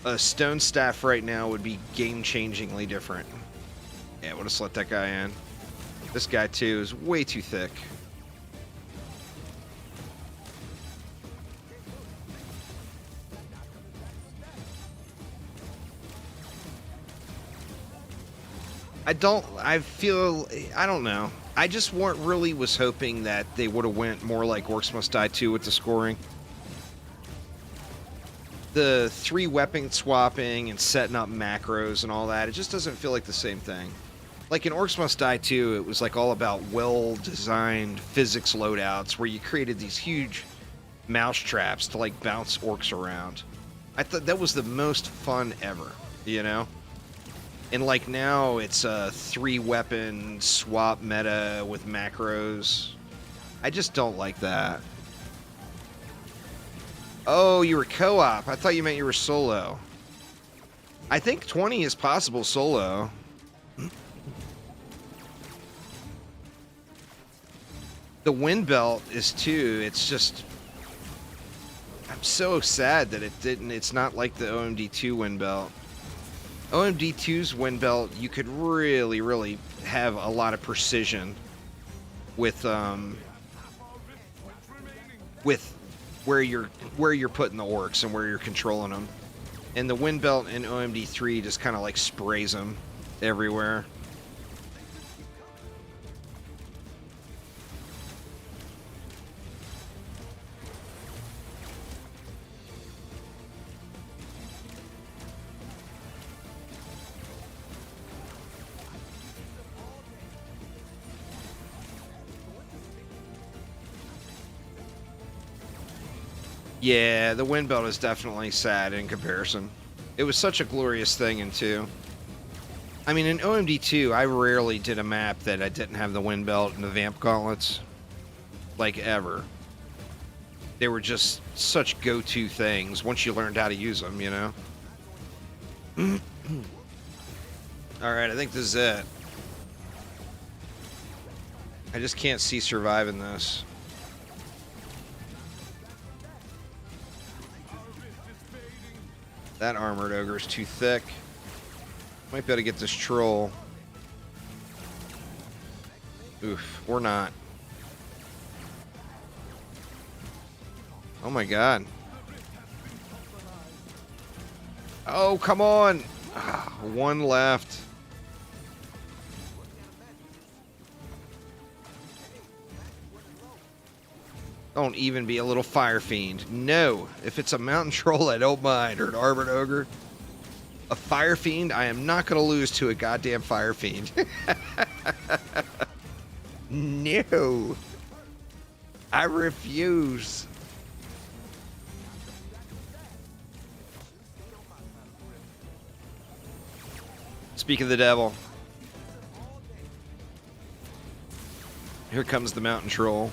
A stone staff right now would be game-changingly different. Yeah, we'll just let that guy in. This guy, too, is way too thick. I don't know. I just was hoping that they would have went more like Orcs Must Die 2 with the scoring. The 3 weapon swapping and setting up macros and all that, it just doesn't feel like the same thing. Like in Orcs Must Die 2, it was like all about well-designed physics loadouts where you created these huge mouse traps to like bounce orcs around. I thought that was the most fun ever, you know? And like now it's a 3 weapon swap meta with macros. I just don't like that. Oh, you were co-op. I thought you meant you were solo. I think 20 is possible solo. The wind belt is too. It's just, I'm so sad that it's not like the OMD2 wind belt. OMD2's wind belt, you could really, really have a lot of precision with where you're putting the orcs and where you're controlling them. And the wind belt in OMD3 just kind of like sprays them everywhere. Yeah, the wind belt is definitely sad in comparison. It was such a glorious thing in 2. I mean, in OMD2, I rarely did a map that I didn't have the wind belt and the vamp gauntlets. Like, ever. They were just such go-to things once you learned how to use them, you know? Alright, I think this is it. I just can't see surviving this. That armored ogre is too thick. Might be able to get this troll. Oof, or not. Oh my god. Oh, come on! Ah, 1 left. Don't even be a little fire fiend. No. If it's a mountain troll, I don't mind. Or an armored ogre. A fire fiend, I am not going to lose to a goddamn fire fiend. No. I refuse. Speak of the devil. Here comes the mountain troll.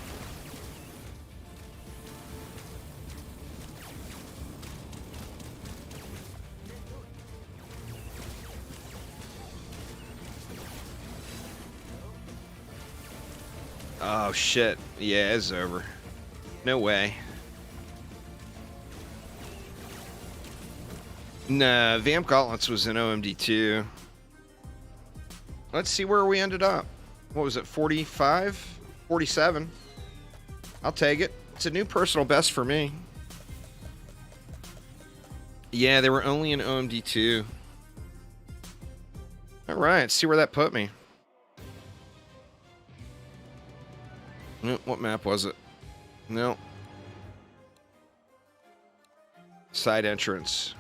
Oh shit. Yeah, it's over. No way. Nah, Vamp Gauntlets was in OMD2. Let's see where we ended up. What was it, 45? 47. I'll take it. It's a new personal best for me. Yeah, they were only in OMD2. Alright, see where that put me. What map was it? No. Side entrance.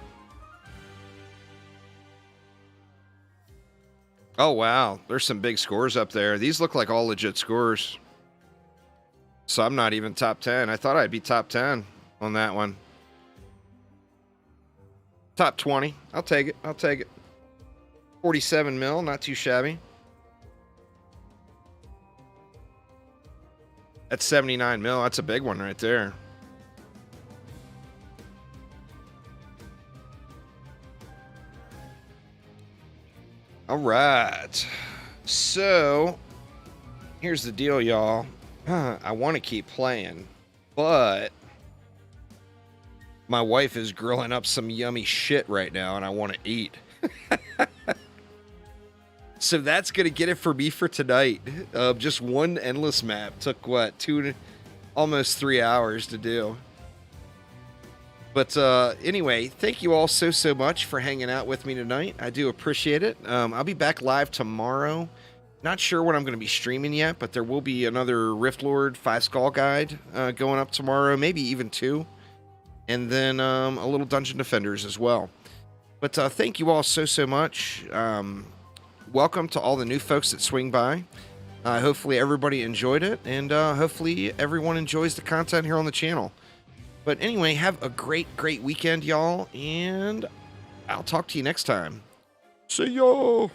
Oh, wow. There's some big scores up there. These look like all legit scores. So I'm not even top 10. I thought I'd be top 10 on that one. Top 20. I'll take it. I'll take it. 47 mil. Not too shabby. That's 79 mil. That's a big one right there. All right. So, here's the deal, y'all. I want to keep playing, but my wife is grilling up some yummy shit right now, and I want to eat. So that's going to get it for me for tonight. Just one endless map. Took, what, almost 3 hours to do. But anyway, thank you all so much for hanging out with me tonight. I do appreciate it. I'll be back live tomorrow. Not sure what I'm going to be streaming yet, but there will be another Rift Lord 5 Skull guide going up tomorrow, maybe even 2. And then a little Dungeon Defenders as well. But thank you all so much. Welcome to all the new folks that swing by. Hopefully everybody enjoyed it, and hopefully everyone enjoys the content here on the channel. But anyway, have a great weekend, y'all, and I'll talk to you next time. See y'all!